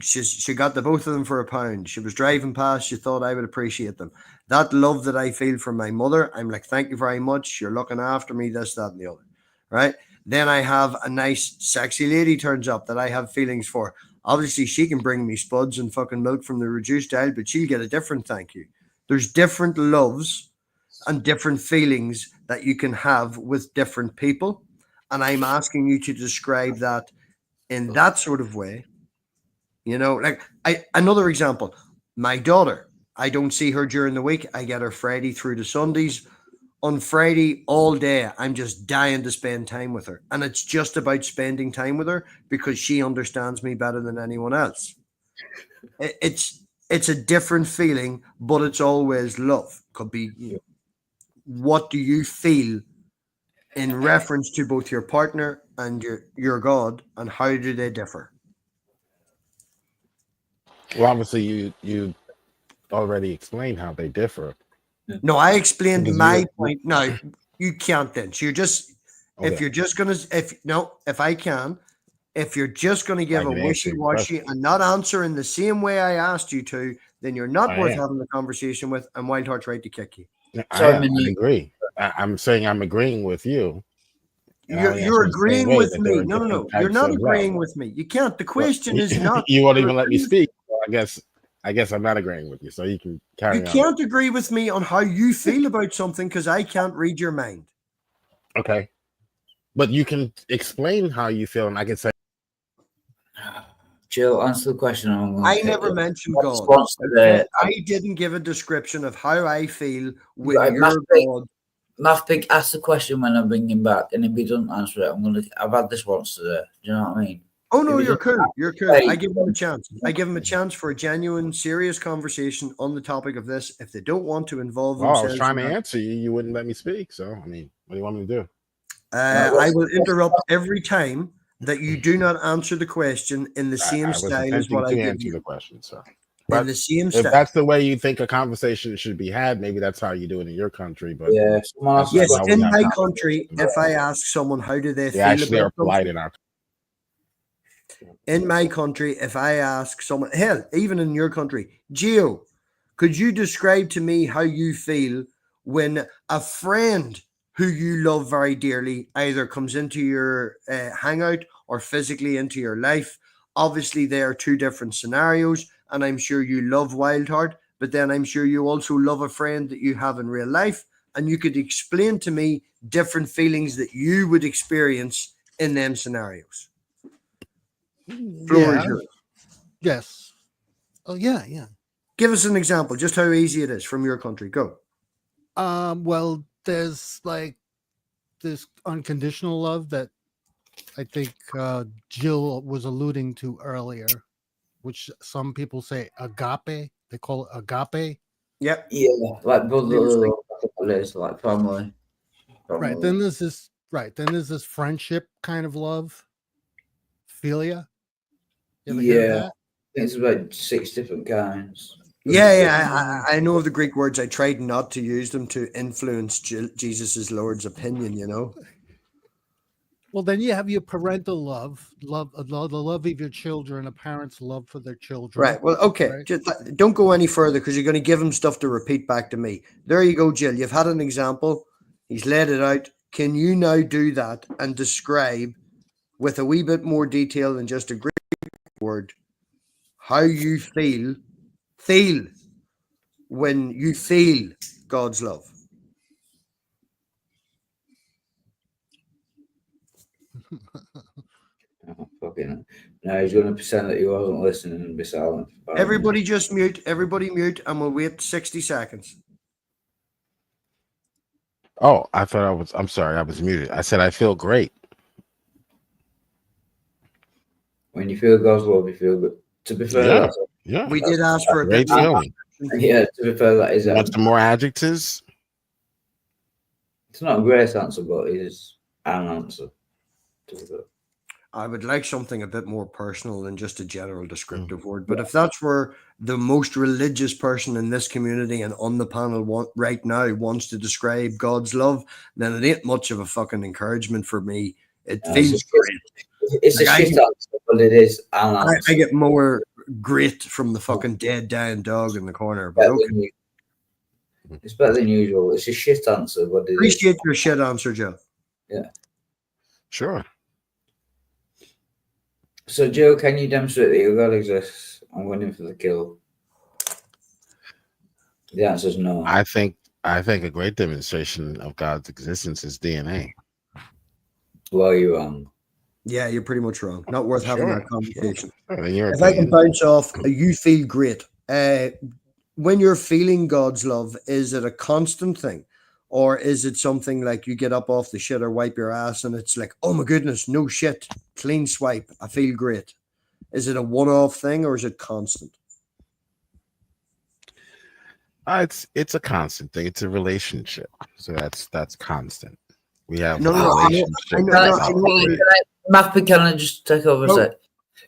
got the both of them for £1. She was driving past. She thought I would appreciate them. That love that I feel from my mother, I'm like, thank you very much. You're looking after me, this, that, and the other. Right? Then I have a nice, sexy lady turns up that I have feelings for. Obviously, she can bring me spuds and fucking milk from the reduced aisle, but she'll get a different thank you. There's different loves and different feelings that you can have with different people. And I'm asking you to describe that in that sort of way. You know, like another example, my daughter, I don't see her during the week. I get her Friday through to Sundays. On Friday all day, I'm just dying to spend time with her. And it's just about spending time with her because she understands me better than anyone else. It's it's a different feeling, but it's always love. Could be, what do you feel in reference to both your partner and your God, and how do they differ? Well, obviously, you already explained how they differ. No, I explained Because my you're- point. No, you can't then. So you're just, if Okay. you're just gonna, if you're just gonna give a can answer your wishy-washy and not answer in the same way I asked you to, then you're not I worth am. having a conversation with, and Wild Heart's right to kick you. I agree. I'm saying I'm agreeing with you. and I'll You're answer the same agreeing way with that there me. are No, different you're types not of agreeing love. with me. You can't. The Well, question is not. You won't even let me you're speak. So I guess I'm not agreeing with you. So you can carry You on. can't agree with me on how you feel about something because I can't read your mind. Okay. But you can explain how you feel, and I can say, Jill, answer the question. I never mentioned God. Response to the- I didn't give a description of how I feel when Right, you're God. Mathbig ask the question when I bring him back, and if he doesn't answer it, I've had this once today. Do you know what I mean? Oh no, If he you're doesn't cool. You're cool. answer it, I give them a chance. I give them a chance for a genuine, serious conversation on the topic of this. If they don't want to involve "Oh, I themselves, was trying to in that, answer you. You wouldn't let me speak. So I mean, what do you want me to do?" I will interrupt every time that you do not answer the question in the same I was style as attempting what I to give answer you. the question, sir. In But the same if style. that's the way you think a conversation should be had, maybe that's how you do it in your country. But Yeah, that's Yes, not how we in have my conversations country, in if I ask someone how do they We feel actually about are polite something, in our. in my country, if I ask someone, hell, even in your country, Gio, could you describe to me how you feel when a friend who you love very dearly either comes into your hangout or physically into your life? Obviously, they are two different scenarios, and I'm sure you love Wildheart, but then I'm sure you also love a friend that you have in real life, and you could explain to me different feelings that you would experience in them scenarios. Floor is yours. Yes. Oh yeah. Give us an example, just how easy it is from your country. Go. Well, there's like this unconditional love that I think Jill was alluding to earlier, which some people say agape. They call it agape. Yep. Yeah, like brotherly, like family. Right. Then there's this. Right. Then there's this friendship kind of love. Philia. You ever hear of Yeah, that? it's about 6 different kinds. Yeah. I know of the Greek words. I tried not to use them to influence Jesus's Lord's opinion, you know. Well, then you have your parental love, the love of your children, a parent's love for their children. Right. Well, okay. right? Just don't go any further because you're going to give him stuff to repeat back to me. There you go, Jill. You've had an example. He's laid it out. Can you now do that and describe with a wee bit more detail than just a Greek word how you feel when you feel God's love? Fucking no, he's going to pretend that he wasn't listening and be silent. Everybody just mute. Everybody mute, and we'll wait 60 seconds. Oh, I thought I'm sorry, I was muted. I said I feel great. When you feel God's love, you feel good. To be fair, Yeah. We did ask for a Great bit more. feeling. Yeah, to be fair, that is. Want some more adjectives? It's not a great answer, but it is an answer. To be fair. I would like something a bit more personal than just a general descriptive word. But if that's where the most religious person in this community and on the panel right now wants to describe God's love, then it ain't much of a fucking encouragement for me. It feels great. It's Like, a I shit get- answer, but it is an answer. I get more great from the fucking dead dying dog in the corner. But okay. It's better than usual. It's a shit answer, but it is. Appreciate your shit answer, Joe. Yeah. Sure. So, Joe, can you demonstrate that your God exists? I'm winning for the kill. The answer is no. I think a great demonstration of God's existence is DNA. Well, you're wrong. Yeah, you're pretty much wrong. Not worth having Sure, that conversation. Sure, in your If I can opinion. bounce off, you feel great. When you're feeling God's love, is it a constant thing? Or is it something like you get up off the shit or wipe your ass and it's like, oh my goodness, no shit, clean swipe, I feel great? Is it a one-off thing or is it constant? It's a constant thing. It's a relationship. So that's constant. We have No, a no, I know- relationship. I know- that's no, I know- outdated. Mappy, can I just take over a No. sec?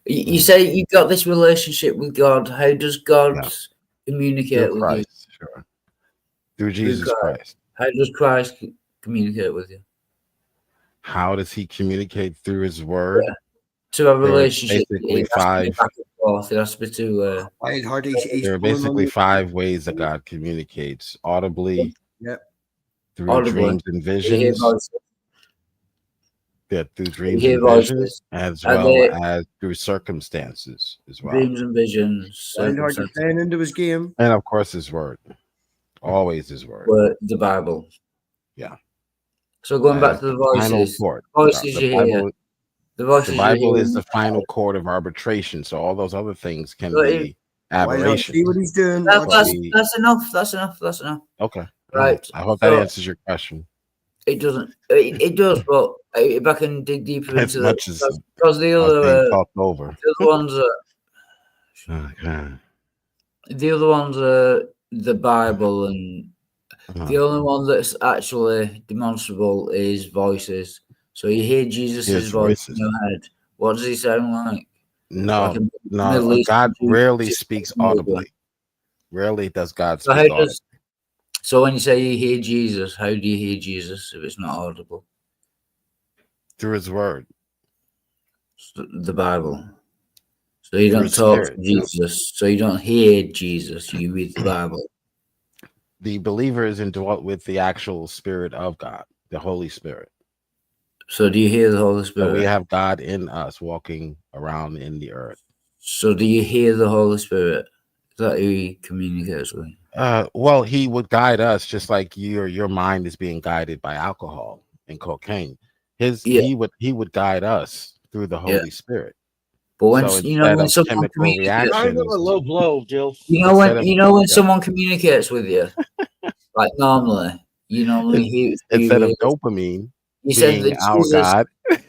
You say you got this relationship with God. How does God communicate Through with you? Christ, sure. Through Jesus Christ. How does Christ communicate with you? How does he communicate? Through his word? To have a There are relationship, basically it has to be five. back and forth. It has to be to. There are basically 5 ways that God communicates: audibly, Yep. through Audibly. dreams and You hear visions, voices. through dreams hear and visions, voices. as Are well they- as through circumstances as well, Dreams and visions. Reinhardt, you're circumstances. playing into his game. and of course his word, always his word. Word, the Bible. Yeah. So going back As to the final voices, court. voices The you hear. Bible, The voices the you Bible hear. is the final court of arbitration. So all those other things can But be aberrations. See what he's doing. That's enough. That's enough. That's enough. Okay. Right. I hope that So- answers your question. It doesn't. It does, but if I can dig deeper As into much as because the I was other being talked over. the other ones are Okay. the other ones are the Bible, and the only one that's actually demonstrable is voices. So you hear Jesus' Yes, voice in voices. your head. What does he sound like? No, Like a no. Middle Eastern God Jew- rarely Jew- speaks Jew- audibly. Rarely does God So speak how audibly. does? So when you say you hear Jesus, how do you hear Jesus if it's not audible? Through his word. The Bible. So you Through don't his talk spirit. to Jesus. So you don't hear Jesus. You read the Bible. The believer is indwelt with the actual spirit of God, the Holy Spirit. So do you hear the Holy So Spirit? we have God in us walking around in the earth. So do you hear the Holy Spirit? Is that who he communicates with? Well, he would guide us just like your mind is being guided by alcohol and cocaine. He would guide us through the Holy Spirit. But when So you know when instead of someone chemical communicates, Kind of a low blow, Jill. you know when someone communicates with you, like normally, you normally hear instead of dopamine You said being that our Jesus, God. said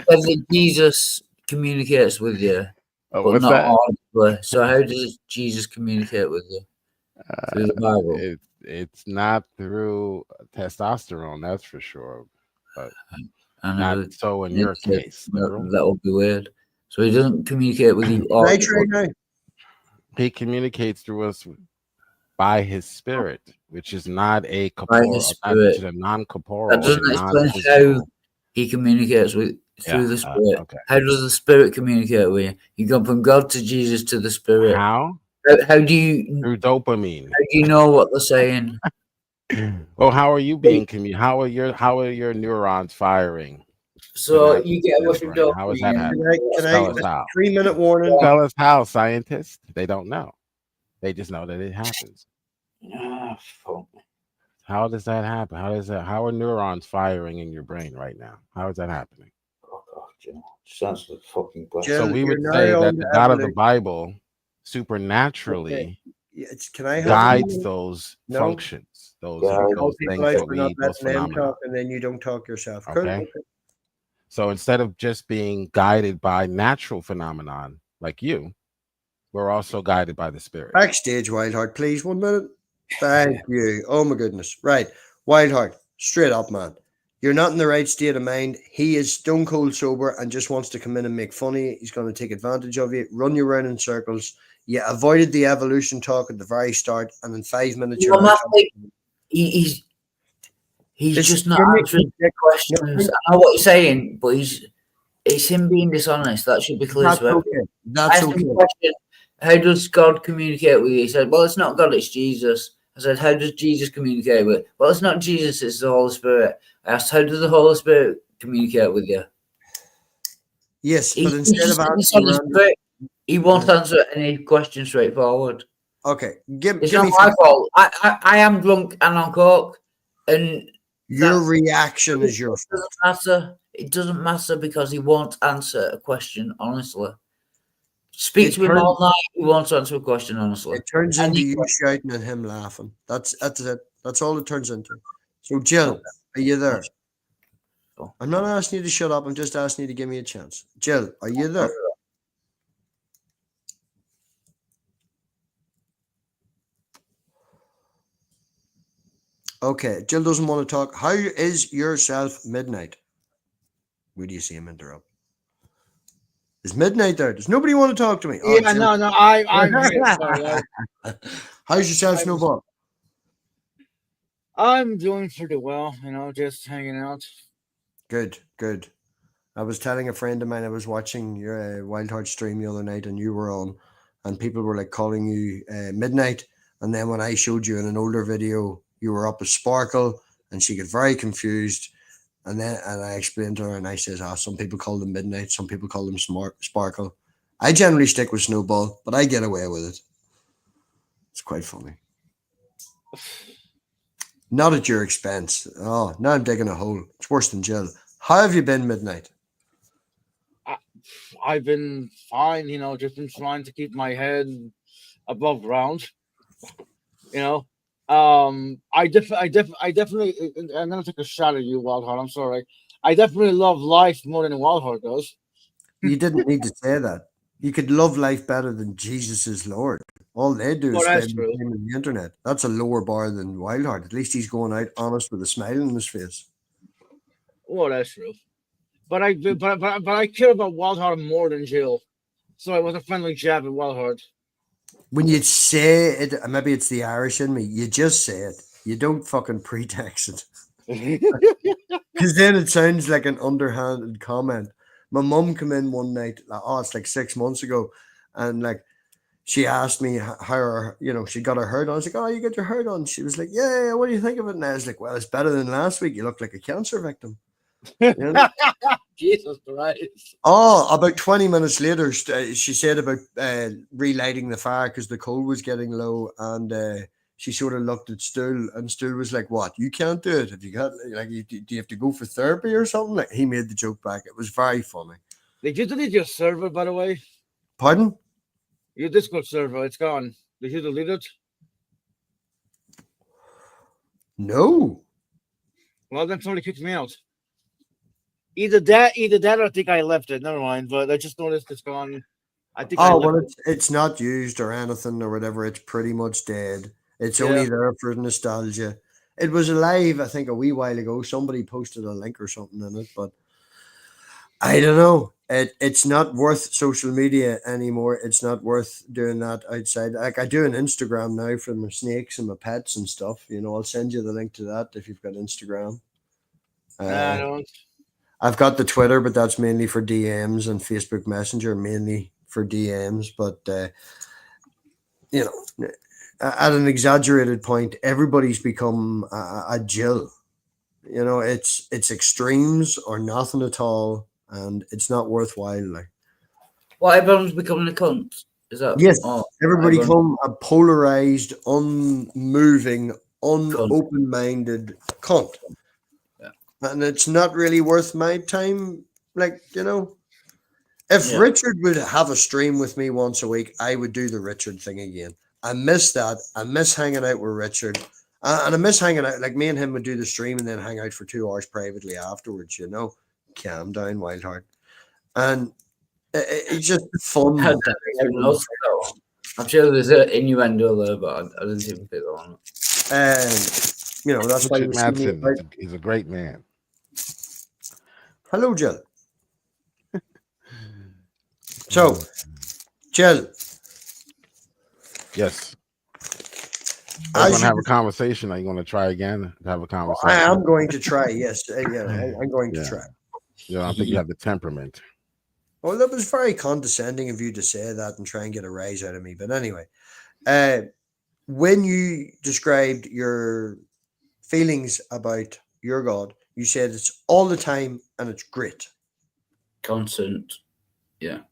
that Jesus communicates with you, Oh, but what's not that? audibly. So how does Jesus communicate with you? Through the Bible. It's not through testosterone, that's for sure. But I know not so in your case. that would be weird. So he doesn't communicate with you Right, audibly. right. He communicates through us by his spirit, which is not a By corporeal, his which is spirit. a non-corporeal. That doesn't and explain non-physical. how he communicates with through Yeah, the Spirit. okay. How does the Spirit communicate with you? You go from God to Jesus to the Spirit. How? How do you? Through dopamine. How do you know what they're saying? Well, how are you being how are your neurons firing? So that- you get a that rush of brain? How is that dopamine. happening? Tell us how. 3-minute warning. Tell us how, scientists. They don't know. They just know that it happens. Ah, fuck. How does that happen? How are neurons firing in your brain right now? How is that happening? Sounds like fucking question. So we would say that the God of the Bible supernaturally Can I help guides you? those No. functions, those Call things people out that for not we those letting them phenomena. talk, and then you don't talk yourself. Cool. Okay. So instead of just being guided by natural phenomenon like you, we're also guided by the spirit. Backstage, Wildheart, please. 1 minute. Thank you. Oh my goodness. Right. Wildheart, straight up, man. You're not in the right state of mind. He is stone cold sober and just wants to come in and make fun of you. He's going to take advantage of you, run you around in circles. You avoided the evolution talk at the very start, and in 5 minutes you're Well, now Matthew, he's just not give me- answering the questions. I know what you're saying, but it's him being dishonest. That should be clear That's to everyone. okay. That's I asked him okay. a question, how does God communicate with you? He said, well, it's not God, it's Jesus. I said, how does Jesus communicate with you? Well, it's not Jesus, it's the Holy Spirit. I asked, how does the Holy Spirit communicate with you? Yes, He- but he's instead just of getting asking so straight. He won't answer any question straightforward. okay, It's give not me my fault. I am drunk and on coke, and your reaction is your it doesn't matter. It doesn't matter because he won't answer a question honestly. Speak It to him turns- all night. He won't answer a question honestly. It turns And into he- you shouting and him laughing. That's it. That's all it turns into. So, Jill, are you there? I'm not asking you to shut up. I'm just asking you to give me a chance. Jill, are you there? Okay, Jill doesn't want to talk. How is yourself, Midnight? Where do you see him interrupt? Is Midnight there? Does nobody want to talk to me? Yeah, Jill. no, I'm here. Sorry, How's yourself, Snowball? I'm doing pretty well, just hanging out. Good, good. I was telling a friend of mine I was watching your Wild Heart stream the other night, and you were on, and people were like calling you Midnight, and then when I showed you in an older video, you were up as Sparkle, and she got very confused. And I explained to her, and I says, some people call them Midnight, some people call them Sparkle. I generally stick with Snowball, but I get away with it. It's quite funny. Not at your expense. Oh, now I'm digging a hole. It's worse than Jill. How have you been, Midnight? I've been fine, just been trying to keep my head above ground. I definitely, I'm gonna take a shot at you, Wildheart. I'm sorry. I definitely love life more than Wildheart does. You didn't need to say that. You could love life better than Jesus is Lord. All they do is spend time on the internet. That's a lower bar than Wildheart. At least he's going out honest with a smile on his face. Well, that's true. But I care about Wildheart more than Jill. So it was a friendly jab at Wildheart. When you say it, maybe it's the Irish in me, you just say it. You don't fucking pretext it. Because then it sounds like an underhanded comment. My mum came in one night, it's like 6 months ago, and like she asked me how she got her hair done. I was like, oh, you got your hair done? She was like, yeah, what do you think of it? And I was like, well, it's better than last week. You look like a cancer victim. Jesus Christ. Oh, about 20 minutes later, she said about relighting the fire because the coal was getting low, and she sort of looked at Stool, and Stool was like, what, you can't do it? Have you got, do you have to go for therapy or something? Like, he made the joke back. It was very funny. Did you delete your server, by the way? Pardon? Your Discord server, it's gone. Did you delete it? No. Well, then somebody kicked me out. Either that, or I think I left it. Never mind. But I just noticed it's gone. I think. It's not used or anything or whatever. It's pretty much dead. It's only there for nostalgia. It was alive, I think, a wee while ago. Somebody posted a link or something in it, but I don't know. It's not worth social media anymore. It's not worth doing that outside. Like, I do an Instagram now for my snakes and my pets and stuff. I'll send you the link to that if you've got Instagram. I don't. I've got the Twitter, but that's mainly for DMs, and Facebook Messenger mainly for DMs. But at an exaggerated point, everybody's become a Jill. It's extremes or nothing at all, and it's not worthwhile. Like, well, everyone's becoming a cunt. Is that? Yes, everybody become a polarized, unmoving, open-minded cunt. And it's not really worth my time. Like, if Richard would have a stream with me once a week, I would do the Richard thing again. I miss that. I miss hanging out with Richard. And I miss hanging out. Like, me and him would do the stream and then hang out for 2 hours privately afterwards, Calm down, Wildheart. And it's just fun. I'm sure there's an innuendo there, but I didn't even pick on it. And, that's why he's a great man. Hello, Jill. So, Jill. Yes. We're going to have a conversation. Are you going to try again to have a conversation? I am going to try, yes. I'm going to try. I think you have the temperament. Well, that was very condescending of you to say that and try and get a rise out of me. But anyway, when you described your feelings about your God, you said it's all the time and it's great. Constant. Yeah.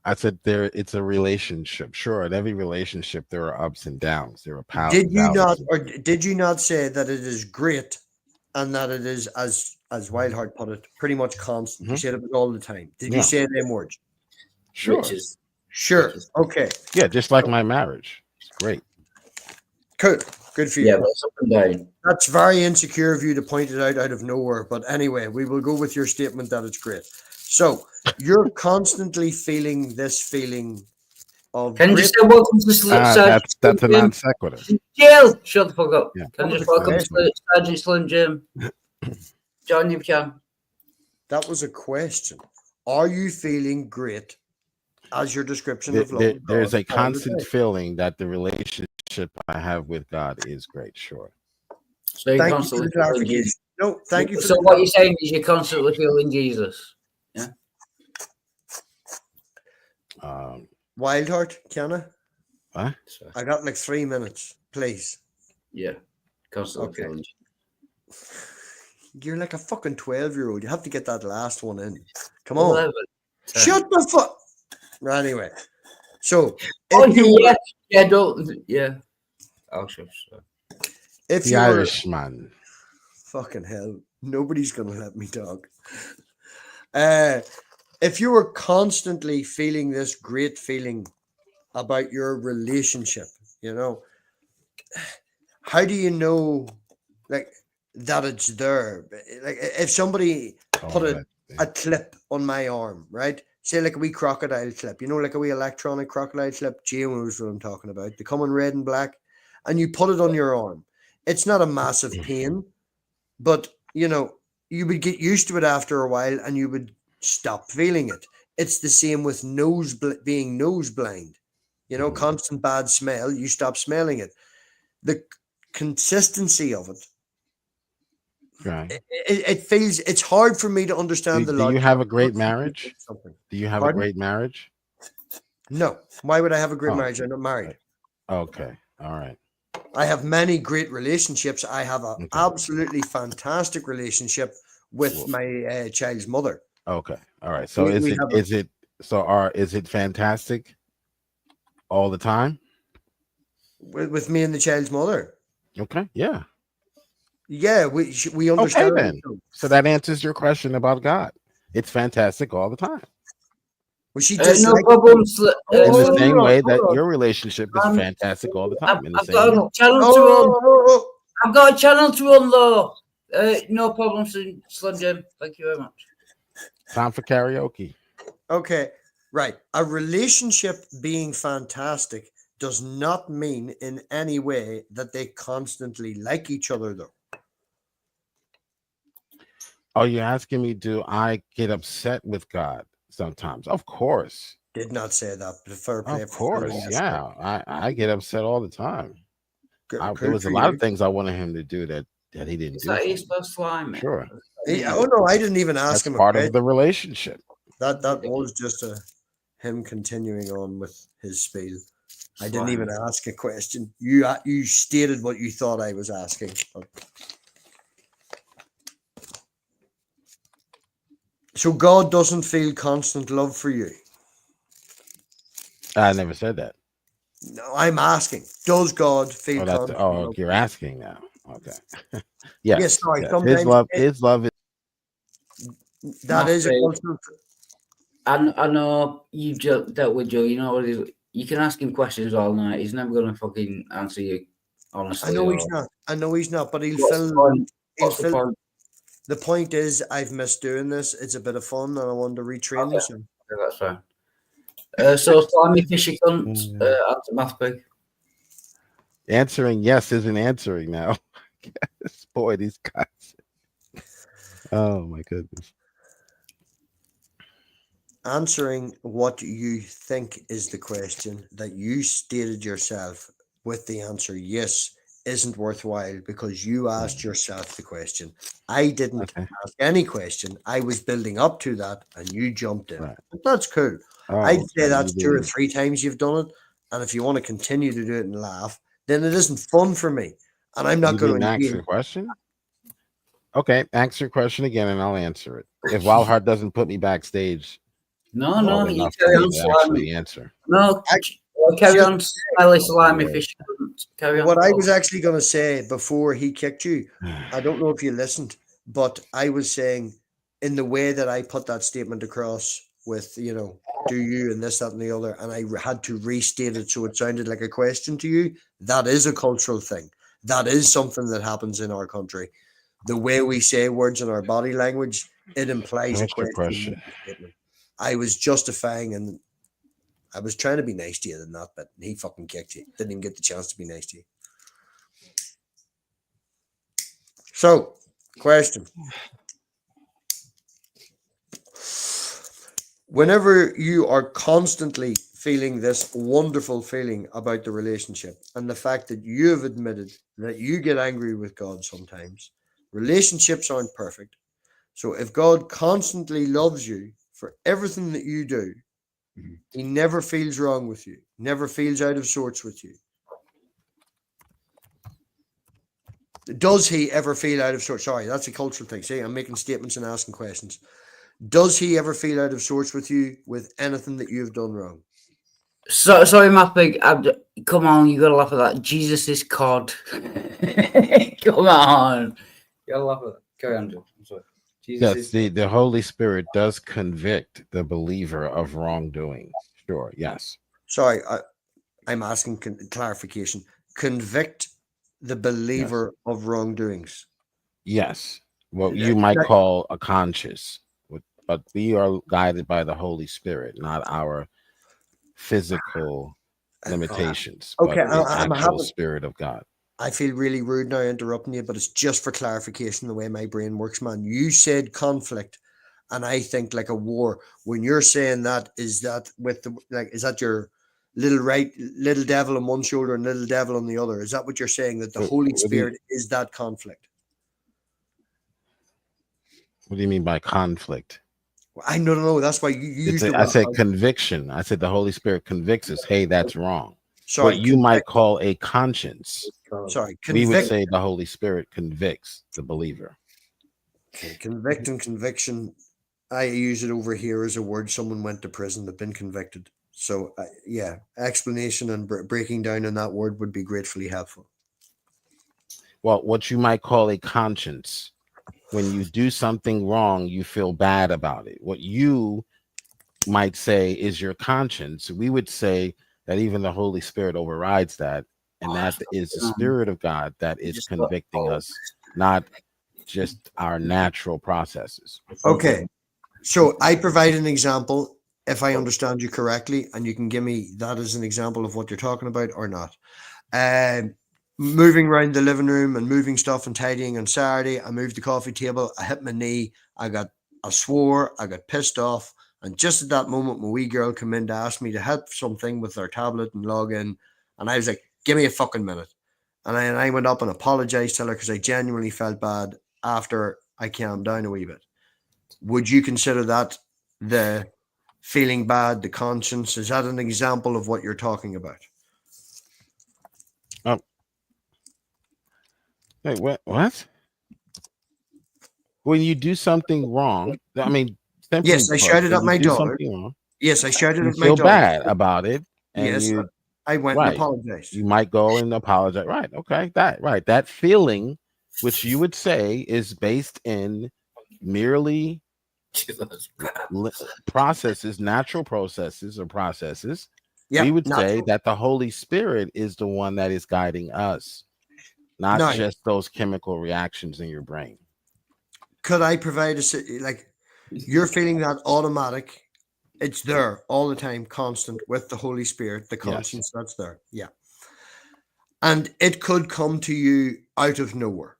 I said it's a relationship. Sure, in every relationship there are ups and downs. There are powers. Did you not say that it is great and that it is, as Wildheart put it, pretty much constant? You said it was all the time. Did you say them words? Sure. Sure. Okay. Yeah, just like my marriage. It's great. Cool. Good for you. Yeah, that's up and down. That's very insecure of you to point it out of nowhere. But anyway, we will go with your statement that it's great. So you're constantly feeling this feeling of Can you great- just say welcome to That's a non sequitur. Jill, shut the fuck up. Yeah. Can you What just was welcome the to Sergeant Slim Jim? John, you can. That was a question. Are you feeling great as your description of love? There's God a constant feeling that the relationship I have with God is great. Sure. So you're Thank you for constantly the feeling clarification. Jesus. No, thank you for So the what you're saying is you're constantly feeling Jesus. Yeah. Wildheart, Kiana. What? I got like 3 minutes, please. Yeah. Constantly Okay. feeling. You're like a fucking 12-year-old. You have to get that last one in. Come on. 11, 10. Shut the fuck. Anyway, so Oh if you yeah, were, yeah, don't, yeah. Oh sure. if The you were, Irishman. fucking hell, nobody's gonna let me talk. If you were constantly feeling this great feeling about your relationship, you know, how do you know, like, that it's there? Like, if somebody put a clip on my arm, right? Say like a wee crocodile clip, you know, like a wee electronic crocodile clip. Gio knows what I'm talking about. They come in red and black, and you put it on your arm. It's not a massive pain, but you know, you would get used to it after a while, and you would stop feeling it. It's the same with being nose blind. You know, constant bad smell, you stop smelling it. The consistency of it. Right. It feels, it's hard for me to understand the Do you logic. have a great marriage? Something. Do you have Pardon? a great marriage? No. Why would I have a great Oh. marriage? I'm not married. Okay. All right. I have many great relationships. I have an absolutely fantastic relationship with my child's mother. Okay. All right. So We- is we it have a- is it fantastic all the time? With me and the child's mother. Okay. Yeah. Yeah, we Okay understand. then. So that answers your question about God. It's fantastic all the time. Was she just no problems. In the same way that your relationship is fantastic all the time. In the I've same got way. a channel to run. I've got a channel to run, though. No problems, Slim Jim. Thank you very much. Time for karaoke. Okay, right. A relationship being fantastic does not mean in any way that they constantly like each other, though. Oh, you're asking me, do I get upset with God sometimes? Of course. Did not say that, but fair play. Of course. Yeah. I get upset all the time. There good was a for lot you. of things I wanted him to do that he didn't Is do. that for me. he's supposed to fly me? Sure. Yeah, oh no, I didn't even ask That's him. part of the relationship. That was just him continuing on with his spiel. I didn't Fine. even ask a question. You stated what you thought I was asking. So God doesn't feel constant love for you. I never said that. No, I'm asking. Does God feel constant Oh, love? you're asking now. Okay. Yes. Yes, sorry, yes. sometimes His love is That is a Matthew, constant. I know you've dealt with Joe. You know what it is. You can ask him questions all night. He's never going to fucking answer you honestly. I know he's not. I know he's not, but he'll What's fill. the point? He'll What's the fill. point? The point is, I've missed doing this. It's a bit of fun, and I want to retrain Okay. you. So. Yeah, that's fine. So slimy fishy cunt. Answer math pig. answering yes isn't answering now. Yes, boy, these guys. Oh my goodness. Answering what you think is the question that you stated yourself with the answer yes isn't worthwhile because you asked yourself the question. I didn't ask any question. I was building up to that and you jumped in. Right. That's cool. Oh, I'd okay, say that's you 2 or did. 3 times you've done it. And if you want to continue to do it and laugh, then it isn't fun for me. And I'm not You going didn't to ask engage. your question. Okay, ask your question again and I'll answer it. If Wildheart doesn't put me backstage, No, long no, you enough carry for on me to actually slimy. answer. No, carry on, slimy, slimy fishy cunt. Carry on. What I was actually going to say before he kicked you, I don't know if you listened, but I was saying in the way that I put that statement across with, you know, do you and this, that, and the other, and I had to restate it so it sounded like a question to you. That is a cultural thing. That is something that happens in our country. The way we say words in our body language, it implies a What's your question. question? I was justifying, and I was trying to be nice to you than that, but he fucking kicked you. Didn't even get the chance to be nice to you. So, question. Whenever you are constantly feeling this wonderful feeling about the relationship and the fact that you have admitted that you get angry with God sometimes, relationships aren't perfect. So if God constantly loves you for everything that you do, he never feels wrong with you, never feels out of sorts with you. Does he ever feel out of sorts? Sorry, that's a cultural thing. See, I'm making statements and asking questions. Does he ever feel out of sorts with you with anything that you've done wrong? So sorry, Mappy. Come on, you gotta laugh at that. Jesus is COD. Come on. You gotta laugh at that. Carry on, Joe. I'm sorry. Jesus Yes, the Holy Spirit does convict the believer of wrongdoing. Sure, yes. Sorry, I'm asking clarification. Convict the believer of wrongdoings. Yes. What you might call a conscience. But we are guided by the Holy Spirit, not our physical limitations. Okay, but the I'm actual Spirit of God. I feel really rude now interrupting you, but it's just for clarification the way my brain works, man. You said conflict, and I think like a war. When you're saying that, is that with the is that your little devil on one shoulder and little devil on the other? Is that what you're saying? That the Holy Spirit is that conflict? What do you mean by conflict? I don't know. That's why you used I said conviction. I said the Holy Spirit convicts us. Hey, that's wrong. Sorry, what you might call a conscience. Sorry, we would say the Holy Spirit convicts the believer. Okay, convict and conviction. I use it over here as a word. Someone went to prison, they've been convicted. So yeah, explanation and breaking down on that word would be gratefully helpful. Well, what you might call a conscience. When you do something wrong, you feel bad about it. What you might say is your conscience. We would say that even the Holy Spirit overrides that, and that is the Spirit of God that is convicting us, not just our natural processes. Okay, so I provide an example, if I understand you correctly, and you can give me that as an example of what you're talking about or not. Moving around the living room and moving stuff and tidying on Saturday, I moved the coffee table, I hit my knee, I swore, I got pissed off, and just at that moment, my wee girl came in to ask me to help something with her tablet and log in, and I was like, give me a fucking minute. And I went up and apologized to her because I genuinely felt bad after I calmed down a wee bit. Would you consider that the feeling bad, the conscience? Is that an example of what you're talking about? Wait, what? When you do something wrong, I mean, yes, I shouted at my daughter. Yes, I shouted at my daughter. Feel bad about it, and yes, I went and apologized. You might go and apologize. Right? Okay, that feeling, which you would say is based in merely processes, natural processes or processes. Yep, we would say that the Holy Spirit is the one that is guiding us. Not just those chemical reactions in your brain. Could I provide you're feeling that automatic, it's there all the time, constant with the Holy Spirit, the conscience that's there. Yeah. And it could come to you out of nowhere.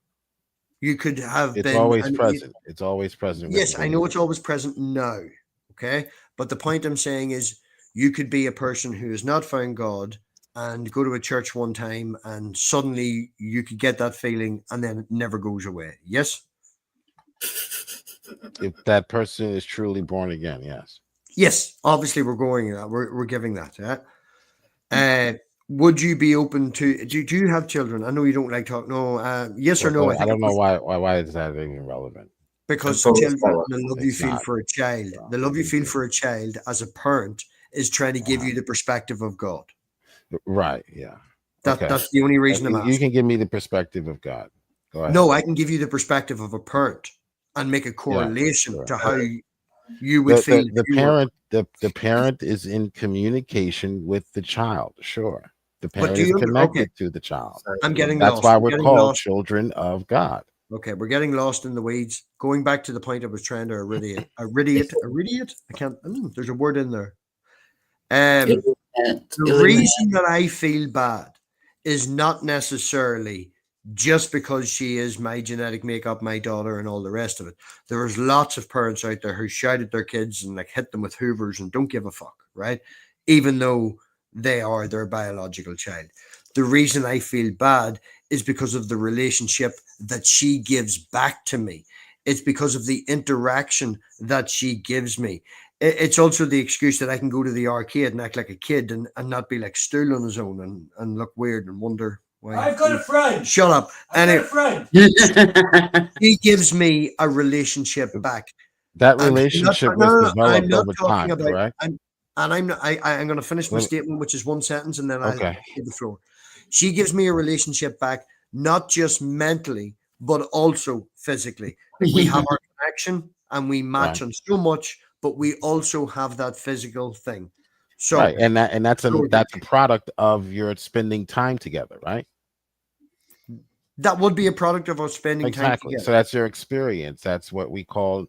You could have it's always present. It's always present. Yes, I know it's always present now. Okay. But the point I'm saying is you could be a person who has not found God and go to a church one time and suddenly you could get that feeling and then it never goes away. Yes? If that person is truly born again, yes. Yes, obviously we're giving that. Yeah. Would you be open to do you have children? I know you don't like talk. No, yes or no? I don't know why is that even relevant? Because children, the love you feel for a child, the love you feel for a child as a parent is trying to give you the perspective of God. Right. Yeah. That's the only reason I'm asking. You can give me the perspective of God. Go ahead. No, I can give you the perspective of a parent and make a correlation to how you would feel. The parent is in communication with the child. Sure. The parent is connected to the child. I'm getting That's lost. why we're called children of God. Okay, we're getting lost in the weeds. Going back to the point I was trying to irradiate. I can't. There's a word in there. The reason that I feel bad is not necessarily just because she is my genetic makeup, my daughter, and all the rest of it. There's lots of parents out there who shout at their kids and like hit them with hoovers and don't give a fuck, right? Even though they are their biological child. The reason I feel bad is because of the relationship that she gives back to me. It's because of the interaction that she gives me. It's also the excuse that I can go to the arcade and act like a kid and not be like stool on his own and look weird and wonder why. I've got a friend. Shut up. I've got a friend. He gives me a relationship back. That relationship was developed over talking time, correct? I'm going to finish my statement, which is one sentence, and then I'll Okay. give the floor. She gives me a relationship back, not just mentally, but also physically. We have our connection and we match on so much, but we also have that physical thing. So right, and that's a product of your spending time together, right? That would be a product of us spending time together. So that's your experience. That's what we call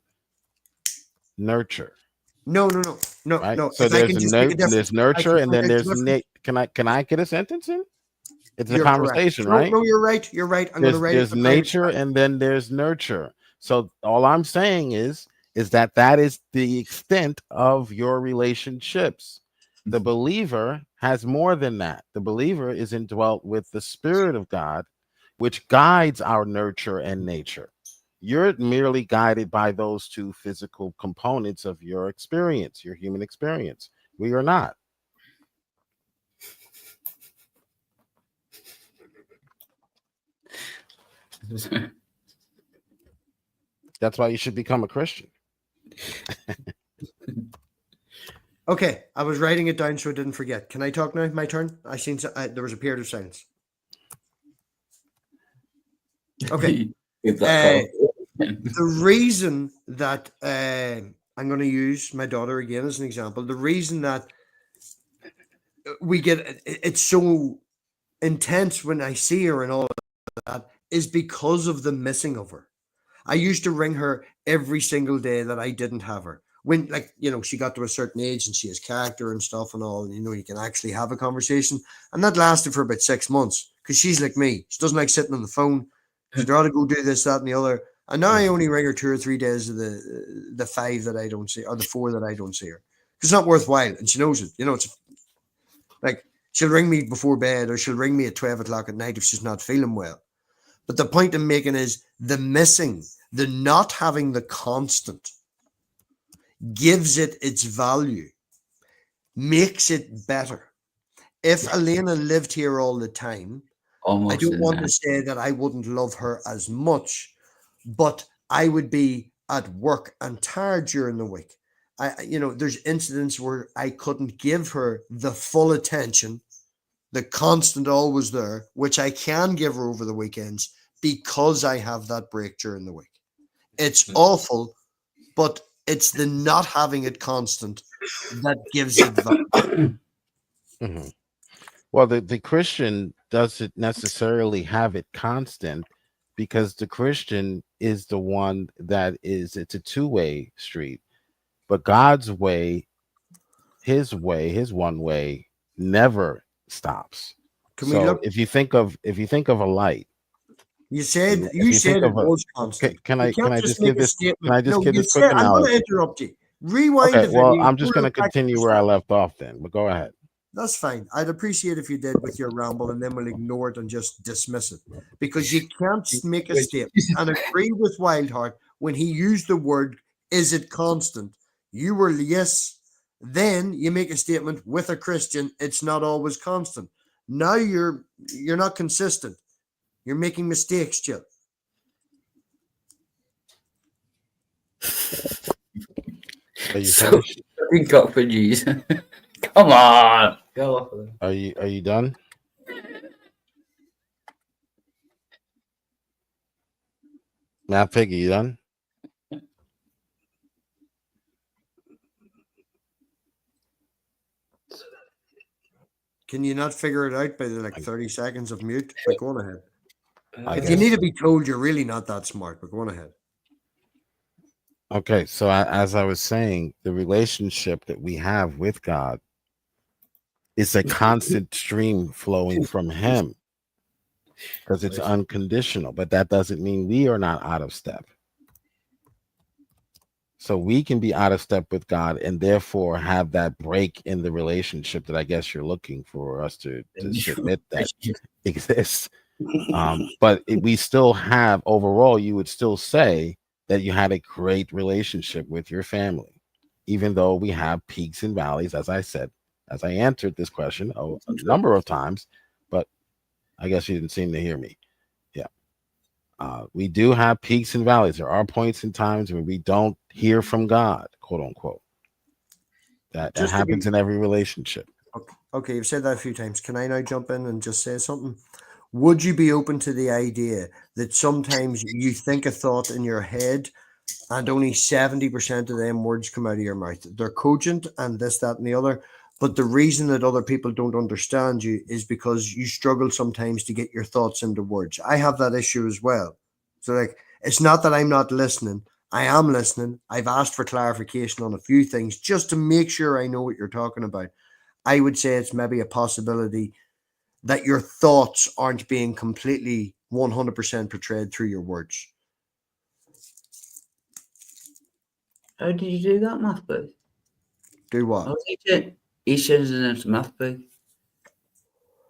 nurture. No. Right? No. So there's nurture, and then there's can I get a sentence in? It's a conversation, right? No, you're right. You're right. I'm going to write it. There's nature, and then there's nurture. So all I'm saying is that is the extent of your relationships. The believer has more than that. The believer is indwelt with the Spirit of God, which guides our nurture and nature. You're merely guided by those two physical components of your experience, your human experience. We are not. That's why you should become a Christian. Okay, I was writing it down so I didn't forget. Can I talk now? My turn. I seen there was a period of silence. Okay. The reason that I'm going to use my daughter again as an example. The reason that we get it's so intense when I see her and all of that is because of the missing of her. I used to ring her every single day that I didn't have her. When, like, you know, she got to a certain age and she has character and stuff and all, and, you know, you can actually have a conversation. And that lasted for about 6 months because she's like me. She doesn't like sitting on the phone. She'd rather go do this, that, and the other. And now I only ring her 2 or 3 days of the 5 that I don't see, or the 4 that I don't see her. It's not worthwhile. And she knows it. You know, it's like she'll ring me before bed or she'll ring me at 12 o'clock at night if she's not feeling well. But the point I'm making is the missing, the not having the constant gives it its value, makes it better. If Elena lived here all the time, I don't want to say that I wouldn't love her as much, but I would be at work and tired during the week. You know, there's incidents where I couldn't give her the full attention, the constant always there, which I can give her over the weekends because I have that break during the week. It's awful, but it's the not having it constant that gives it value. Mm-hmm. Well, the Christian doesn't necessarily have it constant because the Christian is the one that it's a two-way street. But God's way, his one way never stops. If you think of a light, you said it was constant. Can I just give this quick analogy? I'm going to interrupt you. Rewind the video. Well, I'm just going to continue where I left off then, but go ahead. That's fine. I'd appreciate if you did with your ramble, and then we'll ignore it and just dismiss it. Because you can't make a statement and agree with Wildheart when he used the word, is it constant? You were yes. Then you make a statement with a Christian, it's not always constant. Now you're not consistent. You're making mistakes, Jill. Are you finished? Come on. Go. Are you done? Matt Piggy, you done? Can you not figure it out by the 30 seconds of mute? But go on ahead. If you need to be told, you're really not that smart, but go on ahead. Okay, so as I was saying, the relationship that we have with God It's a constant stream flowing from him because it's unconditional, but that doesn't mean we are not out of step. So we can be out of step with God and therefore have that break in the relationship that I guess you're looking for us to submit that exists. But we still have, overall, you would still say that you had a great relationship with your family, even though we have peaks and valleys, as I said, as I answered this question a number of times, but I guess you didn't seem to hear me. Yeah. We do have peaks and valleys. There are points and times when we don't hear from God, quote unquote. That happens in every relationship. Okay, you've said that a few times. Can I now jump in and just say something? Would you be open to the idea that sometimes you think a thought in your head and only 70% of them words come out of your mouth? They're cogent and this, that, and the other. But the reason that other people don't understand you is because you struggle sometimes to get your thoughts into words. I have that issue as well. So, like, it's not that I'm not listening. I am listening. I've asked for clarification on a few things just to make sure I know what you're talking about. I would say it's maybe a possibility that your thoughts aren't being completely 100% portrayed through your words. How did you do that, math book? Do what? He changed the name to math book.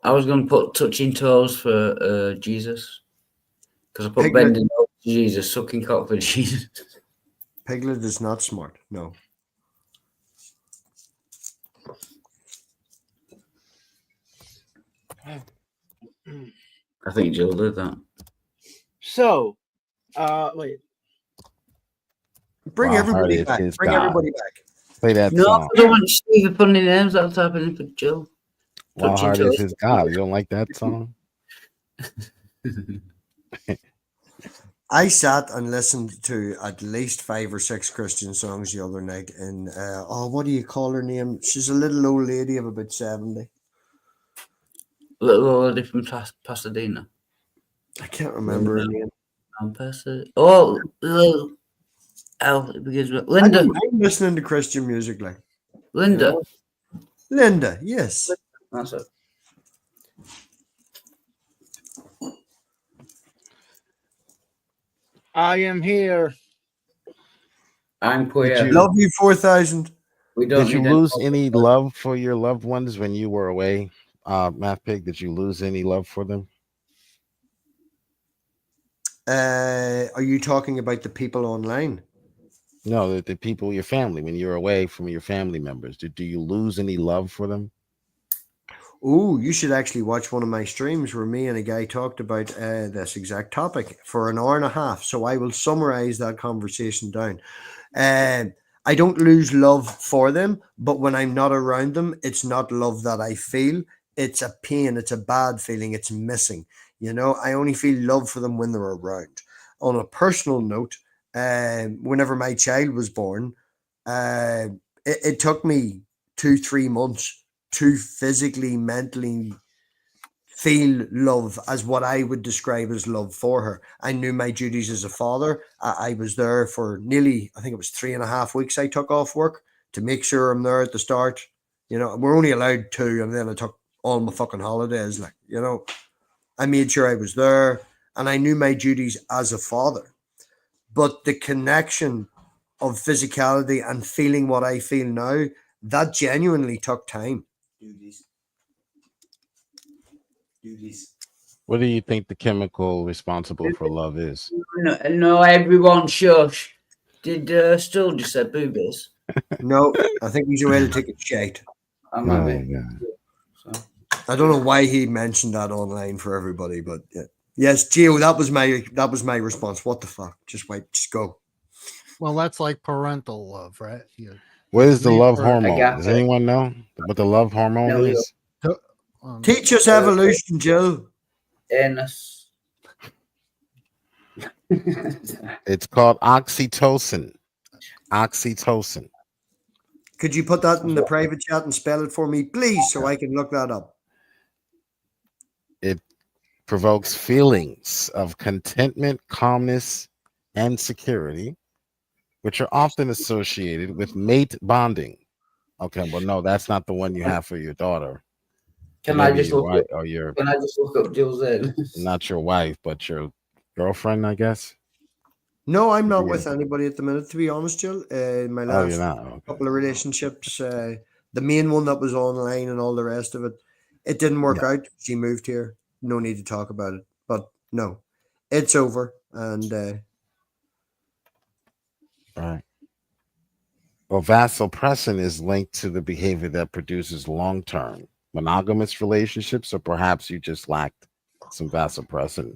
I was going to put touching toes for Jesus. Because I put Piglet. bending over to Jesus, sucking cock for Jesus. Piglet is not smart. No. I think Jill did that. So, wait. Bring Wow, everybody Hardy back. is Bring God. everybody back. Play that No, song. I don't want Steve funny names. That's happening for Jill. Wow, Touching hard toes. is his God. You don't like that song? I sat and listened to at least 5 or 6 Christian songs the other night. And what do you call her name? She's a little old lady of about 70. Little old lady from Pasadena. I can't remember her name. Oh, little L. It begins with Linda. I'm listening to Christian music, like Linda. Linda, yes. That's it. I am here. I'm queer. Love you 4,000. We don't Did you need lose any love for your loved ones when you were away, Math Pig? Did you lose any love for them? Are you talking about the people online? No, the people, your family, when you're away from your family members. Do you lose any love for them? Oh, you should actually watch one of my streams where me and a guy talked about this exact topic for an hour and a half. So I will summarize that conversation down. I don't lose love for them, but when I'm not around them, it's not love that I feel. It's a pain. It's a bad feeling. It's missing. You know, I only feel love for them when they're around. On a personal note, whenever my child was born, it took me 2-3 months to physically, mentally feel love as what I would describe as love for her. I knew my duties as a father. I was there for nearly, I think it was 3.5 weeks I took off work to make sure I'm there at the start. You know, we're only allowed 2, and then I took all my fucking holidays. Like, you know, I made sure I was there, and I knew my duties as a father. But the connection of physicality and feeling what I feel now, that genuinely took time. Duties. What do you think the chemical responsible for love is? No, everyone shush. Did Still just say boobies? No, I think he's away to take a shite. I'm Oh, away. God. I don't know why he mentioned that online for everybody, but yeah. Yes, Gio, that was my response. What the fuck? Just go. Well, that's like parental love, right? What is the love I hormone? got Does it. anyone know what the love hormone No, is? Teach us evolution, Jill. Anus. It's called oxytocin. Oxytocin. Could you put that in the private chat and spell it for me, please, so I can look that up? It provokes feelings of contentment, calmness, and security, which are often associated with mate bonding. Okay, well, no, that's not the one you have for your daughter. Can I Maybe just your look wife up? or your Can I just look up Jill's head? not your wife, but your girlfriend, I guess. No, I'm not Yeah. with anybody at the minute, to be honest, Jill. My Oh, last you're not. Okay. couple of relationships, the main one that was online and all the rest of it, it didn't work out. She moved here. No need to talk about it. But no, it's over. And Right. Well, vasopressin is linked to the behavior that produces long-term monogamous relationships, or perhaps you just lacked some vasopressin.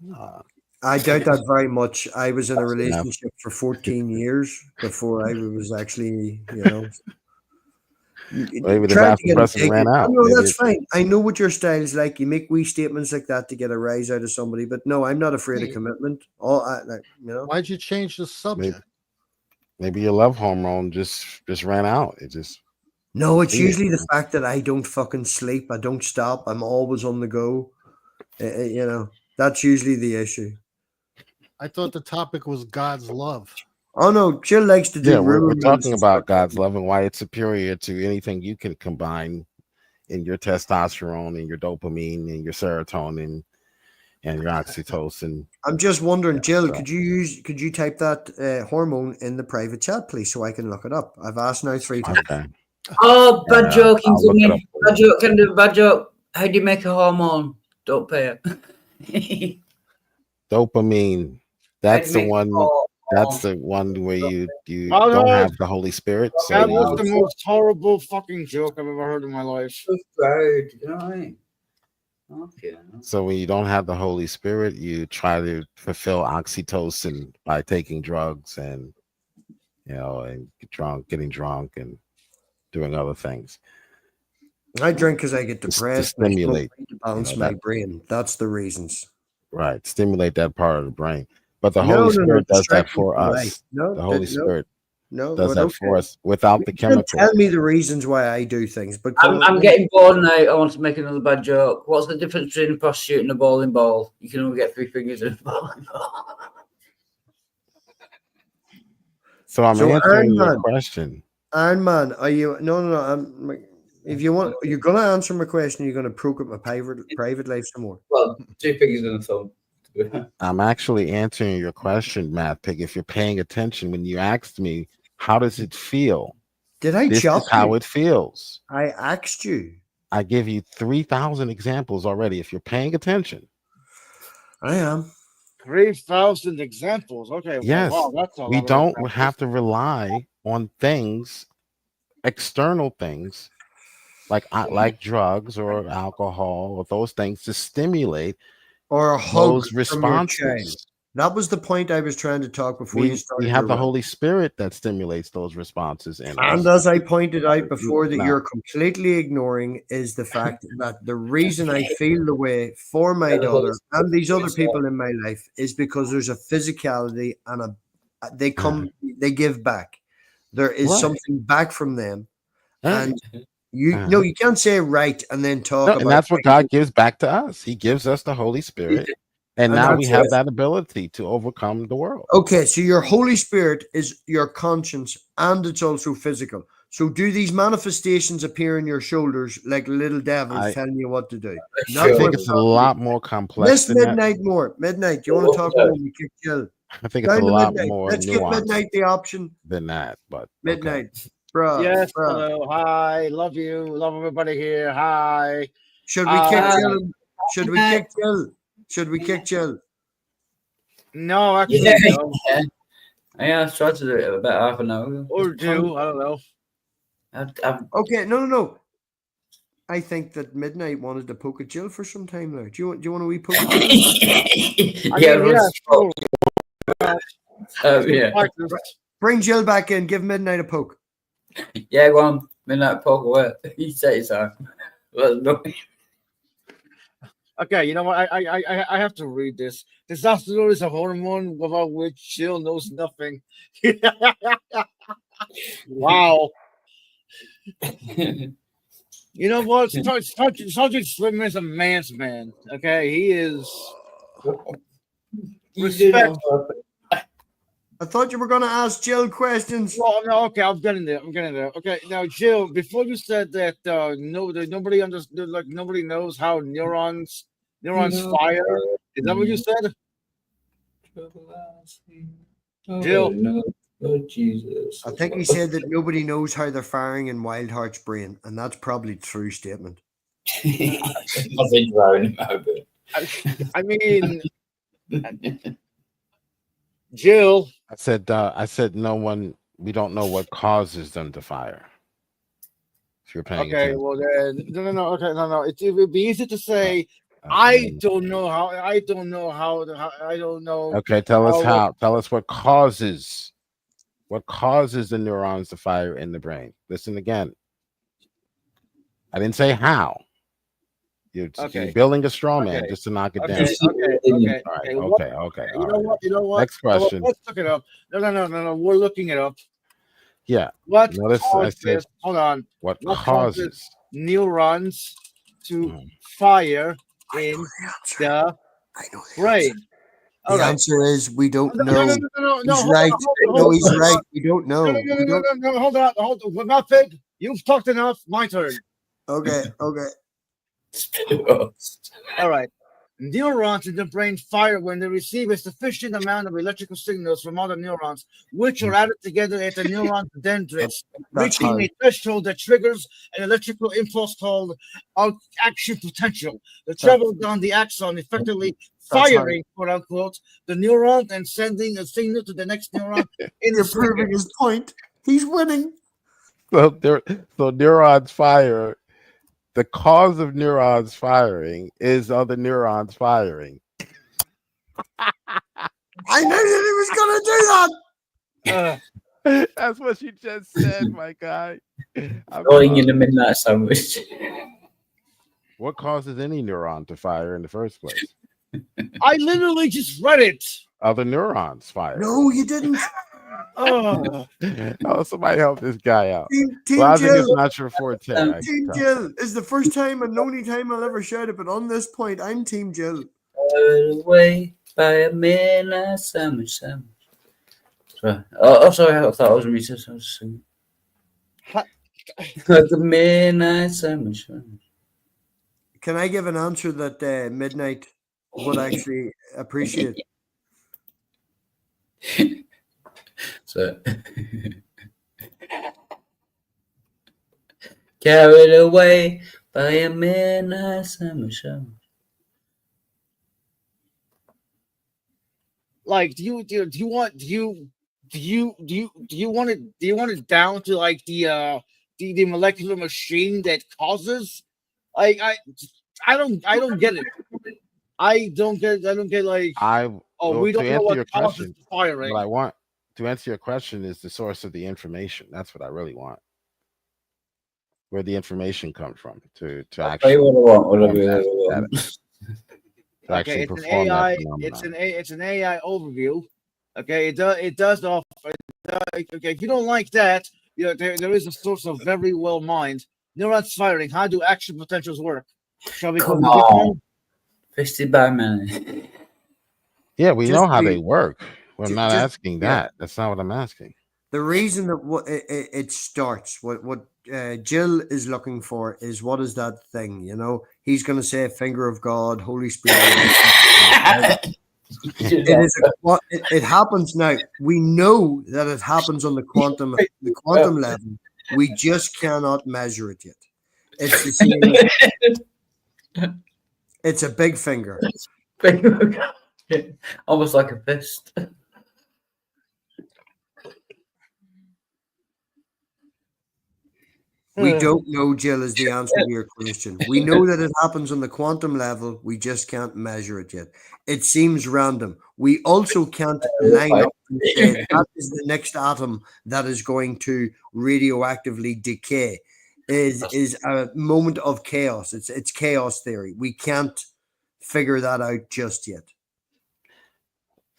I doubt that very much. I was in a relationship for 14 years before I was actually, Maybe the trying to get a vasopressin dig. ran out. No, Maybe that's fine. I know what your style is like. You make wee statements like that to get a rise out of somebody, but no, I'm not afraid of commitment. Why'd you change the subject? Maybe your love hormone just ran out. It just No, it's usually the fact that I don't fucking sleep. I don't stop. I'm always on the go. That's usually the issue. I thought the topic was God's love. Oh no, Jill likes to do. Yeah, we're rumors talking and about stuff. God's love and why it's superior to anything you can combine in your testosterone and your dopamine and your serotonin and your oxytocin. I'm just wondering, Jill, so- could you type that hormone in the private chat, please, so I can look it up? I've asked now 3 times. Okay. Oh, bad Yeah, joking I'll to look it me. up for Bad joke. Can do bad joke. How do you make a hormone? Don't pay it. Dopamine. That's the make one. hormone. That's the one where you Oh, don't no. have the Holy Spirit. So That was you, the most horrible fucking joke I've ever heard in my life. You know what I mean? Okay. so when you don't have the Holy Spirit, you try to fulfill oxytocin by taking drugs and and getting drunk and doing other things. I drink because I get To depressed. stimulate, to balance you know, my that- brain. That's the reasons. Right, stimulate that part of the brain. But the No, Holy no, no, Spirit does that distract me for from us. life. No, The Holy no, Spirit no, does well, that for okay. us without the You can't chemical. tell me the reasons why I do things, but I'm getting bored now. I want to make another bad joke. What's the difference between a prostitute and a bowling ball? You can only get 3 fingers in a bowling ball. So I'm So, answering Iron your Man. question. Iron Man, are you? No. If you want, you're gonna answer my question. You're gonna probe my private life some more. Well, 2 fingers in a thumb. I'm actually answering your question, Matt Pig. If you're paying attention, when you asked me, how does it feel? Did I This chop is how you? it feels. I asked you. I give you 3,000 examples already. If you're paying attention, I am. 3,000 examples. Okay. yes, Wow, that's a we lot of don't examples. have to rely on things, external things, like drugs or alcohol or those things to stimulate Or a hug those from your responses. child. That was the point I was trying to talk before you We started. have your the rant. Holy Spirit that stimulates those responses in And us. as I pointed out before, that No. you're completely ignoring is the fact that the reason I feel the way for my daughter and these other people in my life is because there's a physicality and they give back. There is Right. something back from them, Right. and you can't say right and then talk No, about. and that's what God gives back to us. He gives us the Holy Spirit, and And now we that's have it. that ability to overcome the world. Okay, so your Holy Spirit is your conscience and it's also physical. So do these manifestations appear in your shoulders like little devils I- telling you what to do? I That's think what it's a I'm talking lot about. more complex Miss than that. Midnight more. Midnight, do you want to talk more? We kick Jill. I think it's a Down to lot Midnight. more Let's give nuanced Midnight the option. than that. But okay. Midnight. Bruh. Yes, bruh. hello, hi, love you, love everybody here, hi. Should we kick Uh, Jill? Should we kick Jill? Should we kick Jill? No, actually, Yeah, no. yeah, I tried to do it about half an hour ago. Or do, I don't know. Okay, no. I think that Midnight wanted to poke at Jill for some time now. Do you want a wee poke at Jill? Sure. Yeah. Bring Jill back in. Give Midnight a poke. Yeah, go on. Midnight poke away. He said it's hard. Well, no. Okay, you know what? I have to read this. Testosterone is a hormone about which Jill knows nothing. Wow. You know what? Sergeant Slim is a man's man. Okay, he is. Respect. I thought you were going to ask Jill questions. Well, no, okay, I'm getting there. Okay, now, Jill, before you said that nobody understood, like nobody knows how neurons fire. Is that what you said? Jill. Oh, Jesus. I think he said that nobody knows how they're firing in Wildheart's brain, and that's probably a true statement. I've been throwing him over. I mean, Jill. I said no one. We don't know what causes them to fire. If you're paying Okay, attention. well then, no. Okay, no. It would be easy to say. I don't know how. I don't know. Okay, tell us how. Tell us what causes. What causes the neurons to fire in the brain? Listen again. I didn't say how. You're building a straw man just to knock it down. Okay. All right. What- Okay. You know what? Next question. Let's look it up. No. We're looking it up. Yeah. What Notice I causes? said Hold on. what What causes neurons to fire in the brain? The answer is we don't know. No, He's hold right. on, hold on, No, he's hold on. right. We don't know. No, We don't- Hold on. We're not big. You've talked enough. My turn. Okay. All right. Neurons in the brain fire when they receive a sufficient amount of electrical signals from other neurons, which are added together at the neuron dendrites, That's reaching hard. a threshold that triggers an electrical impulse called action potential. The travel down the axon, effectively That's firing, quote unquote, the neuron and sending a signal to the next neuron. You're proving his point. He's winning. So neurons fire. The cause of neurons firing is other neurons firing. I knew that he was going to do that. That's what you just said, my guy. Going in a midnight sandwich. What causes any neuron to fire in the first place? I literally just read it. Other neurons fire. No, you didn't. Oh, Somebody help this guy out. Team Well, I think Jill. it's not your forte. I can Team tell. Jill is the first time and only time I'll ever shout it, but on this point, I'm Team Jill. Away by a midnight sandwich. Sorry. Oh, sorry. I thought I was me. I was singing. The midnight sandwich. Can I give an answer that Midnight would actually appreciate? So carried away by a midnight sandwich. like, do you want it down to like the molecular machine that causes? Like, I don't get it. I don't get like. We don't know what causes the firing. What I want to answer your question is the source of the information. That's what I really want. Where the information comes from to actually. Okay, it's an AI. It's an AI overview. Okay, it does offer. Okay, if you don't like that, there is a source of very well mind. Neurons firing. How do action potentials work? Shall we Come go on. Fisted by man. Yeah, we know how they work. I'm not just- asking yeah. that. That's not what I'm asking. The reason that it starts, what Jill is looking for is what is that thing? He's going to say finger of God, Holy Spirit. It happens now. We know that it happens on the quantum level. We just cannot measure it yet. It's the same. It's a big finger. Almost like a fist. We don't know, Jill, is the answer to your question. We know that it happens on the quantum level. We just can't measure it yet. It seems random. We also can't line up and say that is the next atom that is going to radioactively decay. Is a moment of chaos. It's chaos theory. We can't figure that out just yet.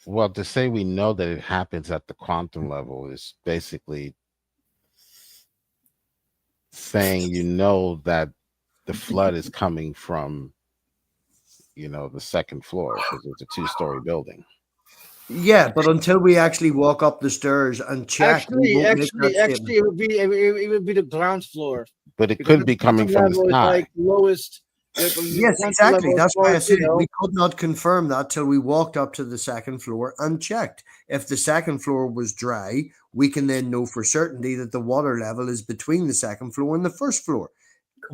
Well, to say we know that it happens at the quantum level is basically saying that the flood is coming from the second floor because it's a 2-story building. Yeah, but until we actually walk up the stairs and check, we won't make that statement. it would be the ground floor. But it Because could be coming from the level is sky. like lowest. Yes, exactly. That's why I said we could not confirm that till we walked up to the second floor and checked. If the second floor was dry, we can then know for certainty that the water level is between the second floor and the first floor.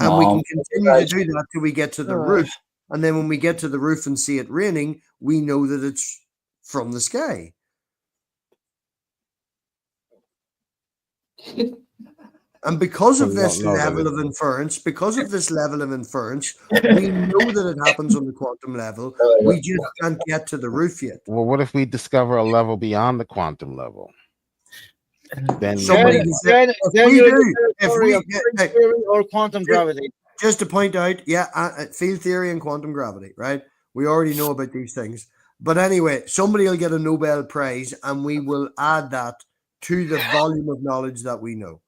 And we can continue to do that till we get to the roof. And then when we get to the roof and see it raining, we know that it's from the sky. And because of this level of inference, we know that it happens on the quantum level. We just can't get to the roof yet. Well, what if we discover a level beyond the quantum level? Then or quantum gravity. Just to point out, field theory and quantum gravity, right? We already know about these things. But anyway, somebody will get a Nobel Prize and we will add that to the volume of knowledge that we know.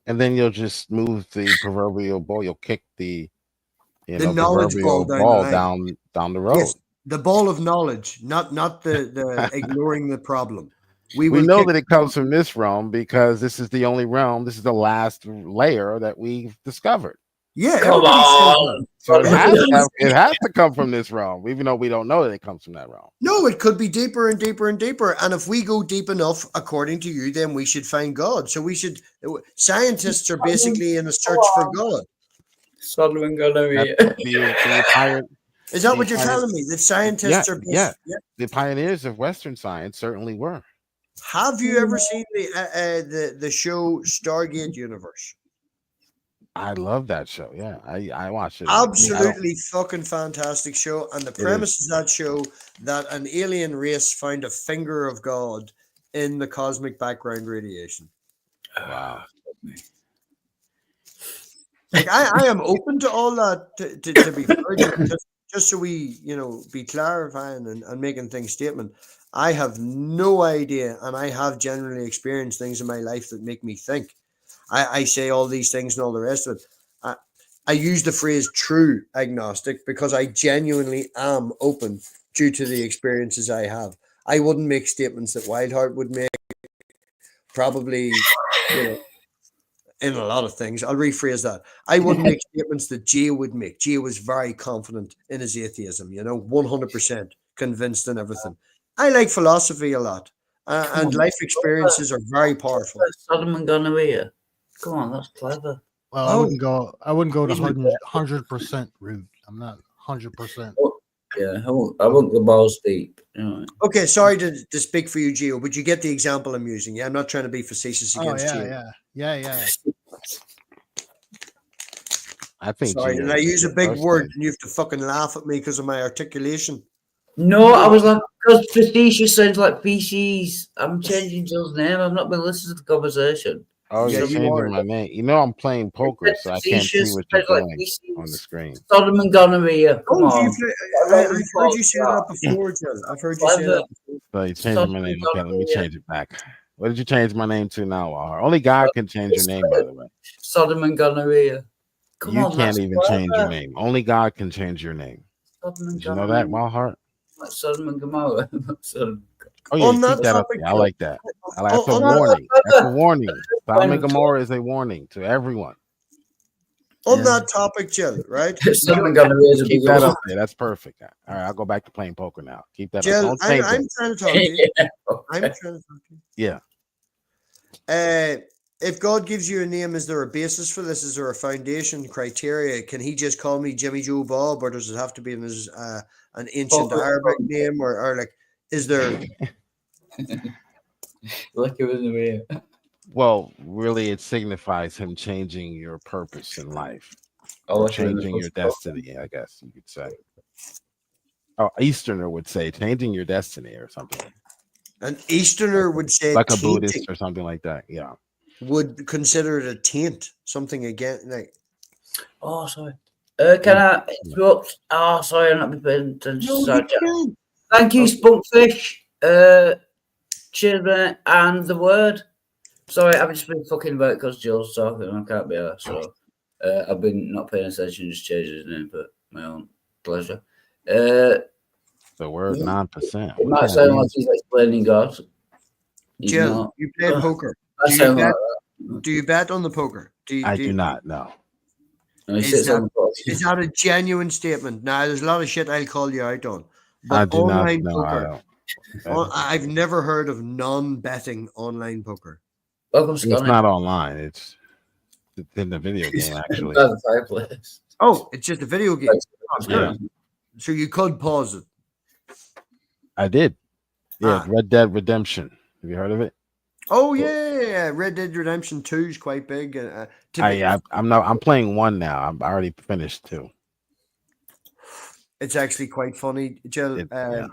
And then you'll just move the proverbial ball. You'll kick the knowledge ball down the road. Yes, the ball of knowledge, not the ignoring the problem. We know that it comes from this realm because this is the only realm. This is the last layer that we've discovered. Yeah, come on. So it has to come from this realm, even though we don't know that it comes from that realm. No, it could be deeper and deeper and deeper. And if we go deep enough, according to you, then we should find God. So scientists are basically in a search for God. Sodom and Gomorrah. Is that what you're telling me? That scientists are the pioneers of Western science certainly were. Have you ever seen the show Stargate Universe? I love that show. Yeah, I watched it. Absolutely fucking fantastic show. And the premise is that show that an alien race found a finger of God in the cosmic background radiation. Wow. Like I am open to all that to be fair, just so we be clarifying and making things statement. I have no idea, and I have generally experienced things in my life that make me think. I say all these things and all the rest of it. I use the phrase true agnostic because I genuinely am open due to the experiences I have. I wouldn't make statements that Wildheart would make, probably, in a lot of things. I'll rephrase that. I wouldn't make statements that Jay would make. Jay was very confident in his atheism, 100% convinced in everything. I like philosophy a lot, and life experiences are very powerful. Sodom and Gomorrah. Come on, that's clever. Well, I wouldn't go the 100% route. I'm not 100%. Yeah, I won't go balls deep. Okay, sorry to speak for you, Gio, but you get the example I'm using. Yeah, I'm not trying to be facetious against Gio. Yeah. I think. Sorry, did I use a big word and you have to fucking laugh at me because of my articulation? No, I was like, because facetious sounds like feces. I'm changing Jill's name. I've not been listening to the conversation. Oh, you're changing my name. I'm playing poker, so I can't see what you're doing on the screen. Sodom and Gomorrah. Come on. I've heard you say that before, Jill. I've heard you say that before. So you changed my name. Okay, let me change it back. What did you change my name to now, Wahar? Only God can change your name, by the way. Sodom and Gomorrah. You can't even change your name. Only God can change your name. Did you know that, Wahar? Like Sodom and Gomorrah. Oh yeah, keep that up there. I like that. That's a warning. That's a warning. Sodom and Gomorrah is a warning to everyone. On that topic, Jill, right? Sodom and Gomorrah. Keep that up there. That's perfect. All right, I'll go back to playing poker now. Keep that Jill, up. I'm trying to talk to you. I'm trying to talk to you. Yeah. If God gives you a name, is there a basis for this? Is there a foundation criteria? Can he just call me Jimmy Joe Bob, or does it have to be an ancient Arabic name, or like, is there? Like it was the way. Well, really, it signifies him changing your purpose in life, or changing your destiny. I guess you could say. Oh, Easterner would say changing your destiny or something. An Easterner would say like a Buddhist or something like that. Yeah. Would consider it a taint, something again like. Oh, sorry. Can I interrupt? Oh, sorry, I'm not paying attention. No, thank you, Spunkfish. Cheers, mate. And the word. Sorry, I've just been fucking about because Jill's talking and I can't be here. So I've been not paying attention, just changing his name for my own pleasure. the word 9%. It might sound like he's explaining God. He's Jill, not. you play poker. That Do you, sounds bet, like that. do you bet on the poker? I do not know. No, he Is sits on that, the box. is that a genuine statement? Now, there's a lot of shit I'll call you out on. I But do not online know. I poker, don't. I've never heard of non-betting online poker. It's not online. It's in the video game, actually. By the fireplace. Oh, it's just a video game. Oh, Yeah. good. So you could pause it. I did. Yeah, Ah. Red Dead Redemption. Have you heard of it? Oh yeah, Red Dead Redemption 2 is quite big. I'm playing 1 now. I'm already finished 2. It's actually quite funny, Jill. Yeah.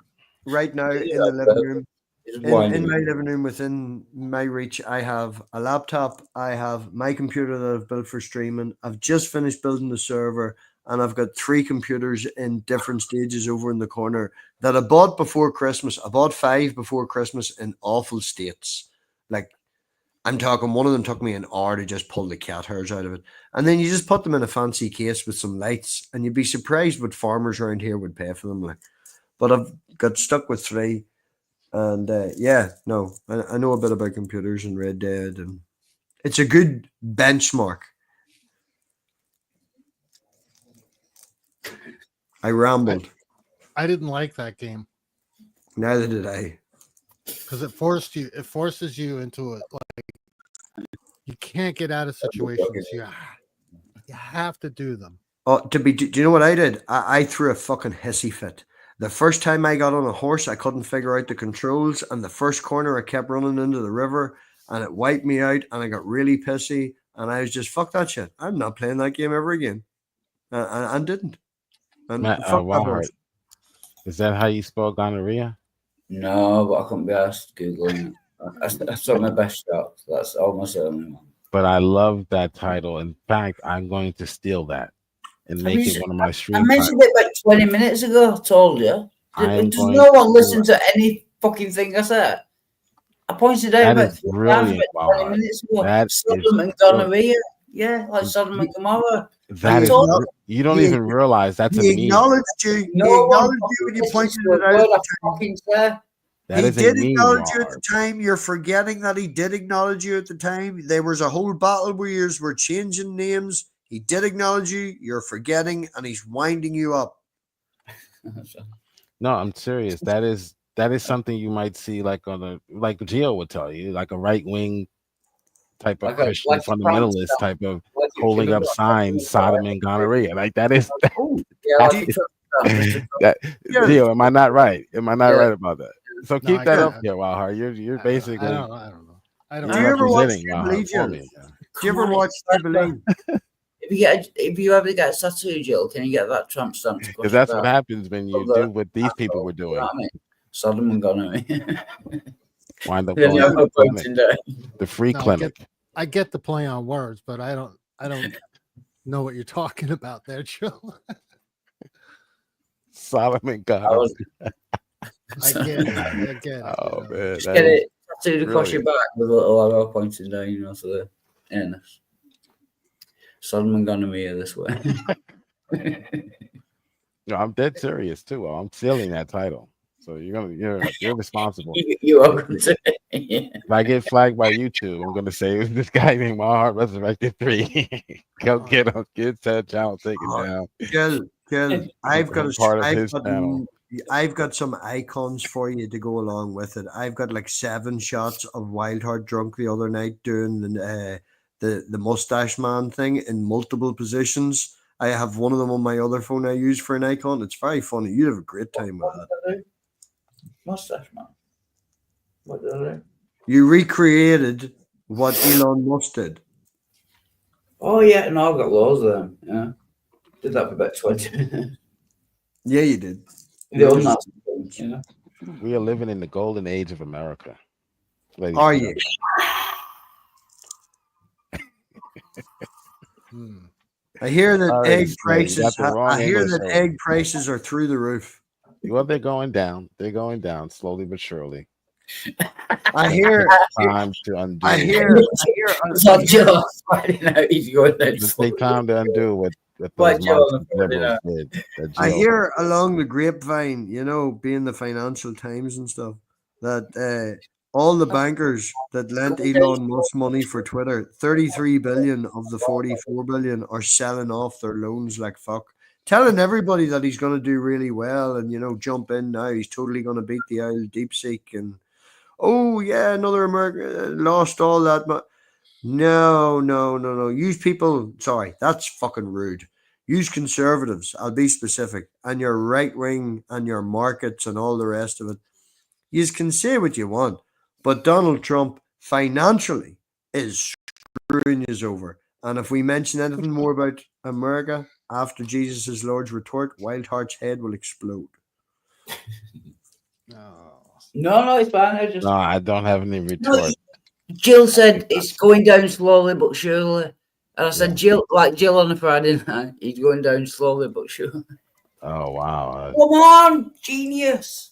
Right now in the living room, in my living room, within my reach, I have a laptop. I have my computer that I've built for streaming. I've just finished building the server, and I've got 3 computers in different stages over in the corner that I bought before Christmas. I bought 5 before Christmas in awful states. Like, I'm talking, one of them took me an hour to just pull the cat hairs out of it. And then you just put them in a fancy case with some lights, and you'd be surprised what farmers around here would pay for them. Like, but I've got stuck with 3. And I know a bit about computers and Red Dead, and it's a good benchmark. I rambled. I didn't like that game Neither did I. because it forces you into it. Like you can't get out of situations. You have to do them. Oh, do you know what I did? I threw a fucking hissy fit. The first time I got on a horse, I couldn't figure out the controls, and the first corner I kept running into the river, and it wiped me out, and I got really pissy, and I was just, fuck that shit. I'm not playing that game ever again. And didn't. And Matt, fuck that Walhart, horse. is that how you spell gonorrhea? No, but I couldn't be asked Googling it. I saw my best shot. That's almost the only one. But I love that title. In fact, I'm going to steal that and make it one of my stream I mentioned it like 20 minutes ago. I told you. Does no one listen to any fucking thing I said? I pointed out That about is 3 brilliant, times about 20 Walhart. minutes ago. That Sodom is and gonorrhea. Yeah, like Sodom and Gomorrah. That is, you don't even realize that's a He meme. acknowledged you. No He one acknowledged you when you pointed it out. At the time. That He is a did meme, acknowledge you at Walhart. the time. You're forgetting that he did acknowledge you at the time. There was a whole battle where you were changing names. He did acknowledge you. You're forgetting, and he's winding you up. No, I'm serious. That is something you might see like on a, like Gio would tell you, like a right wing type of Like a- Christian like a fundamentalist Protestant. type of Like a holding up Protestant. signs, Sodom and gonorrhea. Like that is Yeah, like that, Yeah. Gio, am I not right? Am I not Yeah. right about that? So No, keep I that get up it. here, Walhart. You're basically I don't know. I don't Do you ever watch representing Walhart Jubilee, for Jill? me. Do you ever watch Jubilee? If you ever get a tattoo, Jill, can you get that tramp stamp? Because that's what happens when you do what these people were You know doing. what I mean? Sodom and gonorrhea. Wind up Then going you to have the a point clinic, in there. the free No, clinic. I get the play on words, but I don't know what you're talking about there, Joe. Solomon God. I get it. Oh man, Just that get is it tattooed across your brilliant. back with a little arrow pointing down, you know, to the anus. Sodom and gonorrhea this way. No, I'm dead serious too. I'm stealing that title. So you're responsible. You are going to. Yeah. If I get flagged by YouTube, I'm gonna say this guy named My Heart Resurrected 3. Go get him, get that channel taken down. Gil, I've got Part of his channel. I've got some icons for you to go along with it. I've got like 7 shots of Wildheart drunk the other night doing the mustache man thing in multiple positions. I have one of them on my other phone I use for an icon. It's very funny. You'd have a great time with that. Mustache man. What did I do? You recreated what Elon Musk did. Oh yeah, no, I've got loads of them. Yeah, did that for about 20 minutes. Yeah, you did. The old Nazi things, you know. We are living in the golden age of America. ladies Are and you? I hear that Sorry, egg Slim, you prices. got the wrong I hear English that over. egg prices are through the roof. Well, they're going down. They're going down slowly but surely. I hear. Time to undo. I hear. It's not just Friday night. He's going there. Just take time to undo what that What those Jill Marxist on the liberals Friday did. That I Jill. hear along the grapevine, you know, being the Financial Times and stuff, that all the bankers that lent Elon Musk money for Twitter, 33 billion of the 44 billion are selling off their loans like fuck, telling everybody that he's going to do really well and, you know, jump in now. He's totally going to beat the old DeepSeek and, oh yeah, another American lost all that. No. Use people. Sorry, that's fucking rude. Use conservatives. I'll be specific. And your right wing and your markets and all the rest of it. You can say what you want, but Donald Trump financially is screwing you over. And if we mention anything more about America after Jesus' Lord's retort, Wildheart's head will explode. No, it's fine. I just No, I don't have any retort. Jill said it's going down slowly but surely. And I said, Jill on a Friday night, he's going down slowly but surely. Oh wow. Come on, genius.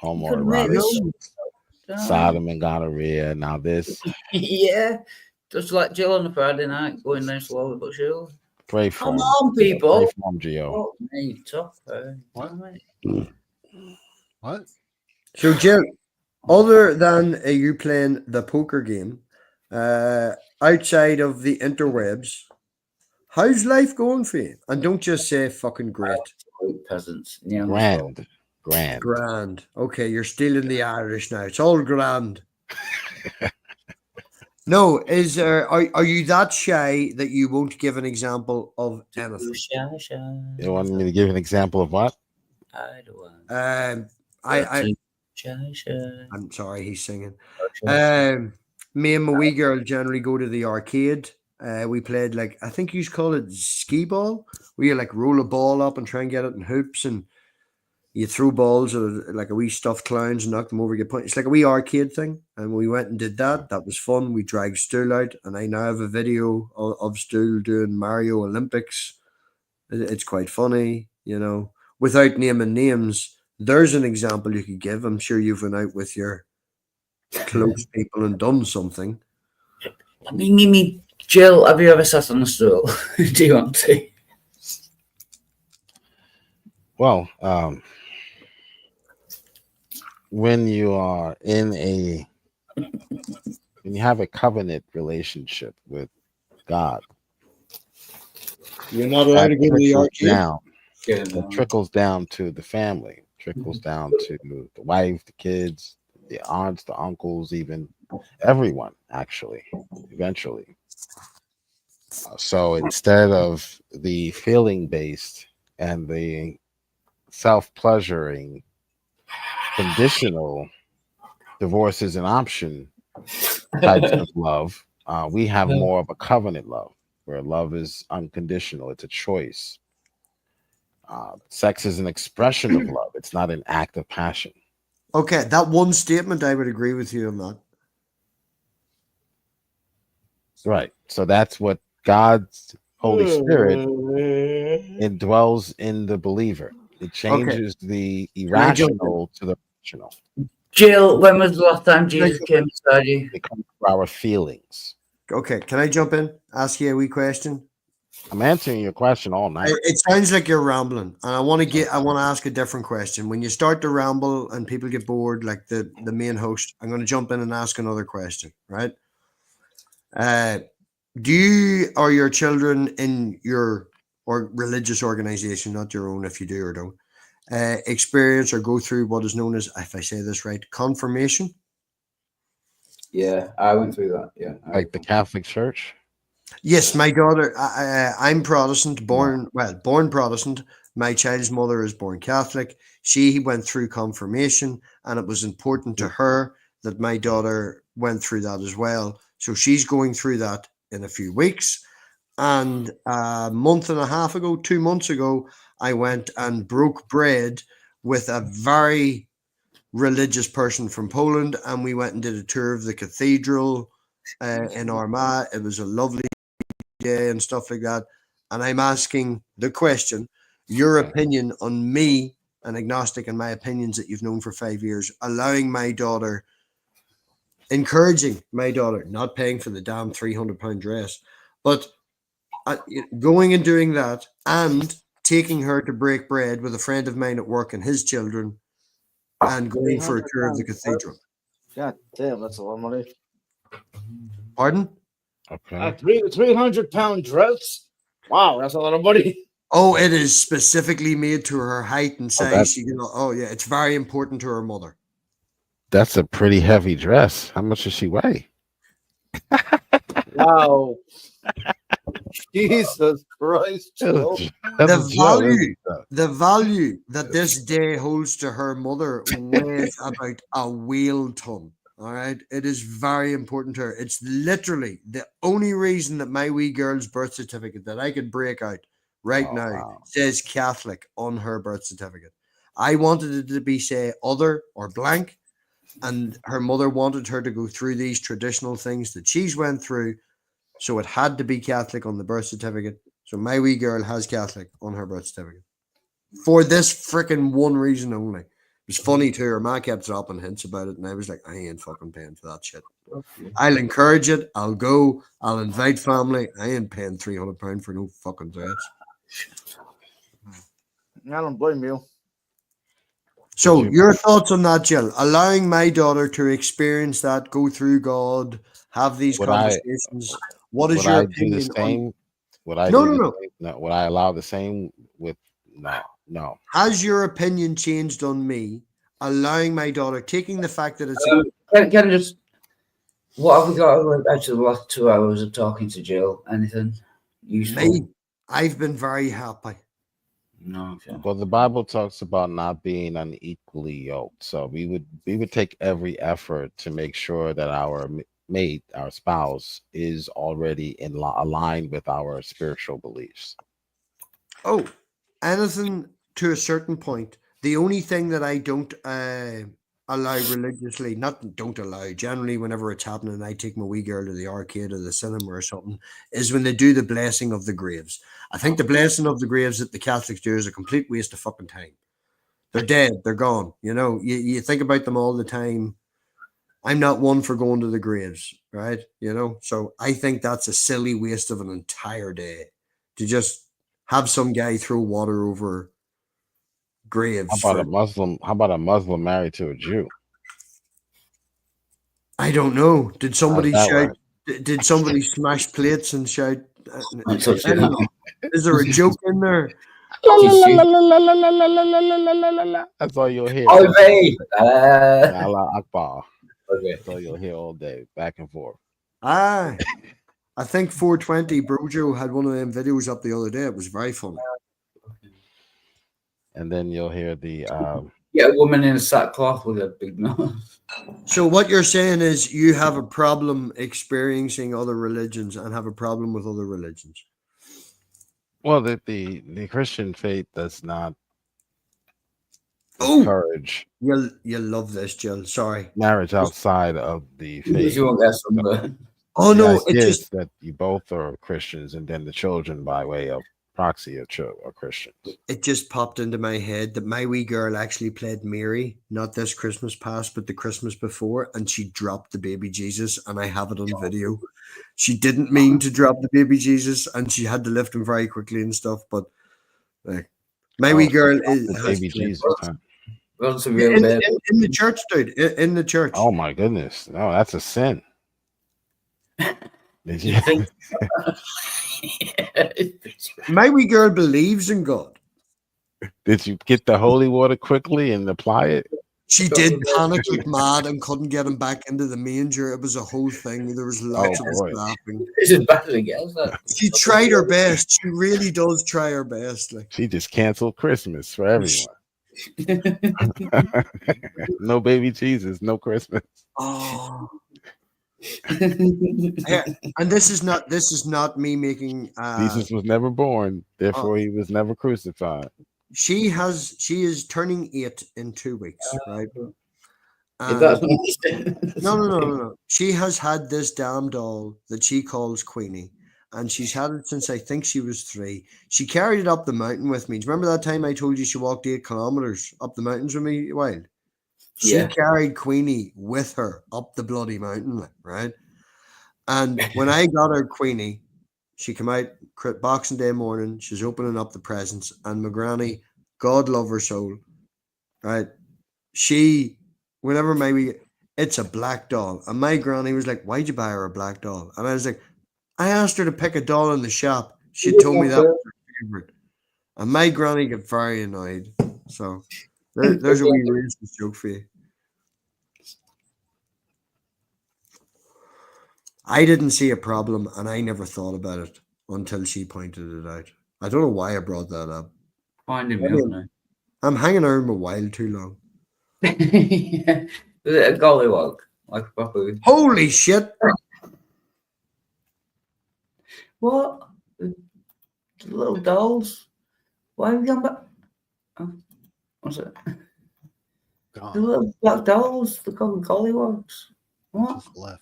Homoerotic. Sodom and gonorrhea. Now this. Yeah. Just like Jill on a Friday night, going down slowly but surely. Pray for Come him. on, people. Pray for him, Gio. Oh, me, tough. What? So, Jill, other than you playing the poker game, outside of the interwebs, how's life going for you? And don't just say fucking great. Peasants. Yeah. Grand. Okay, you're still in the Irish now. It's all grand. No, is are you that shy that you won't give an example of anything? Shy. You want me to give an example of what? I don't I'm sorry, he's singing. Me and my wee girl generally go to the arcade. We played I think you call it skee ball, where you roll a ball up and try and get it in hoops, and you throw balls at a wee stuffed clowns and knock them over, get points. It's like a wee arcade thing, and we went and did that. That was fun. We dragged Stool out, and I now have a video of Stool doing Mario Olympics. It's quite funny, you know. Without naming names, there's an example you could give. I'm sure you've went out with your close people and done something. Me, Jill, have you ever sat on a stool? Do you want to? Well, when you are when you have a covenant relationship with God, you're not allowed to go to the arcade. It trickles down to the family, trickles down to the wife, the kids, the aunts, the uncles, even everyone, actually, eventually. So instead of the feeling based and the self-pleasuring conditional divorce is an option types of love, we have more of a covenant love, where love is unconditional. It's a choice. Sex is an expression of love. It's not an act of passion. Okay, that one statement, I would agree with you on that. Right. So that's what God's Holy Spirit indwells in the believer. It changes the irrational to the rational. Jill, when was the last time Jesus came inside you? It comes to our feelings. Okay, can I jump in? Ask you a wee question? I'm answering your question all night. It sounds like you're rambling, and I want to ask a different question. When you start to ramble and people get bored, like the main host, I'm going to jump in and ask another question, right? Are your children in your religious organization, not your own if you do or don't, experience or go through what is known as, if I say this right, confirmation? Yeah, I went through that. Yeah, like the Catholic Church. Yes, my daughter. I'm Protestant, born Protestant. My child's mother is born Catholic. She went through confirmation, and it was important to her that my daughter went through that as well. So she's going through that in a few weeks. And a month and a half ago, 2 months ago, I went and broke bread with a very religious person from Poland, and we went and did a tour of the cathedral in Armagh. It was a lovely day and stuff like that. And I'm asking the question, your opinion on me, an agnostic, and my opinions that you've known for 5 years, allowing my daughter, encouraging my daughter, not paying for the damn £300 dress, but going and doing that, and taking her to break bread with a friend of mine at work and his children, and going for a tour of the cathedral. God damn, that's a lot of money. Pardon? Okay. 300-pound dress. Wow, that's a lot of money. Oh, it is specifically made to her height and size. that's- Yeah, it's very important to her mother. That's a pretty heavy dress. How much does she weigh? Wow. Jesus Christ. The value that this day holds to her mother weighs about a whale ton. All right. It is very important to her. It's literally the only reason that my wee girl's birth certificate that I could break out right now says Catholic on her birth certificate. I wanted it to be, say, other or blank. And her mother wanted her to go through these traditional things that she's went through. So it had to be Catholic on the birth certificate. So my wee girl has Catholic on her birth certificate. For this freaking one reason only. It was funny too. Her ma kept dropping hints about it. And I was like, I ain't fucking paying for that shit. I'll encourage it. I'll go. I'll invite family. I ain't paying £300 for no fucking dress. I don't blame you. So your thoughts on that, Jill? Allowing my daughter to experience that, go through God, have these conversations. What is your opinion? Do the same? Would I No. Would I allow the same with no? Has your opinion changed on me? Allowing my daughter, taking the fact that it's Can I just? What have we got actually the last 2 hours of talking to Jill? Anything useful? me. I've been very happy. No. Okay. Well, the Bible talks about not being unequally yoked. So we would take every effort to make sure that our mate, our spouse, is already aligned with our spiritual beliefs. Oh, anything to a certain point. The only thing that I don't allow religiously, generally whenever it's happening, I take my wee girl to the arcade or the cinema or something, is when they do the blessing of the graves. I think the blessing of the graves that the Catholics do is a complete waste of fucking time. They're dead. They're gone. You think about them all the time. I'm not one for going to the graves, right? So I think that's a silly waste of an entire day to just have some guy throw water over graves. How about a Muslim married to a Jew? I don't know. Did somebody How's that shout? work? Did somebody smash plates and shout? I don't know. Is there a joke in there? That's all you'll hear. Allah Akbar. That's all you'll hear all day, back and forth. I think 420 Brojo had one of them videos up the other day. It was very funny. And then you'll hear the a woman in a sackcloth with a big nose. So what you're saying is you have a problem experiencing other religions and have a problem with other religions. Well, the Christian faith does not encourage you love this, Jill. Sorry. Marriage outside of the faith. You won't get somewhere. Oh no, it it's just that you both are Christians, and then the children by way of proxy are Christians. It just popped into my head that my wee girl actually played Mary, not this Christmas past, but the Christmas before, and she dropped the baby Jesus, and I have it on video. She didn't mean to drop the baby Jesus, and she had to lift him very quickly and stuff. But like, my wee girl is baby Jesus. Huh? In the church, dude. In the church. Oh my goodness! No, that's a sin. Did you think? My wee girl believes in God. Did you get the holy water quickly and apply it? She did panic like mad and couldn't get him back into the manger. It was a whole thing. There was lots of us laughing. This is better again. She tried her best. She really does try her best. Like she just canceled Christmas for everyone. No baby Jesus, no Christmas. Oh. Yeah, and this is not me making Jesus was never born, therefore he was never crucified. She is turning 8 in 2 weeks, right? No. She has had this damn doll that she calls Queenie, and she's had it since I think she was 3. She carried it up the mountain with me. Do you remember that time I told you she walked 8 kilometers up the mountains with me, Wild? She carried Queenie with her up the bloody mountain, right? And when I got her Queenie, She came out Boxing Day morning. She's opening up the presents, and my granny, God love her soul, right? She, whenever maybe it's a black doll, and my granny was like, "Why'd you buy her a black doll?" And I was like, "I asked her to pick a doll in the shop. She told me that was her favorite." And my granny got very annoyed. So there's a wee racist joke for you. I didn't see a problem, and I never thought about it until she pointed it out. I don't know why I brought that up. Finding milk now. I'm hanging around a while too long. Yeah. Was it a gollywog? Like a proper... Holy shit! What? The little dolls? Why have you gone back? Oh, what's it? The little black dolls, they're called gollywogs. What? Just left.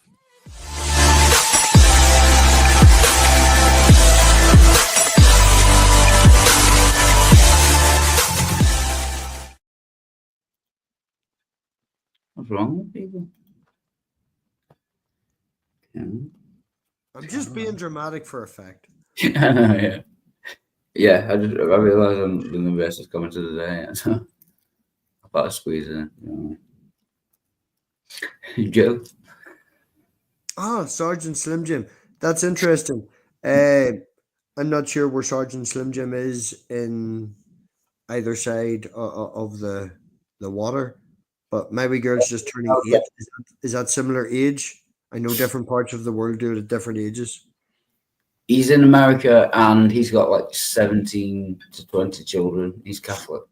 What's wrong with people? Yeah. I'm just being dramatic for effect. Yeah. Yeah, I realised I'm the best is coming to the day. So I thought I'd squeeze it in. Joe? Ah, Sergeant Slim Jim. That's interesting. I'm not sure where Sergeant Slim Jim is in either side of the water, but my wee girl's just turning 8. Is that similar age? I know different parts of the world do it at different ages. He's in America and he's got like 17 to 20 children. He's Catholic.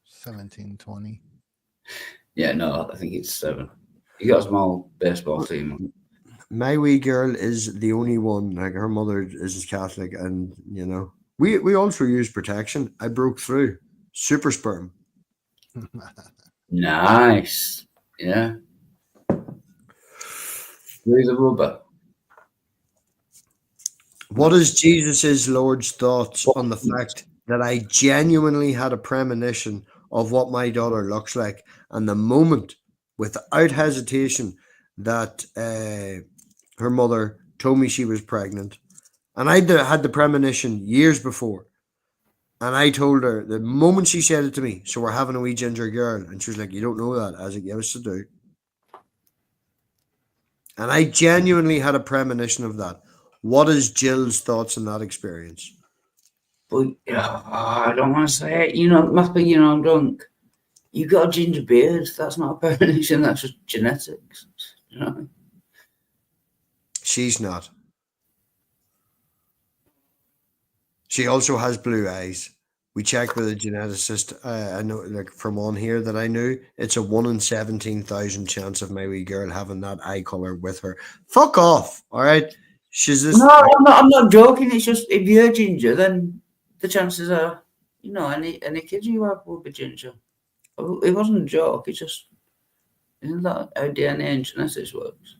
17, 20. Yeah, no, I think it's 7. He got a small baseball team. My wee girl is the only one. Like, her mother is Catholic, and you know, we also use protection. I broke through. Super sperm. Nice. Yeah. Where's the rubber? What is Jesus's Lord's thoughts on the fact that I genuinely had a premonition of what my daughter looks like, and the moment, without hesitation, that her mother told me she was pregnant, and I had the premonition years before, and I told her the moment she said it to me, "So we're having a wee ginger girl," and she was like, "You don't know that?" I was like, "Yes, I do." And I genuinely had a premonition of that. What is Jill's thoughts on that experience? But I don't want to say it. You know, it must be, you know, I'm drunk. You got a ginger beard. That's not a premonition. That's just genetics. You know? She's not. She also has blue eyes. We checked with a geneticist. I know, like from on here that I knew, it's a 1 in 17,000 chance of my wee girl having that eye color with her. Fuck off! All right, she's this. No, I'm not joking. It's just if you're ginger, then the chances are, you know, any kid you have will be ginger. It wasn't a joke. It's just, isn't that how DNA and genetics works?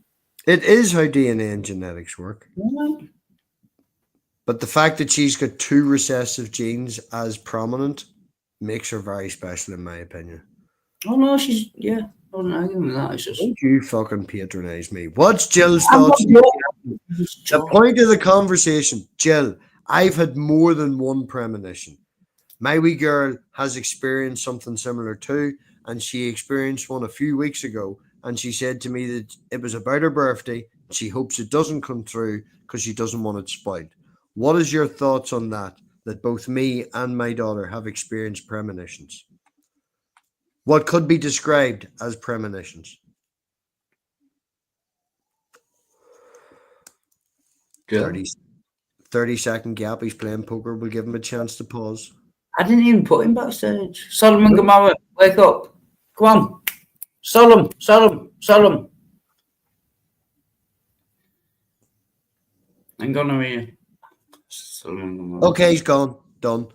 It is how DNA and genetics work. Right. But the fact that she's got 2 recessive genes as prominent makes her very special, in my opinion. Oh no, she's I wouldn't argue with that. It's just, don't you fucking patronize me. What's Jill's thoughts? The point of the conversation, Jill, I've had more than one premonition. My wee girl has experienced something similar too, and she experienced one a few weeks ago, and she said to me that it was about her birthday. She hopes it doesn't come through because she doesn't want it spoiled. What is your thoughts on that both me and my daughter have experienced premonitions? What could be described as premonitions? 30-second gap. He's playing poker. We'll give him a chance to pause. I didn't even put him backstage. Solomon Gomorrah, wake up. Come on. Solomon. I'm gonna hear. Okay, he's gone. Done.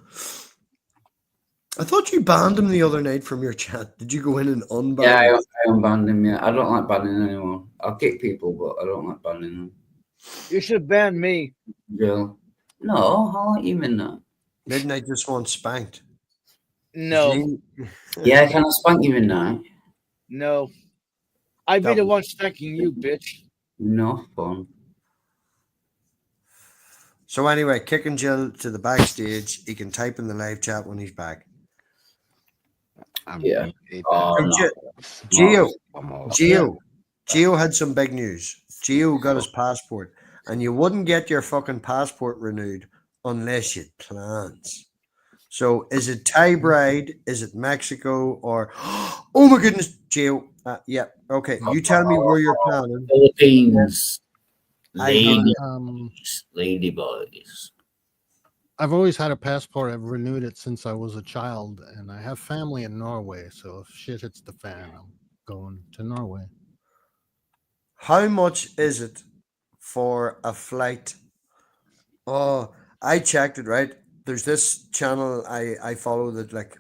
I thought you banned him the other night from your chat. Did you go in and unban him? Yeah, I unbanned him, yeah. I don't like banning anyone. I'll kick people, but I don't like banning them. You should ban me. Yeah. No, how like you mean that? Midnight just wants spanked. No. Yeah, can I spank you Midnight? No. I'd be the one spanking you, bitch. No fun. So anyway, kicking Jill to the backstage. He can type in the live chat when he's back. Yeah. Gio had some big news. Gio got his passport, and you wouldn't get your fucking passport renewed unless you had plans. So is it Thai bride? Is it Mexico? Or oh my goodness, Gio. Yeah. Okay. You tell me where you're planning. Philippines. Lady boys. I've always had a passport. I've renewed it since I was a child, and I have family in Norway. So if shit hits the fan, I'm going to Norway. How much is it for a flight? Oh, I checked it, right? There's this channel I follow that like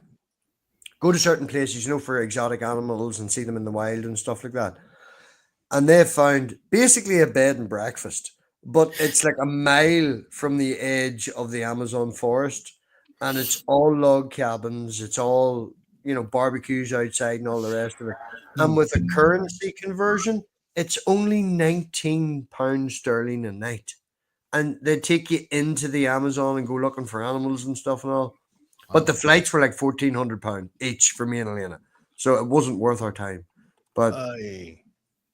go to certain places, for exotic animals and see them in the wild and stuff like that. And they found basically a bed and breakfast, but it's like a mile from the edge of the Amazon forest, and it's all log cabins. It's all, barbecues outside and all the rest of it. And with a currency conversion, it's only £19 sterling a night. And they take you into the Amazon and go looking for animals and stuff and all. But the flights were like £1,400 each for me and Elena. So it wasn't worth our time. But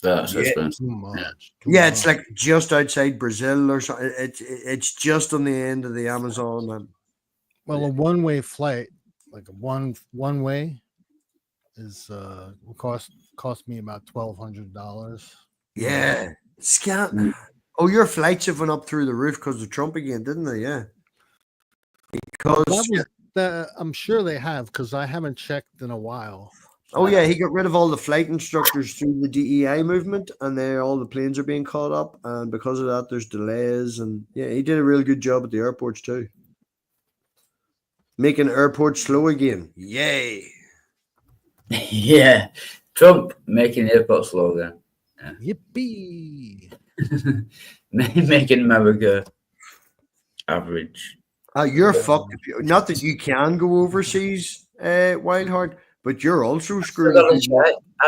that's expensive. Too much. It's like just outside Brazil or something. It's just on the end of the Amazon. Well, a one-way flight, like a one way, is will cost me about $1,200. Yeah, scam. Oh, your flights have went up through the roof because of Trump again, didn't they? Yeah. Because I'm sure they have, because I haven't checked in a while. Oh yeah, he got rid of all the flight instructors through the DEI movement, and all the planes are being caught up, and because of that, there's delays, and yeah, he did a real good job at the airports too, making airports slow again. Yay! Yeah, Trump making airports slow again. Yeah. Yippee! Making America average. You're fucked. Not that you can go overseas, Wildheart, but you're also screwed. I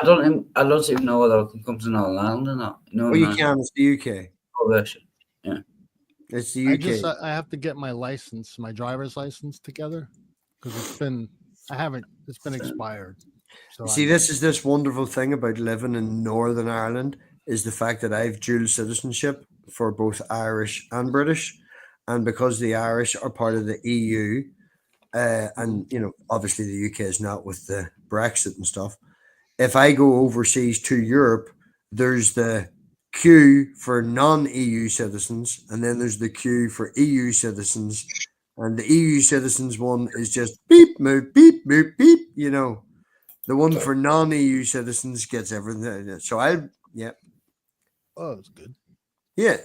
don't even know whether I can come to Northern Ireland or not. You can. It's the UK. Yeah, it's the UK. I have to get my license, my driver's license together, because it's been expired. So See, this is this wonderful thing about living in Northern Ireland is the fact that I have dual citizenship for both Irish and British, and because the Irish are part of the EU, and obviously the UK is not with the Brexit and stuff. If I go overseas to Europe, there's the queue for non-EU citizens, and then there's the queue for EU citizens, and the EU citizens one is just beep, move, beep, beep, beep. The one for non-EU citizens gets everything. So Oh, that's good. Yeah.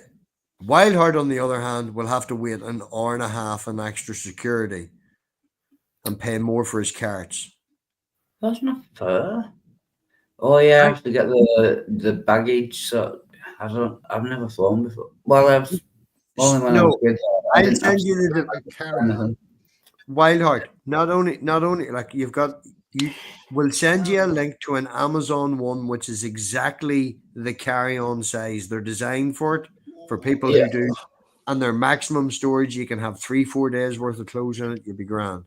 Wildheart, on the other hand, will have to wait an hour and a half in extra security and pay more for his carts. That's not fair. Oh yeah, I have to get the baggage. So I've never flown before. Well, I've only when I was kid. I'll send you the Wildheart. Not only like we'll send you a link to an Amazon one, which is exactly the carry-on size. They're designed for it, for people who do, and their maximum storage, you can have 3-4 days worth of clothes in it. You'll be grand.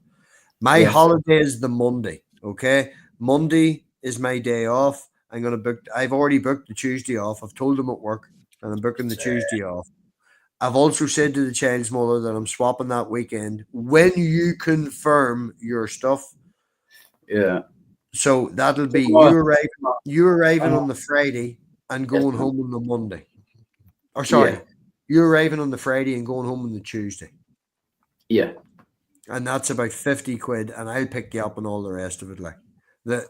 My holiday is the Monday. Okay, Monday is my day off. I've already booked the Tuesday off. I've told them at work, and I'm booking the Tuesday off. I've also said to the child's mother that I'm swapping that weekend when you confirm your stuff. Yeah. So that'll be you arriving on the Friday and going home on the Monday. Or sorry, you arriving on the Friday and going home on the Tuesday. Yeah. And that's about 50 quid, and I'll pick you up and all the rest of it. Like the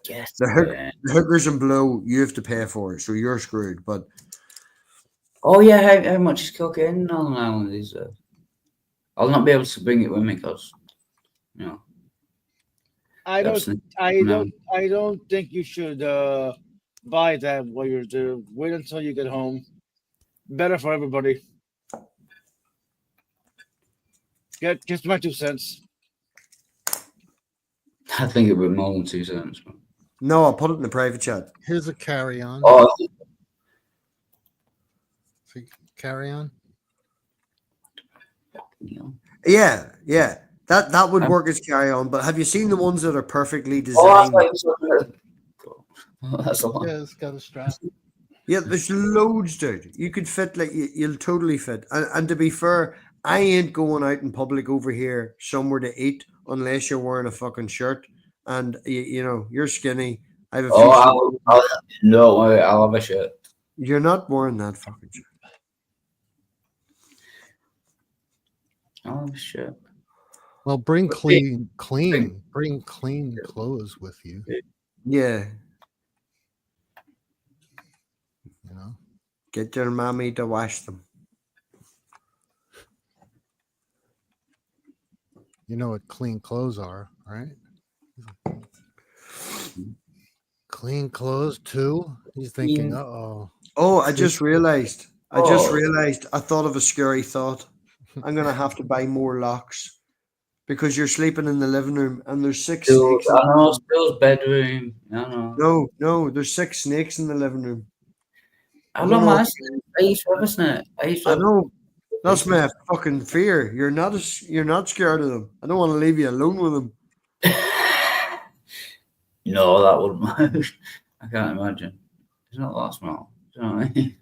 hookers and blow, you have to pay for it, so you're screwed. But oh yeah, how much is cocaine in Northern Ireland these days? I'll not be able to bring it with me because I don't think you should buy that while you're there. Wait until you get home. Better for everybody. Just my 2 cents. I think it would be more than 2 cents. No, I'll put it in the private chat. Here's a carry-on. Oh, carry-on. Yeah, yeah. That would work as carry on. But have you seen the ones that are perfectly Oh, designed? that's a lot. Yeah, it's got a strap. Yeah, there's loads, dude. You could fit like you'll totally fit. And to be fair, I ain't going out in public over here somewhere to eat unless you're wearing a fucking shirt. And you know you're skinny. I have a few. No, I'll have a shirt. You're not wearing that fucking shirt. I'll have a shirt. Well, bring clean clothes with you. Yeah. You know, get your mommy to wash them. You know what clean clothes are, right? Clean clothes too. He's thinking, Oh, I just realized. I thought of a scary thought. I'm gonna have to buy more locks because you're sleeping in the living room and there's 6 snakes. I know, Bill's bedroom. I know. No, there's 6 snakes in the living room. I don't mind snakes. I used to have a snake. I know. That's my fucking fear. You're not scared of them. I don't want to leave you alone with them. No, that wouldn't. I can't imagine. It's not that small. Do you know what I mean?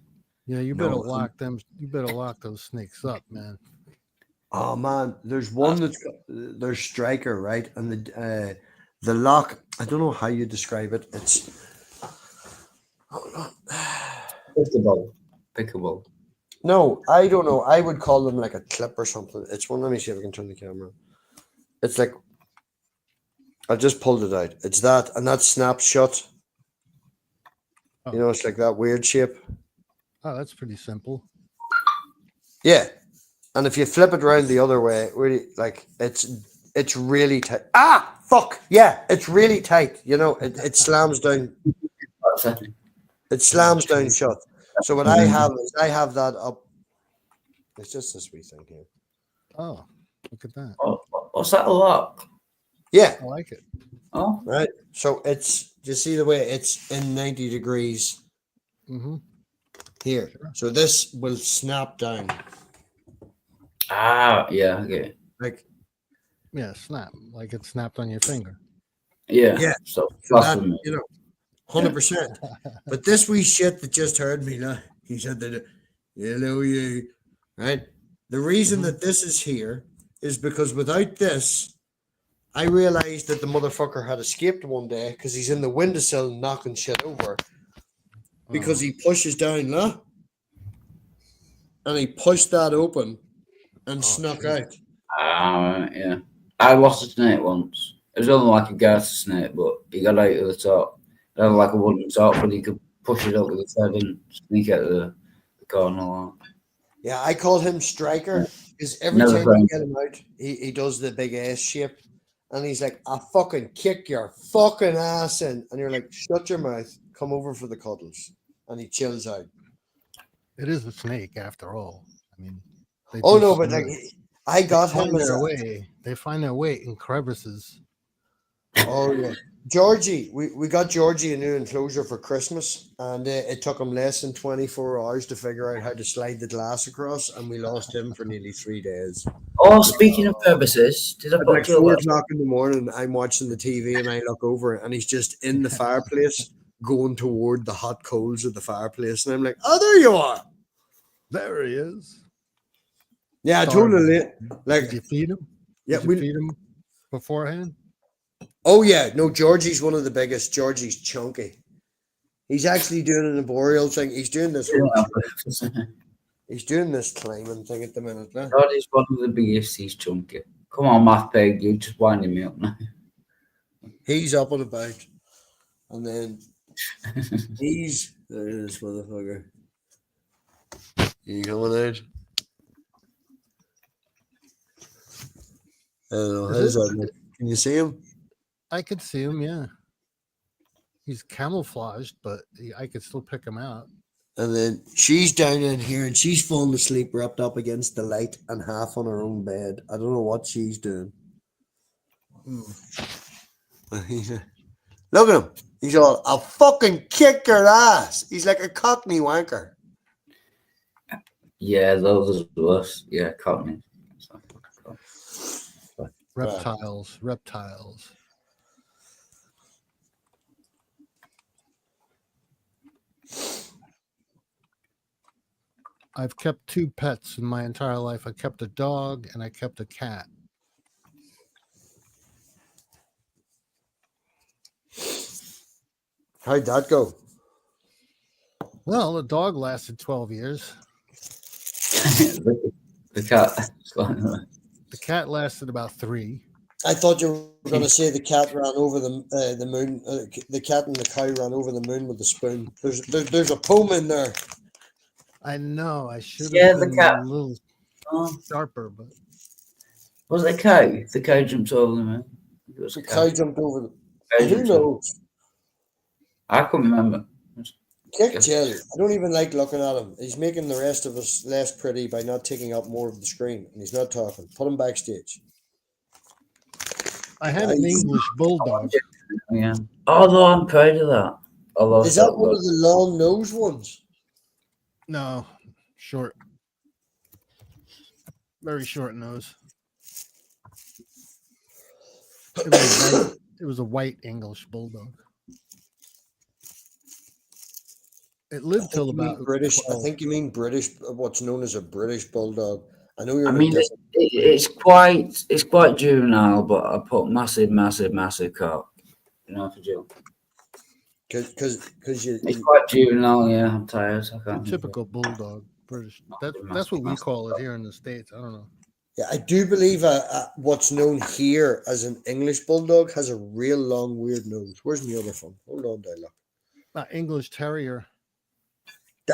Yeah, you better lock them. You better lock those snakes up, man. Oh man, there's one there's Striker, right? And the lock. I don't know how you describe it. It's pickable. No, I don't know. I would call them like a clip or something. It's one. Let me see if I can turn the camera. It's like I just pulled it out. It's that, and that snaps shut. Oh. You know, it's like that weird shape. Oh, that's pretty simple. Yeah, and if you flip it around the other way, really, like it's really tight. Ah, fuck! Yeah, it's really tight. You know, it slams down. It slams down shut. So what I have is I have that up. It's just this wee thing here. Oh, look at that. Oh, what's that a lock? Yeah, I like it. Oh, right. So it's, you see the way it's in 90 degrees here. Sure. So this will snap down. Ah, yeah, okay. Like, yeah, snap. Like it snapped on your finger. Yeah. Yeah. So that, you know, 100%. But this wee shit that just heard me now, he said that, hello, you, right? The reason that this is here is because without this, I realized that the motherfucker had escaped one day because he's in the windowsill knocking shit over because he pushes down, look, and he pushed that open and snuck out. Yeah. I lost a snake once. It was only like a garter snake, but he got out of the top. It had like a wooden top, but he could push it up with his head and sneak out of the corner. Yeah, I call him Striker because every time you get him out, he does the big ass shape. And he's like, I fucking kick your fucking ass in. And you're like, shut your mouth, come over for the cuddles. And he chills out. It is a snake after all. I mean, but like, I got him as a way. They find their way in crevices. Oh, yeah. Georgie, we got Georgie a new enclosure for Christmas. And it took him less than 24 hours to figure out how to slide the glass across. And we lost him for nearly 3 days. Oh, speaking of crevices, did I put like 4 o'clock in the morning? I'm watching the TV and I look over and he's just in the fireplace going toward the hot coals of the fireplace. And I'm like, oh, there you are. There he is. Yeah, I totally. Like, did you feed him? Yeah, we feed him beforehand. Oh, yeah. No, Georgie's one of the biggest. Georgie's chunky. He's actually doing an arboreal thing. He's doing this. He's doing this climbing thing at the minute. Huh? Georgie's one of the biggest. He's chunky. Come on, Math Peg. You're just winding me up now. He's up and about. And then he's. There it is, motherfucker. You coming out? I don't know. How's that? Can you see him? I could see him, yeah. He's camouflaged, but I could still pick him out. And then she's down in here and she's falling asleep wrapped up against the light and half on her own bed. I don't know what she's doing. Look at him. He's all, I'll fucking kick your ass. He's like a Cockney wanker. Yeah, those are worse. Yeah, Cockney. Reptiles. I've kept 2 pets in my entire life. I kept a dog and I kept a cat. How'd that go? Well, the dog lasted 12 years. The cat. The cat lasted about 3. I thought you were going to say the cat ran over the moon. The cat and the cow ran over the moon with a spoon. There's a poem in there. I know. I should have Yeah, the been cat. a little sharper, but Was it a cow? The cow jumped over the moon. It was the a cow jumped over the. Cow Who jumped over- knows? I couldn't remember. Kick Jelly. I don't even like looking at him. He's making the rest of us less pretty by not taking up more of the screen, and he's not talking. Put him backstage. I had an English bulldog. Yeah. Although I'm proud of that. Although Is that one of the long nose ones? No, short. Very short nose. It was a white English bulldog. It lived till about British. 12. I think you mean British. What's known as a British bulldog. I know you're. I mean, it's quite juvenile, but I put massive cock. You know, for Jill. Because you. It's quite juvenile. Yeah, I'm tired. I can't. Typical bulldog, British. That's what we call it here in the States. I don't know. Yeah, I do believe what's known here as an English bulldog has a real long, weird nose. Where's my other phone? Hold on, Dialogue. English Terrier.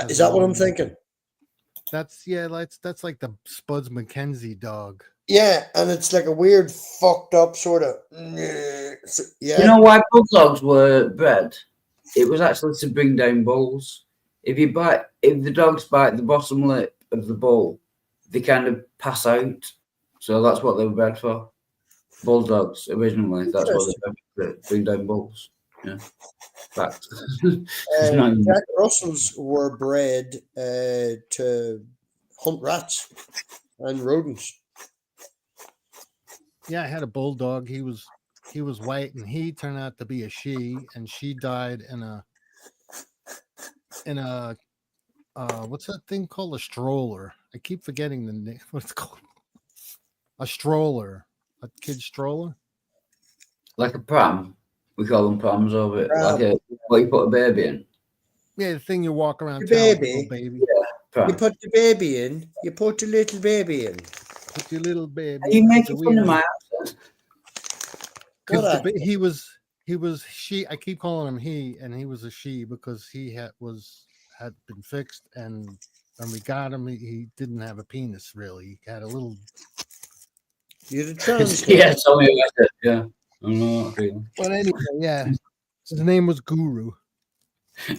Is that what I'm thinking? That's like the Spuds McKenzie dog. Yeah, and it's like a weird, fucked up sort of. Yeah. You know why bulldogs were bred? It was actually to bring down bulls. If the dogs bite the bottom lip of the bull, they kind of pass out. So that's what they were bred for. Bulldogs originally. That's what they were bred for, bring down bulls. Yeah. Fact. Jack Russells were bred to hunt rats and rodents. Yeah, I had a bulldog. He was white, and he turned out to be a she, and she died in a what's that thing called? A stroller. I keep forgetting the name. What's it called? A stroller. A kid stroller. Like a pram. We call them prams over it. Like what you put a baby in. Yeah, the thing you walk around. Baby. Baby. Yeah, you put the baby in. You put your little baby in. Put your little baby. Are you making fun of my accent? He was she. I keep calling him he, and he was a she because he had been fixed, and when we got him, he didn't have a penis really. He had a little. You're the trans. Yeah, tell me about it. Yeah. I don't know what feeling. But anyway, yeah. His name was Guru.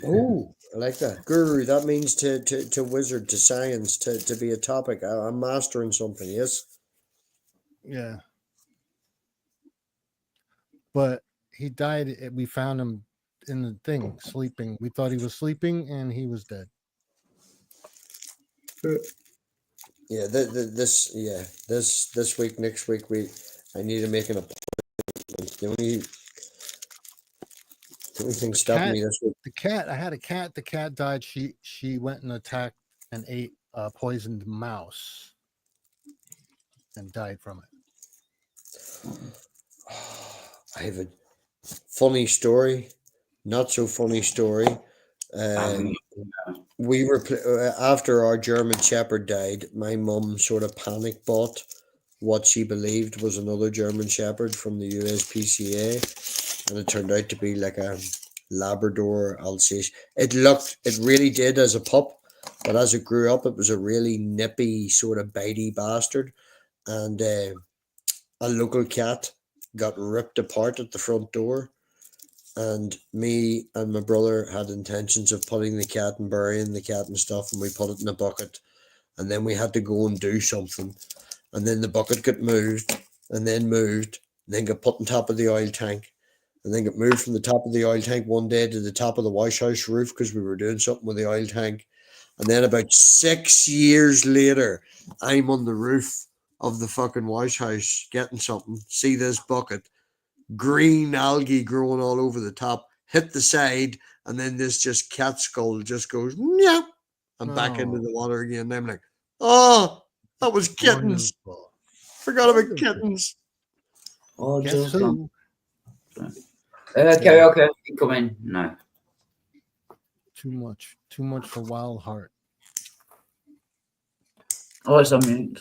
Oh, I like that. Guru, that means to wizard, to science, to be a topic. I'm mastering something, yes? Yeah. But he died. We found him in the thing, sleeping. We thought he was sleeping, and he was dead. Yeah, this week, next week, I need to make an appointment. The only thing stopping me this week. The cat. I had a cat. The cat died. She went and attacked and ate a poisoned mouse, and died from it. I have a funny story, not so funny story. We were after our German Shepherd died. My mum sort of panic bought what she believed was another German Shepherd from the USPCA, and it turned out to be like a Labrador Alsatian. It really did as a pup, but as it grew up, it was a really nippy sort of bitey bastard, and a local cat got ripped apart at the front door, and me and my brother had intentions of putting the cat and burying the cat and stuff, and we put it in a bucket, and then we had to go and do something. And then the bucket got moved, and then got put on top of the oil tank, and then got moved from the top of the oil tank one day to the top of the wash house roof because we were doing something with the oil tank. And then about 6 years later, I'm on the roof of the fucking wash house getting something, see this bucket, green algae growing all over the top, hit the side, and then this just cat skull just goes, yeah, and back into the water again. I'm like, oh, that was kittens. Forgot about kittens. Oh, Guess just who? Karaoke, come in. No. Too much for Wild Heart. Oh, it's on mute.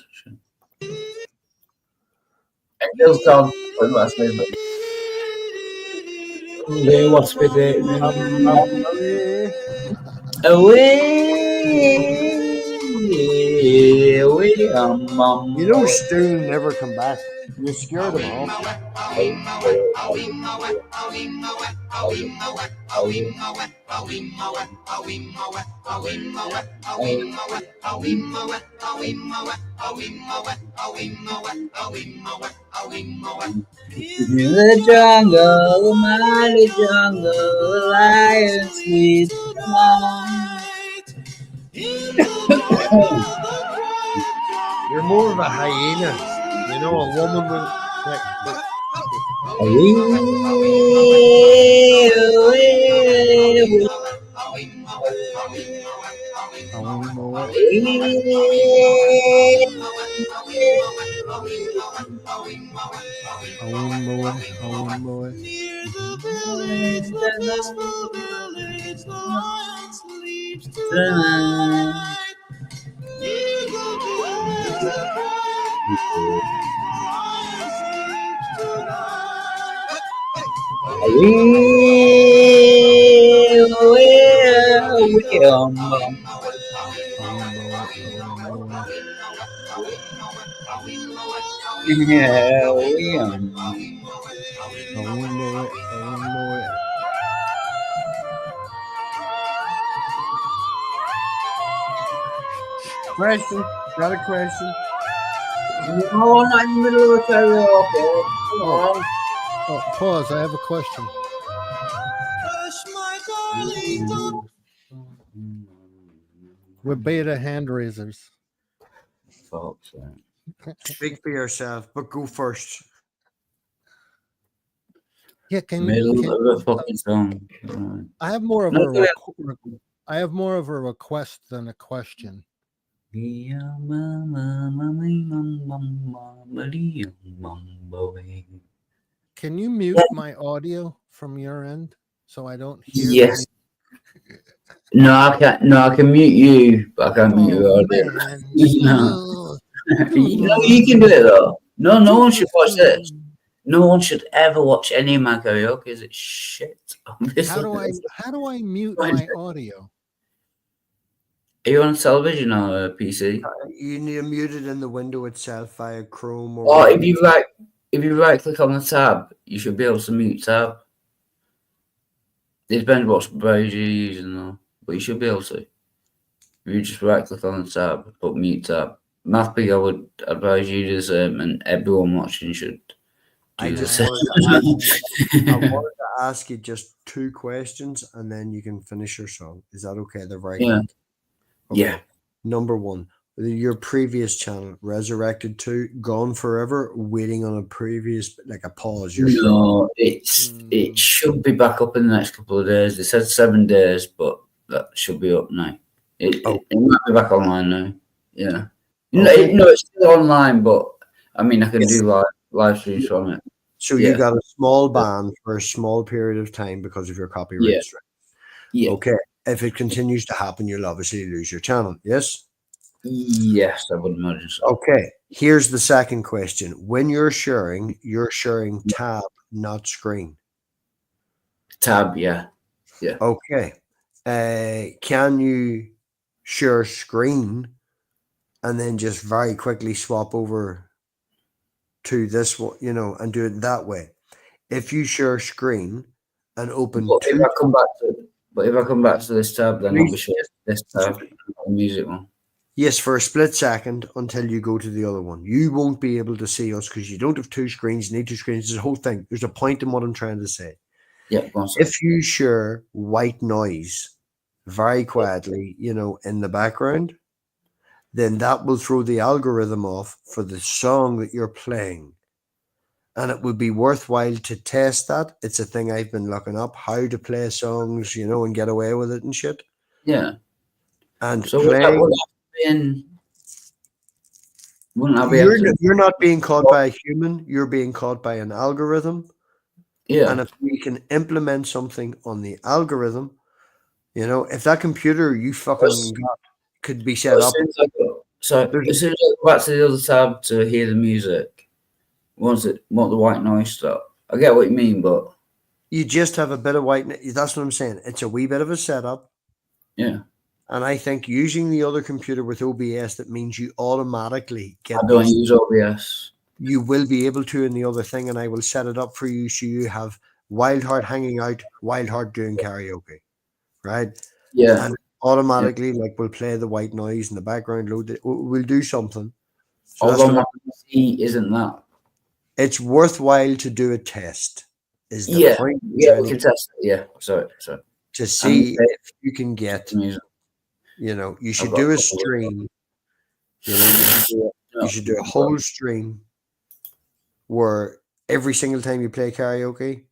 Feels gone. When last name? They what's with it? Away, you know, Stu never come back. You scared him off. In the jungle, mighty jungle, the lion sleeps tonight. You're more of a hyena, you know, a woman with like. Question? Got a question? No, I'm not in the middle of a karaoke. Come on. Oh, pause. I have a question. We're beta hand raisers. Folks, Speak for yourself, but go first. Yeah, can middle can, of a fucking song. I have more of No, a I have more of a request than a question. Can you mute my audio from your end so I don't hear? Yes. No, I can't. No, I can mute you, but I can't mute your audio. No. No, you can do it though. No, no one should watch this. No one should ever watch any of my karaoke. It's shit. How do I mute my audio? Are you on television or a PC? You need to mute it in the window itself via Chrome or. Or if you right click on the tab, you should be able to mute tab. It depends what browser you're using though, but you should be able to. If you just right click on the tab, put mute tab. Mathpig, I would advise you to do the same, and everyone watching should do the same. I wanted to ask you just 2 questions, and then you can finish your song. Is that okay? They're very Yeah. quick. Okay. Yeah. Number 1, your previous channel, Resurrected 2, gone forever, waiting on a previous, like a pause. No, it should be back up in the next couple of days. They said 7 days, but that should be up now. It might be back online now. Yeah. Okay. No, it's still online, but I mean, I can do live streams from it. So you got a small ban for a small period of time because of your copyright Yeah. strike. Yeah. Okay. If it continues to happen, you'll obviously lose your channel. Yes? Yes, I would imagine so. Okay. Here's the second question. When you're sharing tab, not screen. Tab, yeah. Yeah. Okay. Can you share screen and then just very quickly swap over to this one, and do it that way? If you share screen and open If I come back to this tab, then I'll be sure this tab, the music one. Yes, for a split second until you go to the other one. You won't be able to see us because you don't have 2 screens. You need 2 screens. There's a whole thing. There's a point in what I'm trying to say. Yeah. If you share white noise very quietly, in the background, then that will throw the algorithm off for the song that you're playing. And it would be worthwhile to test that. It's a thing I've been looking up, how to play songs, you know, and get away with it and shit. Yeah. And So playing. You're not being caught by a human. You're being caught by an algorithm. Yeah. And if we can implement something on the algorithm, you know, if that computer you fucking got could be set up. So as soon as I go back to the other tab to hear the music, want the white noise stop. I get what you mean, but you just have a bit of white. That's what I'm saying. It's a wee bit of a setup. Yeah. And I think using the other computer with OBS, that means you automatically get. I don't use OBS. You will be able to in the other thing, and I will set it up for you so you have Wildheart hanging out, Wildheart doing karaoke, right? Yeah. And automatically, like, we'll play the white noise in the background. We'll do something. So Although my PC isn't that. It's worthwhile to do a test. Is the point? Yeah, we can test it. Yeah, sorry. To see if you can get. You know, you should do a stream. You know, you should do a whole stream where every single time you play karaoke,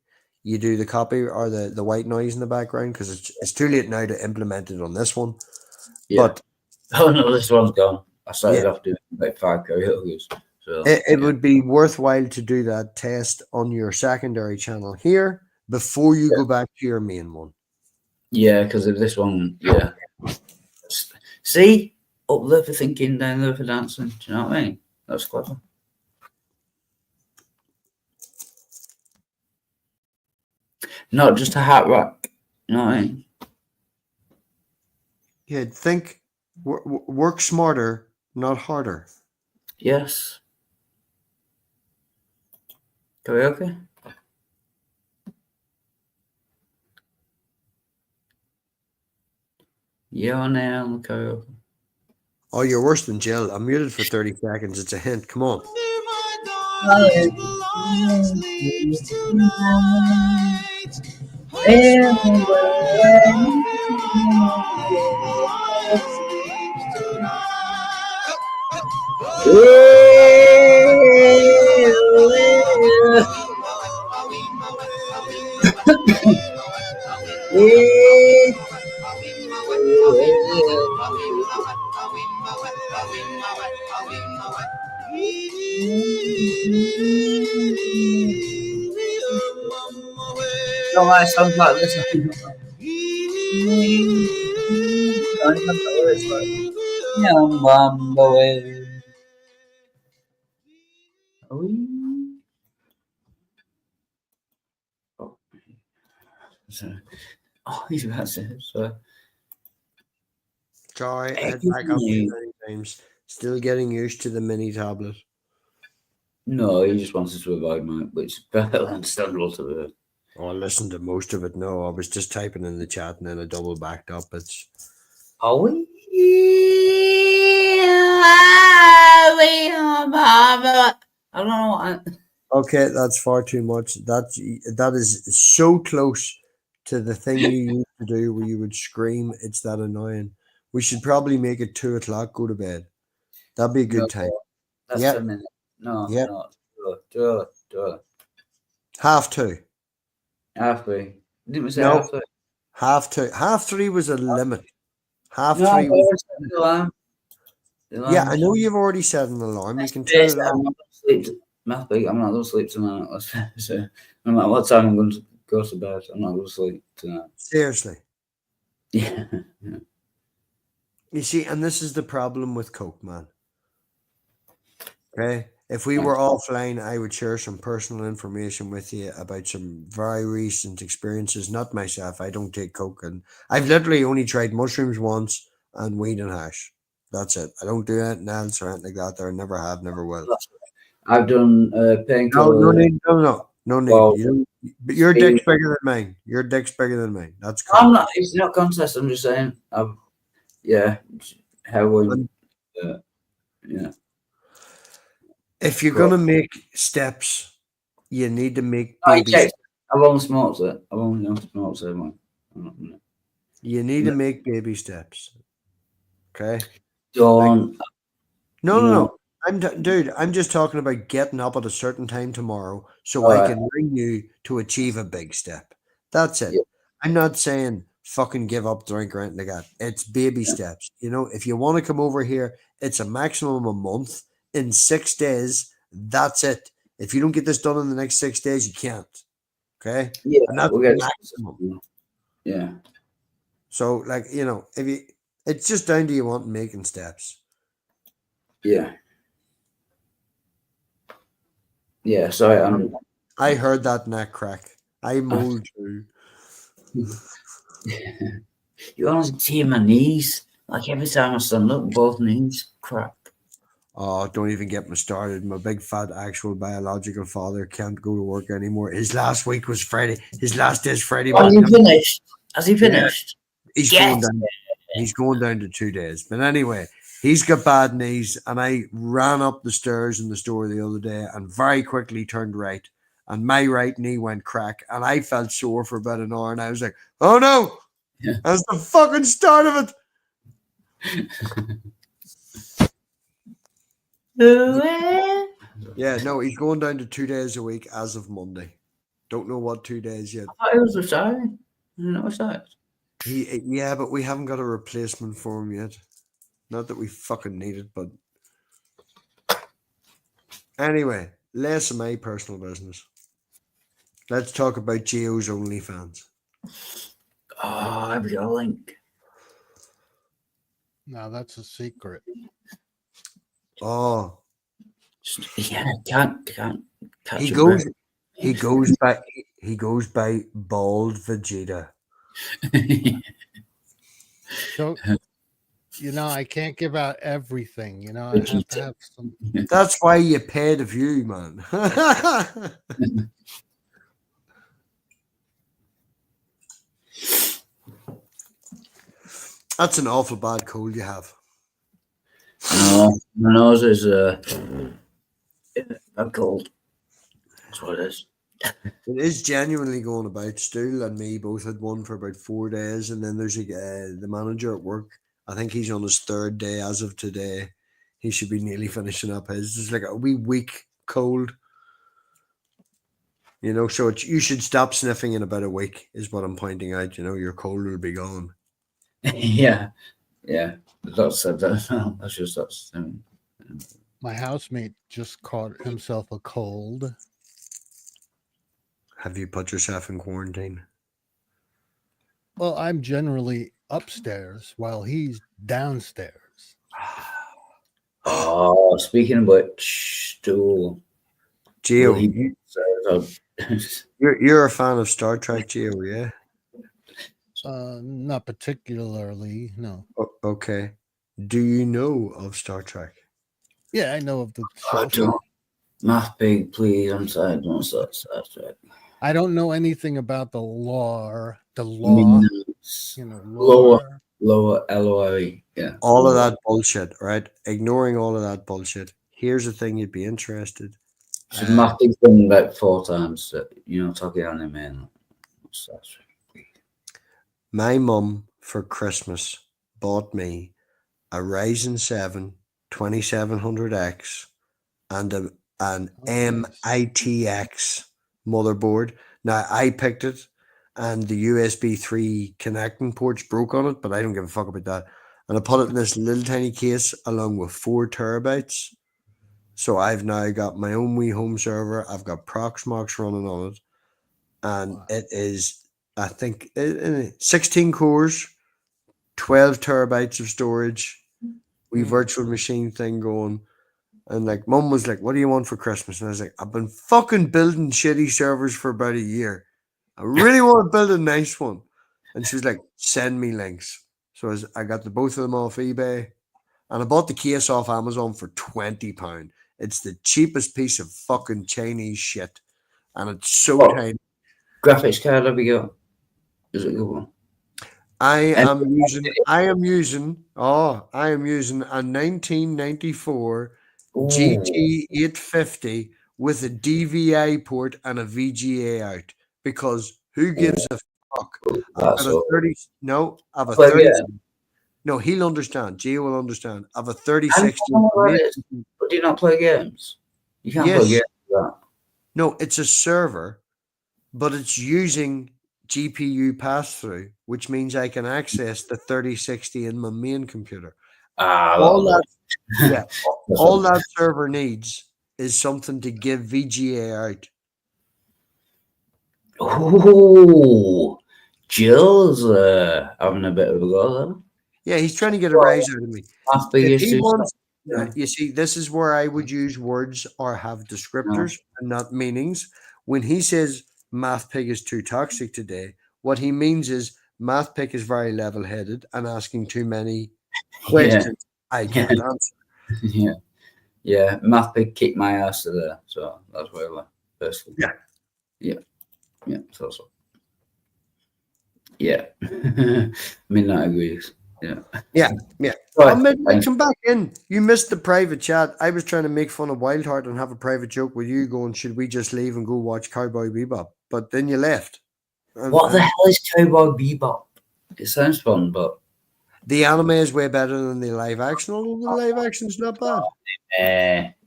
you do the copy or the white noise in the background, because it's too late now to implement it on this one. Yeah. But oh no, this one's gone. I started off doing like 5 karaoke's. So it would be worthwhile to do that test on your secondary channel here before you go back to your main one. Yeah, because of this one, yeah. See, up there for thinking, down there for dancing. Do you know what I mean? That's clever. Not just a hat rack. You know what I mean? Yeah, think, work smarter, not harder. Yes. Karaoke? Yeah, now karaoke. Oh, you're worse than Jill. I'm muted for 30 seconds. It's a hint. Come on. No, I sound like this. Oh, he's about to. So. Sorry, I back up many times. Still getting used to the mini tablet. No, he just wants us to avoid mine, which is perfectly understandable to me. Oh, I listened to most of it. No, I was just typing in the chat and then I double backed up. It's. Are we? I don't know. Okay, that's far too much. That is so close to the thing you used to do where you would scream. It's that annoying. We should probably make it 2 o'clock. Go to bed. That'd be a good time. That's a minute. No, no. Do it. 2:30. 3:30. Didn't we say No. 3:30? 2:30. 3:30 was a limit. 3:30 No, was. the alarm. Yeah, I know you've already set an alarm. You can turn it on. I'm not going to sleep tonight. So no matter what time I'm going to go to bed, I'm not going to sleep tonight. Seriously. Yeah. You see, and this is the problem with Coke, man. Okay? If we were offline, I would share some personal information with you about some very recent experiences. Not myself. I don't take Coke. And I've literally only tried mushrooms once and weed and hash. That's it. I don't do anything else or anything like that there. Never have, never will. I've done painkiller. No need. Well, but your dick's bigger than mine. Your dick's bigger than mine. That's cool. I'm not. It's not contest. I'm just saying. Yeah. Heroin. Yeah. If you're gonna make steps, you need to make baby steps. I've only smoked it. You need to make baby steps. Okay. Don't. No. Dude, I'm just talking about getting up at a certain time tomorrow so All I right. can ring you to achieve a big step. That's it. Yeah. I'm not saying fucking give up drink or anything like that. It's baby steps. You know, if you want to come over here, it's a maximum of a month. In 6 days, that's it. If you don't get this done in the next 6 days, you can't. Okay? Yeah, And that's we'll the get maximum. Yeah. So, like, you know, if you, it's just down to you wanting making steps. Yeah. Yeah, sorry, I heard that neck crack. I mold you. You honestly tear my knees. Like every time I stand up, both knees crack. Oh, don't even get me started. My big fat actual biological father can't go to work anymore. His last week was Friday. His last day is Friday. Has he finished? Has he finished? He's going down. He's going down to 2 days. But anyway, he's got bad knees, and I ran up the stairs in the store the other day and very quickly turned right, and my right knee went crack, and I felt sore for about an hour, and I was like, "Oh no, that's the fucking start of it." Yeah, no, he's going down to 2 days a week as of Monday. Don't know what 2 days yet. I thought he was retiring. No, what's that? Yeah, but we haven't got a replacement for him yet. Not that we fucking need it, but anyway, less of my personal business. Let's talk about Geo's OnlyFans. Oh, I've got a link. No, that's a secret. Oh, yeah, can't catch he a goes. break. He goes by Bald Vegeta. So, you know, I can't give out everything. You know, I have to have some. That's why you pay the view, man. That's an awful bad cold you have. No, my nose is I'm cold. That's what it is. It is genuinely going about. Stu and me both had one for about 4 days, and then there's the manager at work. I think he's on his 3rd day as of today. He should be nearly finishing up his. It's like a wee week cold. You know, so you should stop sniffing in about a week, is what I'm pointing out. You know, your cold will be gone. Yeah. That's just that's. My housemate just caught himself a cold. Have you put yourself in quarantine? Well, I'm generally upstairs while he's downstairs. Oh, speaking of which, Stu, Geo, you're a fan of Star Trek, Geo, yeah? Not particularly, no. Okay. Do you know of Star Trek? Yeah, I know of the Oh, don't. Math big, please. I'm sorry. Don't start Star Trek. I don't know anything about the lore. The law. You know, Lower LORE. Yeah. All of that bullshit, right? Ignoring all of that bullshit. Here's the thing you'd be interested. So Math big's done about 4 times. Talking anime and Star Trek. My mum for Christmas bought me a Ryzen 7 2700X and an MITX motherboard. Now I picked it, and the USB 3 connecting ports broke on it, but I don't give a fuck about that. And I put it in this little tiny case along with 4 terabytes. So I've now got my own wee home server. I've got Proxmox running on it, and it is, I think, 16 cores, 12 terabytes of storage, wee virtual machine thing going. And like, mum was like, "What do you want for Christmas?" And I was like, "I've been fucking building shitty servers for about a year. I really want to build a nice one." And she was like, "Send me links." So I got both of them off eBay, and I bought the case off Amazon for £20. It's the cheapest piece of fucking Chinese shit, and it's so tiny. Graphics card, have you got? Is it a good one? I am using a 1994 GT850 with a DVI port and a VGA out, because who gives a fuck? I've got a 30. No, I have a 30. No, he'll understand. Gio will understand. Of a I 3060. don't know what it is, but do you not play games? You can't play games with that. No, it's a server, but it's using GPU pass-through, which means I can access the 3060 in my main computer. All that server needs is something to give VGA out. Oh, Jill's having a bit of a go there. Yeah, he's trying to get a rise out of me. If he issues. wants, you see, this is where I would use words or have descriptors and not meanings. When he says Math Pig is too toxic today, what he means is Math Pig is very level-headed and asking too many questions I can't answer. Yeah. Math Pig kicked my ass today, so that's why I like personally. Yeah. So. Yeah. Midnight agrees. Yeah. Right, thanks. come back in. You missed the private chat. I was trying to make fun of Wildheart and have a private joke with you going, should we just leave and go watch Cowboy Bebop? But then you left. What the hell is Cowboy Bebop? It sounds fun, but the anime is way better than the live action, although the live action's not bad.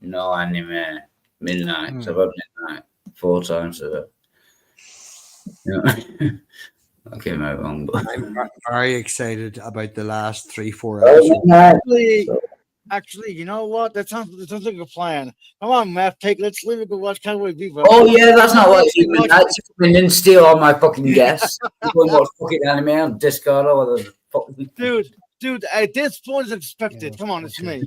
No anime. Midnight. I've had Midnight 4 times today. I came out wrong, but I'm very excited about the last 3-4 episodes. Actually, you know what? That sounds like a plan. Come on, Matt, let's leave and go watch Cowboy Bebop. Oh yeah, that's not what you mean. I didn't steal all my fucking guests. You go and watch fucking anime on Discord or whatever. Dude, at this point, it's expected. Come on, it's me.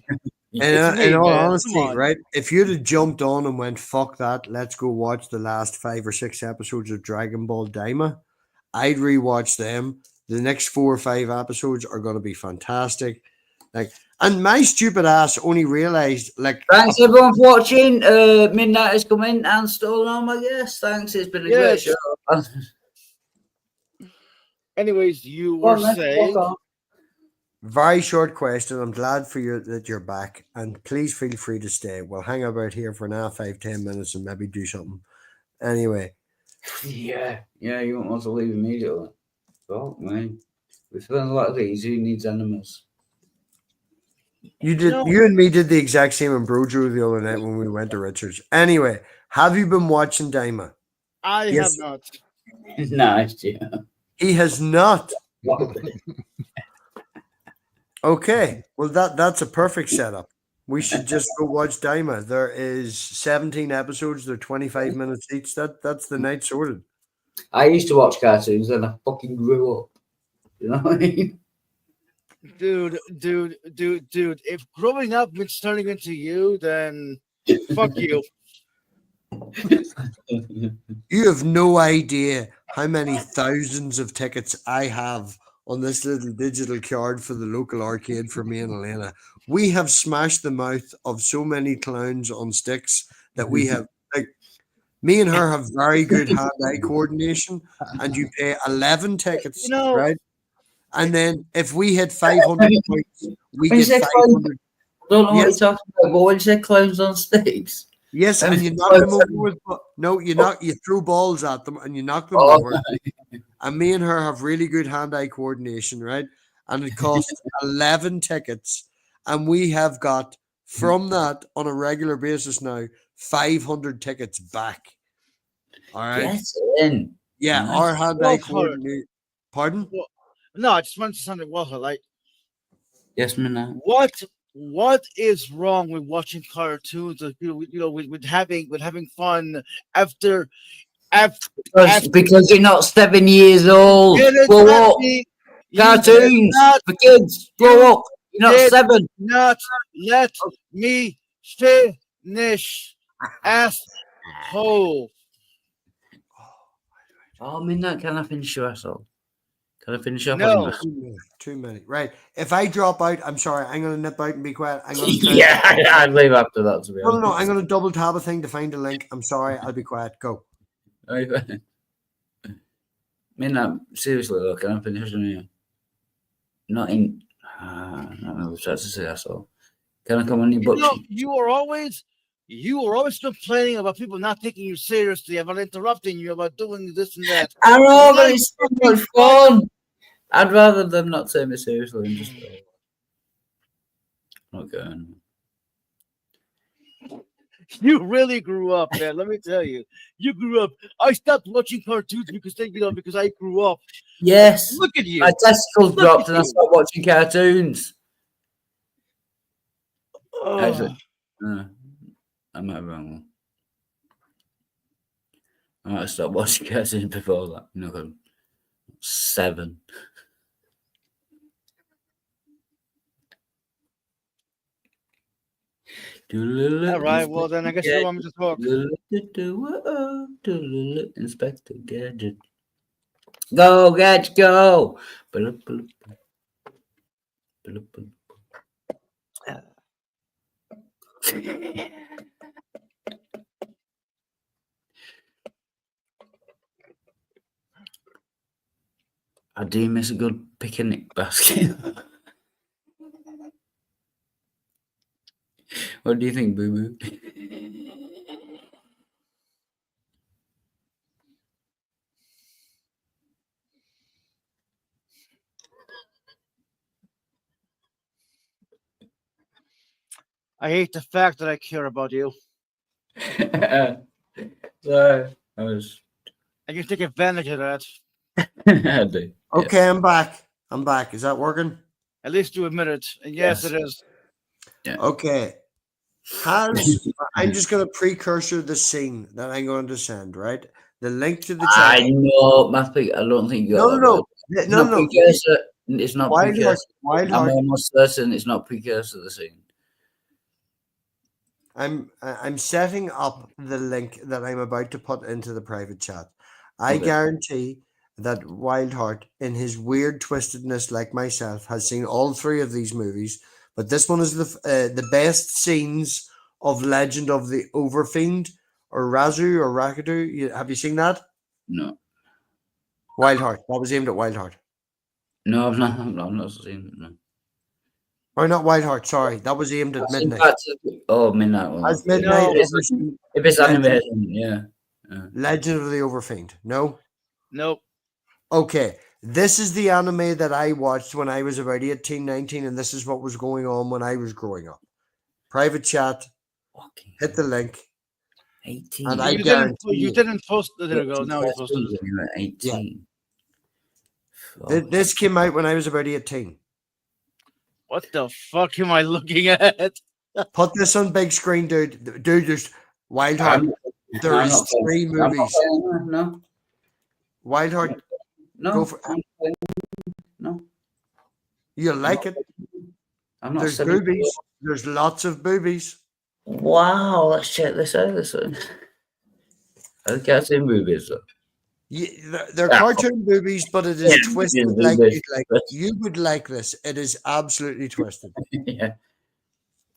In all honesty, right? If you'd have jumped on and went, fuck that, let's go watch the last 5 or 6 episodes of Dragon Ball Daima, I'd rewatch them. The next 4 or 5 episodes are going to be fantastic. And my stupid ass only realized, thanks everyone for watching. Midnight has come in and stolen all my guests. Thanks, it's been a great show. Anyways, you were saying. Very short question. I'm glad for you that you're back, and please feel free to stay. We'll hang about here for now 5-10 minutes and maybe do something. Anyway. Yeah, you won't want to leave immediately. Fuck, man. We spend a lot of these. Who needs animals? You and me did the exact same in Brojo the other night when we went to Richards. Anyway, have you been watching Daima? I have not. Nice, yeah. He has not. Okay, well that's a perfect setup. We should just go watch Daima. There is 17 episodes. They're 25 minutes each. That's the night sorted. I used to watch cartoons and I fucking grew up. You know what I mean? Dude. If growing up means turning into you, then fuck you. You have no idea how many thousands of tickets I have on this little digital card for the local arcade for me and Elena. We have smashed the mouth of so many clowns on sticks that we have, me and her have very good hand-eye coordination, and you pay 11 tickets, right? And then if we hit 500 points, we get 500. I don't know what you're talking about, but when you say clowns on sticks. Yes, and you knock them over with, you throw balls at them and you knock them over. And me and her have really good hand-eye coordination, right? And it costs 11 tickets. And we have got, from that, on a regular basis now, 500 tickets back. All right? Yes, in. Yeah, Nice. our hand-eye coordination. Pardon? No, I just want to something like. Yes, man. What is wrong with watching cartoons? With having fun after because you're not 7 years old. Grow up. Cartoons for kids. Grow up. You're not 7. Not let me finish, asshole. Oh, Midnight, can I finish your asshole? Can I finish up? No. Too many. Right. If I drop out, I'm sorry. I'm going to nip out and be quiet. I'm going to I'd leave after that, to be honest. No. I'm going to double tab a thing to find a link. I'm sorry. I'll be quiet. Go. Midnight, seriously, though, can I finish on you? Not in. I was trying to say asshole. Can I come on your butt? You are always complaining about people not taking you seriously, about interrupting you, about doing this and that. I know, but it's so much fun. I'd rather them not take me seriously and just not going. You really grew up, man. Let me tell you, you grew up. I stopped watching cartoons because because I grew up. Yes. Look at you. My testicles Look dropped at and I you. stopped watching cartoons. Oh. Actually, I might have wrong. I might have stopped watching cartoons before that. 7. All right. Well, then I guess you want me to talk. Inspector Gadget. Go, Gadget, go. I do miss a good picnic basket. What do you think, Boo Boo? I hate the fact that I care about you. So I was. And you take advantage of that. I do. Okay, I'm back. I'm back. Is that working? At least you admit it. And yes, it is. Yeah. Okay. I'm just going to precursor the scene that I'm going to send, right? The link to the chat. I know, Mathpick. I don't think you got No. Precursor. It's not Wild precursor. Heart. I'm almost certain it's not precursor to the scene. I'm setting up the link that I'm about to put into the private chat. I Okay. guarantee that Wildheart, in his weird twistedness like myself, has seen all 3 of these movies. But this one is the best scenes of Legend of the Overfiend, or Razu or Rakadu. Have you seen that? No. Wildheart. That was aimed at Wildheart. No, I've not seen it. No. Or not Wildheart, sorry. That was aimed at I've seen Midnight. parts of it. Oh, Midnight. Well, As Midnight, No, if it's animated, yeah. Legend of the Overfiend. No? Nope. Okay. This is the anime that I watched when I was about 18, 19, and this is what was going on when I was growing up. Private chat. Hit the link. 18. And I You guarantee didn't post. There we go. Now you posted it. You're at 18. This came out when I was about 18. What the fuck am I looking at? Put this on big screen, dude. Dude, there's Wildheart. There is 3 movies. No. Wildheart. No. Go for No. You like it? I'm not There's saying- boobies. There's lots of boobies. Wow, let's check this out. I can't see movies though. They're cartoon boobies, but it is twisted Yeah, like boobies. you'd like. You would like this. It is absolutely twisted. Yeah.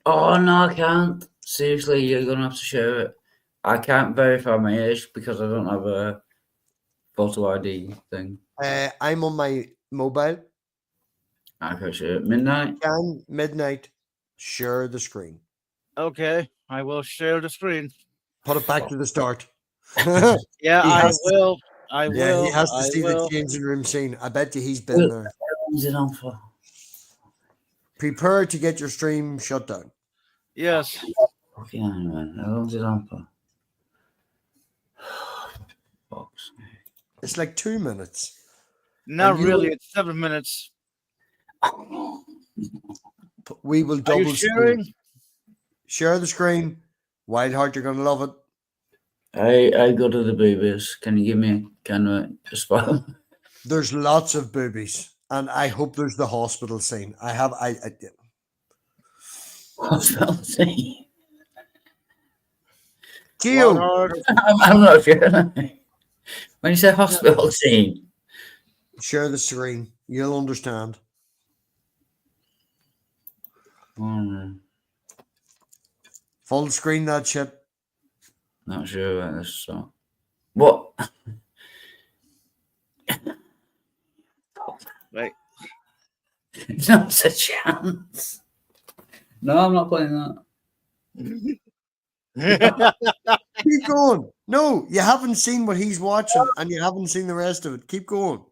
Oh no, I can't. Seriously, you're gonna have to share it. I can't verify my age because I don't have a photo ID thing. I'm on my mobile. I can share it. Midnight. Can Midnight share the screen? Okay, I will share the screen. Put it back to the start. Yeah, He I has to- will. I will. Yeah, he has to I see will. the changing room scene. I bet you he's been there. How long is it on for? Prepare to get your stream shut down. Yes. Okay, man. How long is it on for? Box. It's like 2 minutes. Not And you really. will- It's 7 minutes. We will Are double you sharing? screen. Share the screen. Wildheart, you're gonna love it. I go to the boobies. Can you give me a spot? There's lots of boobies, and I hope there's the hospital scene. Hospital scene. Gio, I'm not sure. When you say hospital scene, share the screen. You'll understand. Full screen that shit. Not sure about this. So, what? Right. Not a chance. No, I'm not playing that. Keep going. No, you haven't seen what he's watching, and you haven't seen the rest of it. Keep going.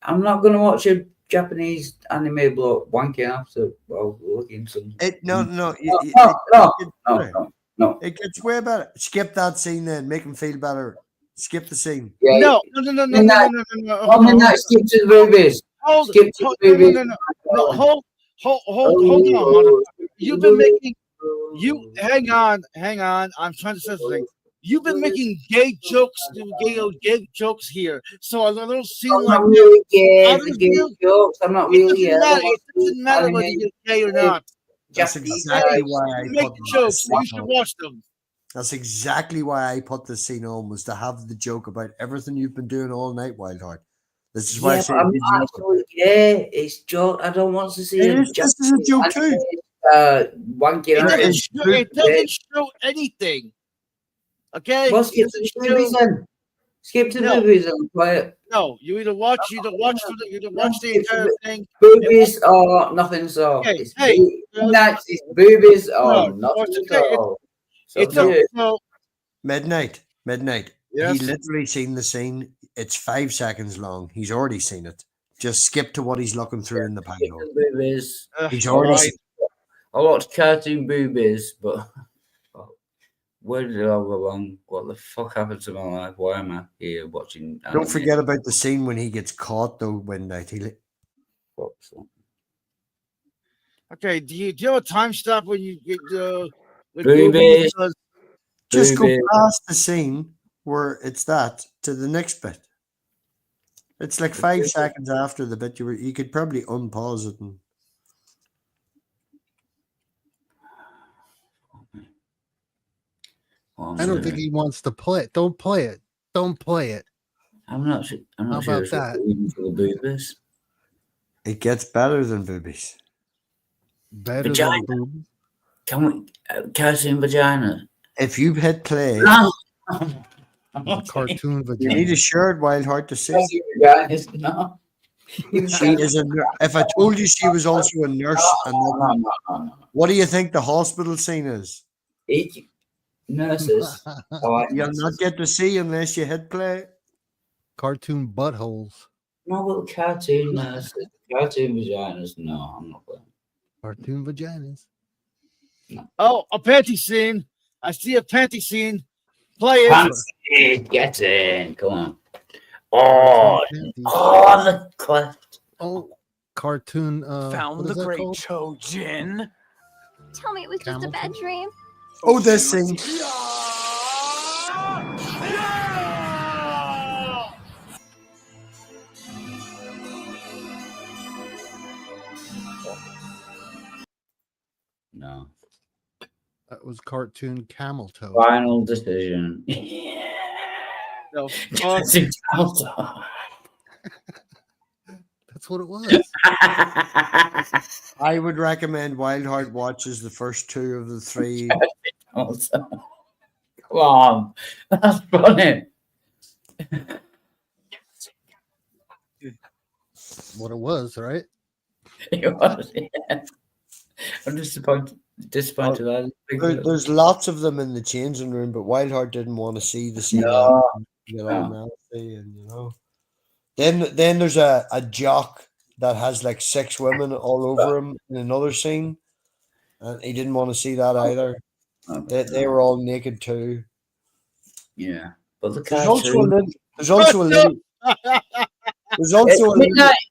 I'm not going to watch a Japanese anime bloke wanking after while looking some. No. No. It gets way better. Skip that scene then. Make him feel better. Skip the scene. Yeah, No. Skip to the boobies. Skip to the boobies. No, hold on, motherfucker. You've been making hang on. I'm trying to say something. You've been making gay jokes here. So a little scene I'm like not really that. gay jokes. I'm not really gay. It doesn't matter whether you're gay or not. That's exactly why I make jokes. You should watch them. That's exactly why I put this scene on, was to have the joke about everything you've been doing all night, Wildheart. This is why I say I'm not actually gay. It's joke. I don't want to see him. This is a joke too. It doesn't show anything. Okay. Well, skip to the movies then. Skip to the movies and play it. No, you either watch the entire thing. Boobies or nothing. So it's it's boobies or nothing. So Midnight. Yes. He literally seen the scene. It's 5 seconds long. He's already seen it. Just skip to what he's looking through in the panel. Boobies. He's already seen it. I watched cartoon boobies, but where did I go wrong? What the fuck happened to my life? Why am I here watching? Don't forget about the scene when he gets caught, though, Midnight. Okay, do you have a time stop when you get boobies? Just go past the scene where it's that to the next bit. It's like 5 seconds after the bit you could probably unpause it and. I don't think he wants to play it. Don't play it. Don't play it. I'm not sure about that. For the boobies. It gets better than boobies. Better Vagina. than boobies. Can we cartoon vagina? If you hit play, cartoon vagina. You need a shirt, Wildheart, to see. No. She is a. If I told you she was also a nurse, what do you think the hospital scene is? Nurses. You'll not get to see unless you hit play. Cartoon buttholes. No, little cartoon nurses. Cartoon vaginas. No, I'm not playing. Cartoon vaginas. Oh, a panty scene. I see a panty scene. Play it. Fancy, get in. Come on. Oh, the cleft. Oh, cartoon. Found the great Chojin. Tell me it was just a bad dream. Oh, this scene. No. That was cartoon camel toe. Final decision. No. Cartoon camel toe. That's what it was. I would recommend Wildheart watches the first 2 of the 3. Come on, that's funny. What it was, right? It was, yeah. I'm disappointed. There's lots of them in the changing room, but Wildheart didn't want to see the scene. Then there's a jock that has like 6 women all over him in another scene, and he didn't want to see that either. They were all naked too. Yeah, but there's also a little.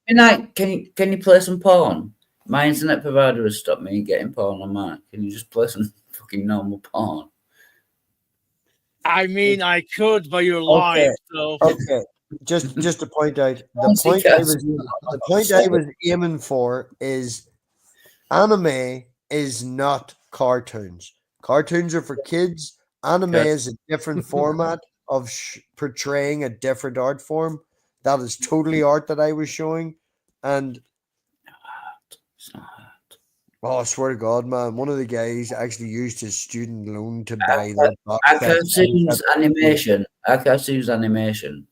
Midnight. Can you play some porn? My internet provider has stopped me getting porn on mine. Can you just play some fucking normal porn? I mean, I could, but you're live. So. Okay. Just to point out, the point I was aiming for is anime is not cartoons. Cartoons are for kids. Anime is a different format of portraying a different art form. That is totally art that I was showing. And I swear to God, man, one of the guys actually used his student loan to buy that box. Cartoons animation. Cartoons animation.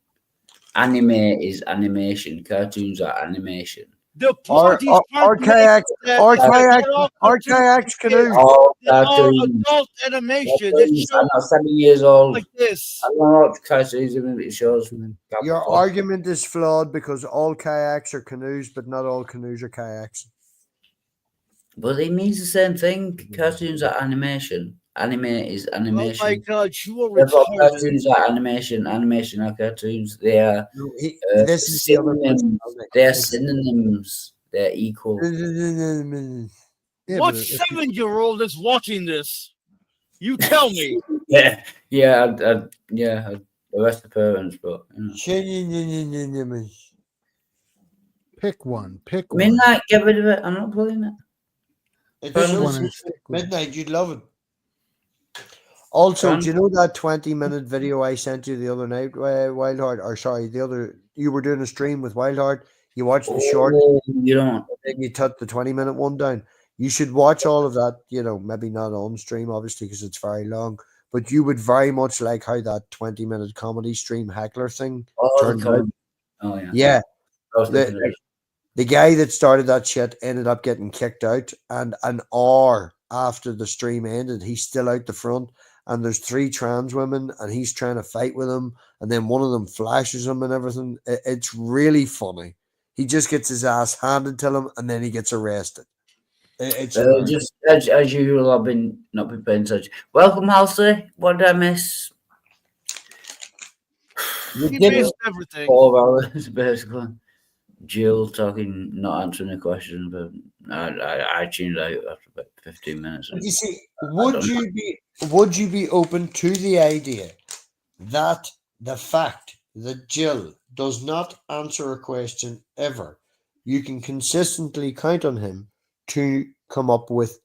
Anime is animation. Cartoons are animation. The point he's trying to make kayaks, is that or they're kayaks, all or cartoons kayaks, for kids. canoes. All They're all cartoons. adult animation. That Cartoons. I'm shows not 7 years old. like this. I don't know what cartoons even it shows me. Your argument is flawed because all kayaks are canoes, but not all canoes are kayaks. But it means the same thing. Cartoons are animation. Anime is animation. Oh my God, you are Therefore, retarded. cartoons are animation. Animation are cartoons. They are This is the other synonyms. They are synonyms. They're equal. Yeah, What but if 7-year-old is watching this? You tell me. Yeah, the rest of the parents, but you know. pick one. Pick one. Midnight, get rid of it. I'm not pulling it. It's so one. Midnight, you'd love it. Also, do you know that 20-minute video I sent you the other night, Wildheart? Or sorry, you were doing a stream with Wildheart. You watched the short. You don't. Then you took the 20-minute one down. You should watch all of that. You know, maybe not on stream, obviously, because it's very long. But you would very much like how that 20-minute comedy stream heckler thing turned out. Oh yeah. Yeah. The guy that started that shit ended up getting kicked out, and an hour after the stream ended, he's still out the front, and there's 3 trans women, and he's trying to fight with them, and then one of them flashes him and everything. It's really funny. He just gets his ass handed to him, and then he gets arrested. It's just as usual. I've been not been paying attention. Welcome, Halsey. What did I miss? You missed everything. 4 hours basically. Jill talking, not answering a question, but I tuned out after about 15 minutes. You see, would you be open to the idea that the fact that Jill does not answer a question ever, you can consistently count on him to come up with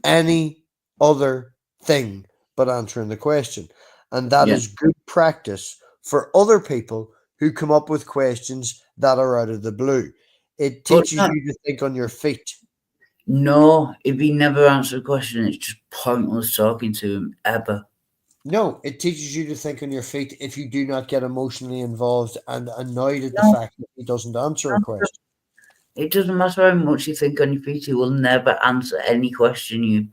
any other thing but answering the question, and that is good practice for other people who come up with questions that are out of the blue. It teaches you to think on your feet. No, if he never answered a question, it's just pointless talking to him ever. No, it teaches you to think on your feet if you do not get emotionally involved and annoyed at the fact that he doesn't answer a question. It doesn't matter how much you think on your feet, he will never answer any question you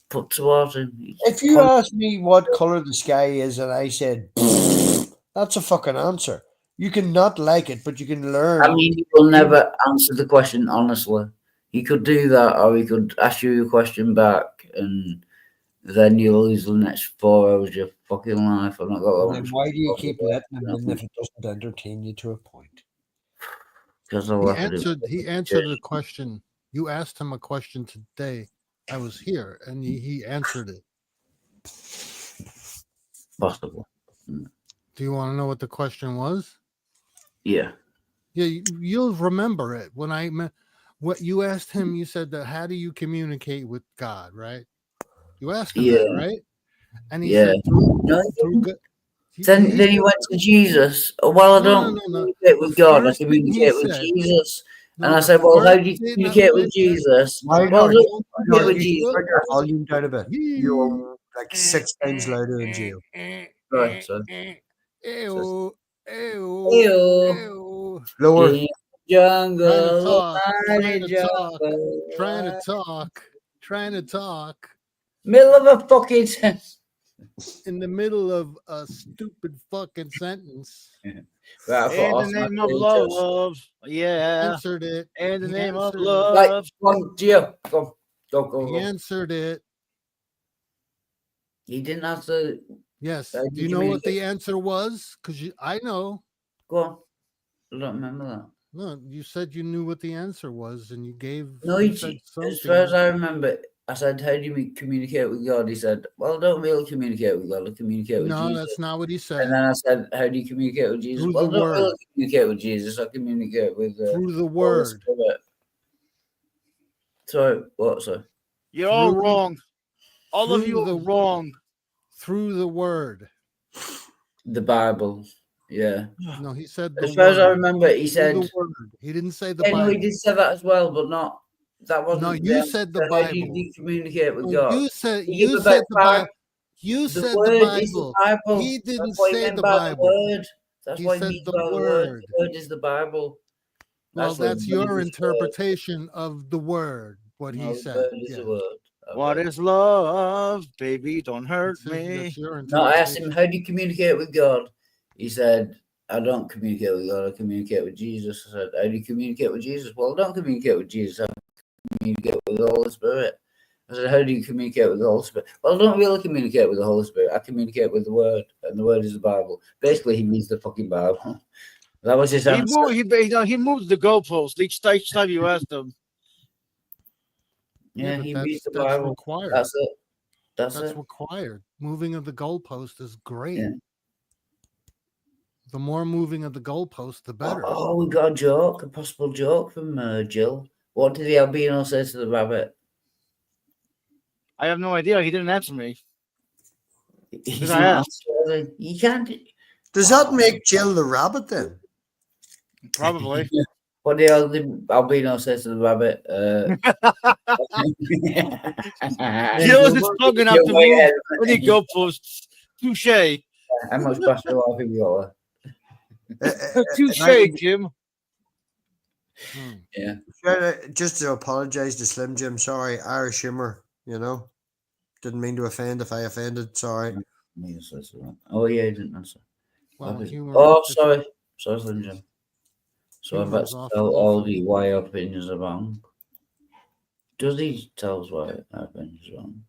put towards him. If you asked me what color the sky is and I said, that's a fucking answer. You can not like it, but you can learn. I mean, he will never answer the question honestly. He could do that, or he could ask you a question back, and then you'll lose the next 4 hours of your fucking life. I'm not going. Then why do you keep letting him in if it doesn't entertain you to a point? Because he answered a question. You asked him a question today. I was here, and he answered it. Possible. Do you want to know what the question was? Yeah. Yeah, you'll remember it. What you asked him, you said that how do you communicate with God, right? You asked him that, right? And he said through God. Then he went to Jesus. Oh, well, I don't communicate with God. I communicate with Jesus. And I said, well, how do you communicate with Jesus? Well, don't communicate with Jesus. Turn your volume down a bit. You're like 6 times louder in jail. Right, so. Ew. Lower. Jungle. Trying to talk. Middle of a fucking sentence. In the middle of a stupid fucking sentence. Right, in the name of love. Yeah. Answered it. In the name of love. love. Come, Gio. Go. He answered it. He didn't answer. Yes. Do you know what the answer was? Because I know. Go on. I don't remember that. No, you said you knew what the answer was, and you gave. No, as far as I remember, I said, "How do you communicate with God?" He said, "Well, I don't really communicate with God. I communicate with Jesus." No, that's not what he said. And then I said, "How do you communicate with Jesus?" Through well, the I don't word. really communicate with Jesus. I communicate with through the word. So what? So you're all wrong. All of you are wrong. Through the word. The Bible. Yeah. No, he said. As far as I remember, he said. The word. He didn't say the yeah, Bible. No, he did say that as well, but not. That wasn't. No, you said the Bible. How do you communicate with No, God? You said the Bible. You said the Bible. He didn't say the Bible. That's He why said he means the by the word. The word is the Bible. Well, what that's the your bird is a word. interpretation of the word, what No, he the said. bird is Yeah. a word. What is love, baby? Don't hurt me. That's your No, I asked interpretation. him, how do you communicate with God? He said, I don't communicate with God, I communicate with Jesus. I said, how do you communicate with Jesus? Well, I don't communicate with Jesus, I communicate with the Holy Spirit. I said, how do you communicate with the Holy Spirit? Well, I don't really communicate with the Holy Spirit. I communicate with the Word, and the Word is the Bible. Basically, he means the fucking Bible. That was his answer. He moved the goalpost each time you asked him. Yeah, but he that's, reads the that's Bible. required. That's it. That's it. required. Moving of the goalpost is great. Yeah. The more moving of the goalpost, the better. Oh, we got a joke, a possible joke from Jill. What did the albino say to the rabbit? I have no idea. He didn't answer me. He's I not asked. answering. You can't. Does that make Jill the rabbit then? Probably. What did the albino say to the rabbit? Jill is strong enough to move any goalposts. Touche. How much battery life have you got? Touche, Jim. Yeah. Just to apologize to Slim Jim. Sorry, Irish humor. You know, didn't mean to offend. If I offended, sorry. Oh yeah, he didn't answer. Well, Okay. humor Oh, is- sorry, Slim Jim. So I Humor bet is to often tell all the why our opinions are wrong. Does he tell us why our opinions are wrong?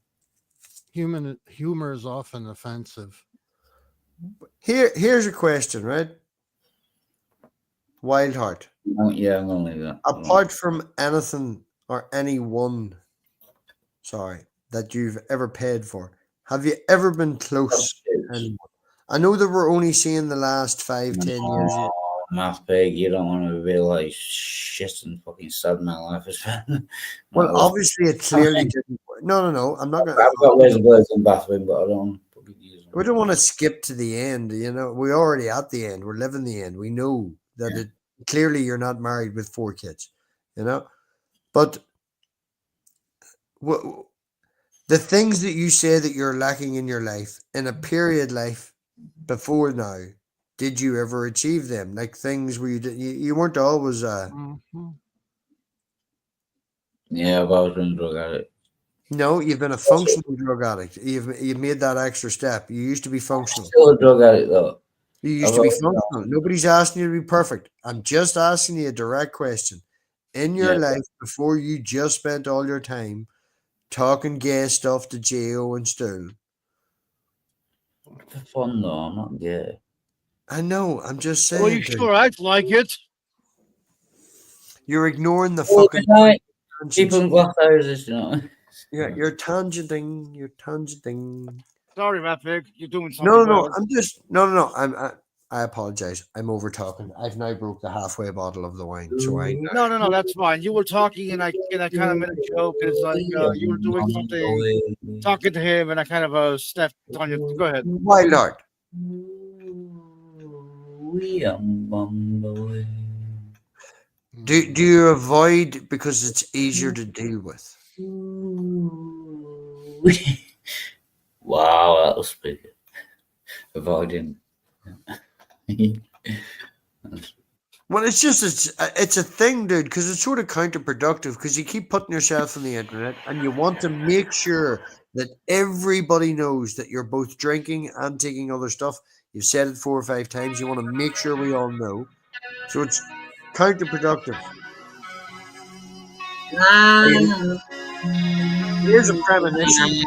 Humor is often offensive. Here's a question, right? Wildheart. Oh, yeah, I'm gonna leave that. Apart from anything or anyone, that you've ever paid for, have you ever been close? And I know that we're only seeing the last 5-10 years. Oh, Math Pig, you don't want to realize shit and fucking sad my life has been. Well, obviously, it clearly didn't. No. I'm not going I've got razor blades in the bathroom, but I don't. We don't want to skip to the end. You know, we're already at the end. We're living the end. We know that it clearly you're not married with 4 kids. You know, but the things that you say that you're lacking in your life in a period life before now, did you ever achieve them? Like things where you weren't always. Yeah, I've always been a drug addict. No, you've been a functional drug addict. You've made that extra step. You used to be functional. Still a drug addict though. You used to be functional. Nobody's asking you to be perfect. I'm just asking you a direct question. In your life, before you just spent all your time talking gay stuff to Gio and Stu. For fun though, I'm not gay. I know. I'm just saying. Well, you sure act like it. You're ignoring the Well, fucking. good night. People in glass houses, you know. Yeah, you're tangenting. You're tangenting. Sorry, Matt Pig. You're doing something. No. better. I'm just no. I apologize. I'm over talking. I've now broke the halfway bottle of the wine. So I. No. That's fine. You were talking, and I kind of made a joke. It's like you were doing something, talking to him, and I kind of stepped on you. Go ahead. Why, Lord? Do you avoid because it's easier to deal with? Wow, that was big. Avoiding. Well, it's a thing, dude, because it's sort of counterproductive because you keep putting yourself on the internet and you want to make sure that everybody knows that you're both drinking and taking other stuff. You've said it 4 or 5 times. You want to make sure we all know. So it's counterproductive. Here's a premonition.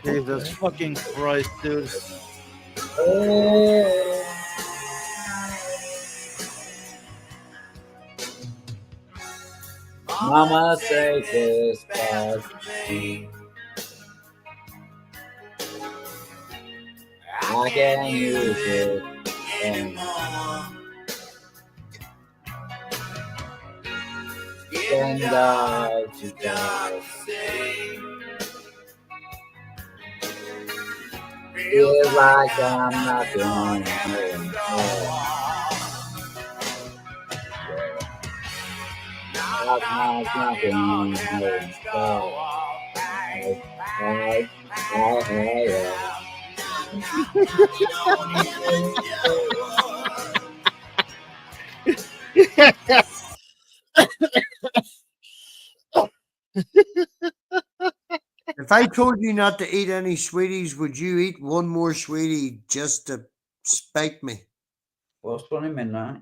Jesus fucking Christ, dude. Mama say this part me. I can't use it anymore. Stand out to God. Feels like I'm not going home. Like I'm not going home. If I told you not to eat any sweeties, would you eat one more sweetie just to spite me? What's funny midnight?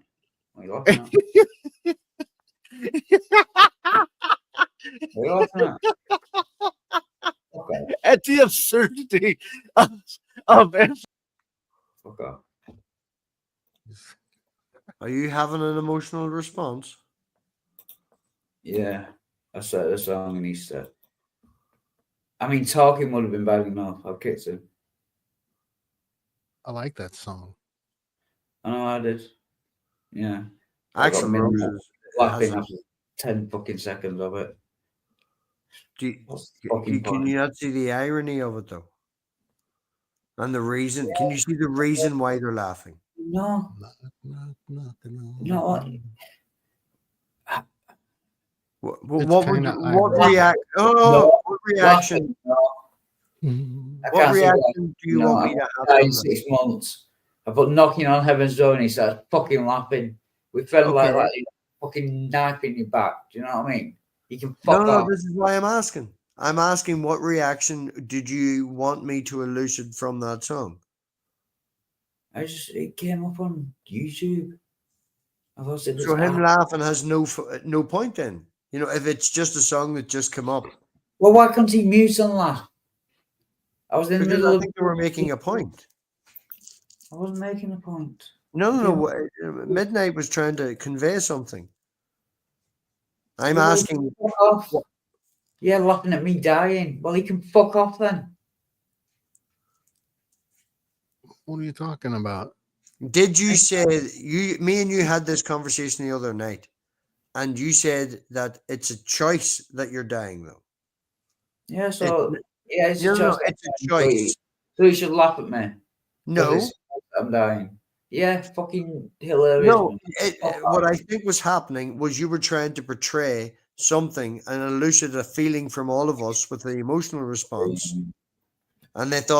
What are you laughing at? What are you laughing at? Okay. At the absurdity of it. Fuck off. Are you having an emotional response? Yeah, I said the song and he said, I mean, talking would have been bad enough. I've kicked him. I like that song. I know I did. Yeah. I got Axl me Rose laughing has a- after 10 fucking seconds of it. Can you not see the irony of it though? And the reason? Can you see the reason why they're laughing? No. No. What reaction? What reaction do you want me to have? In 6 months. I put knocking on heaven's door and he starts fucking laughing. We felt like he's fucking knife in your back. Do you know what I mean? You can fuck off. This is why I'm asking. I'm asking what reaction did you want me to elicit from that song? It came up on YouTube. I thought it was So him laughing has no point then. You know, if it's just a song that just come up. Well, why can't he mute and laugh? I was in the middle I of. think they were making a point. I wasn't making a point. No. Midnight was trying to convey something. I'm Well, asking. Fuck off. Yeah, laughing at me dying. Well, he can fuck off then. What are you talking about? Did you say me and you had this conversation the other night, and you said that it's a choice that you're dying though? Yeah, so it's a choice. No, it's a choice. So he should laugh at me. No, I'm dying. Yeah, fucking hilarious. No, what I think was happening was you were trying to portray something and elicit a feeling from all of us with the emotional response, and they thought.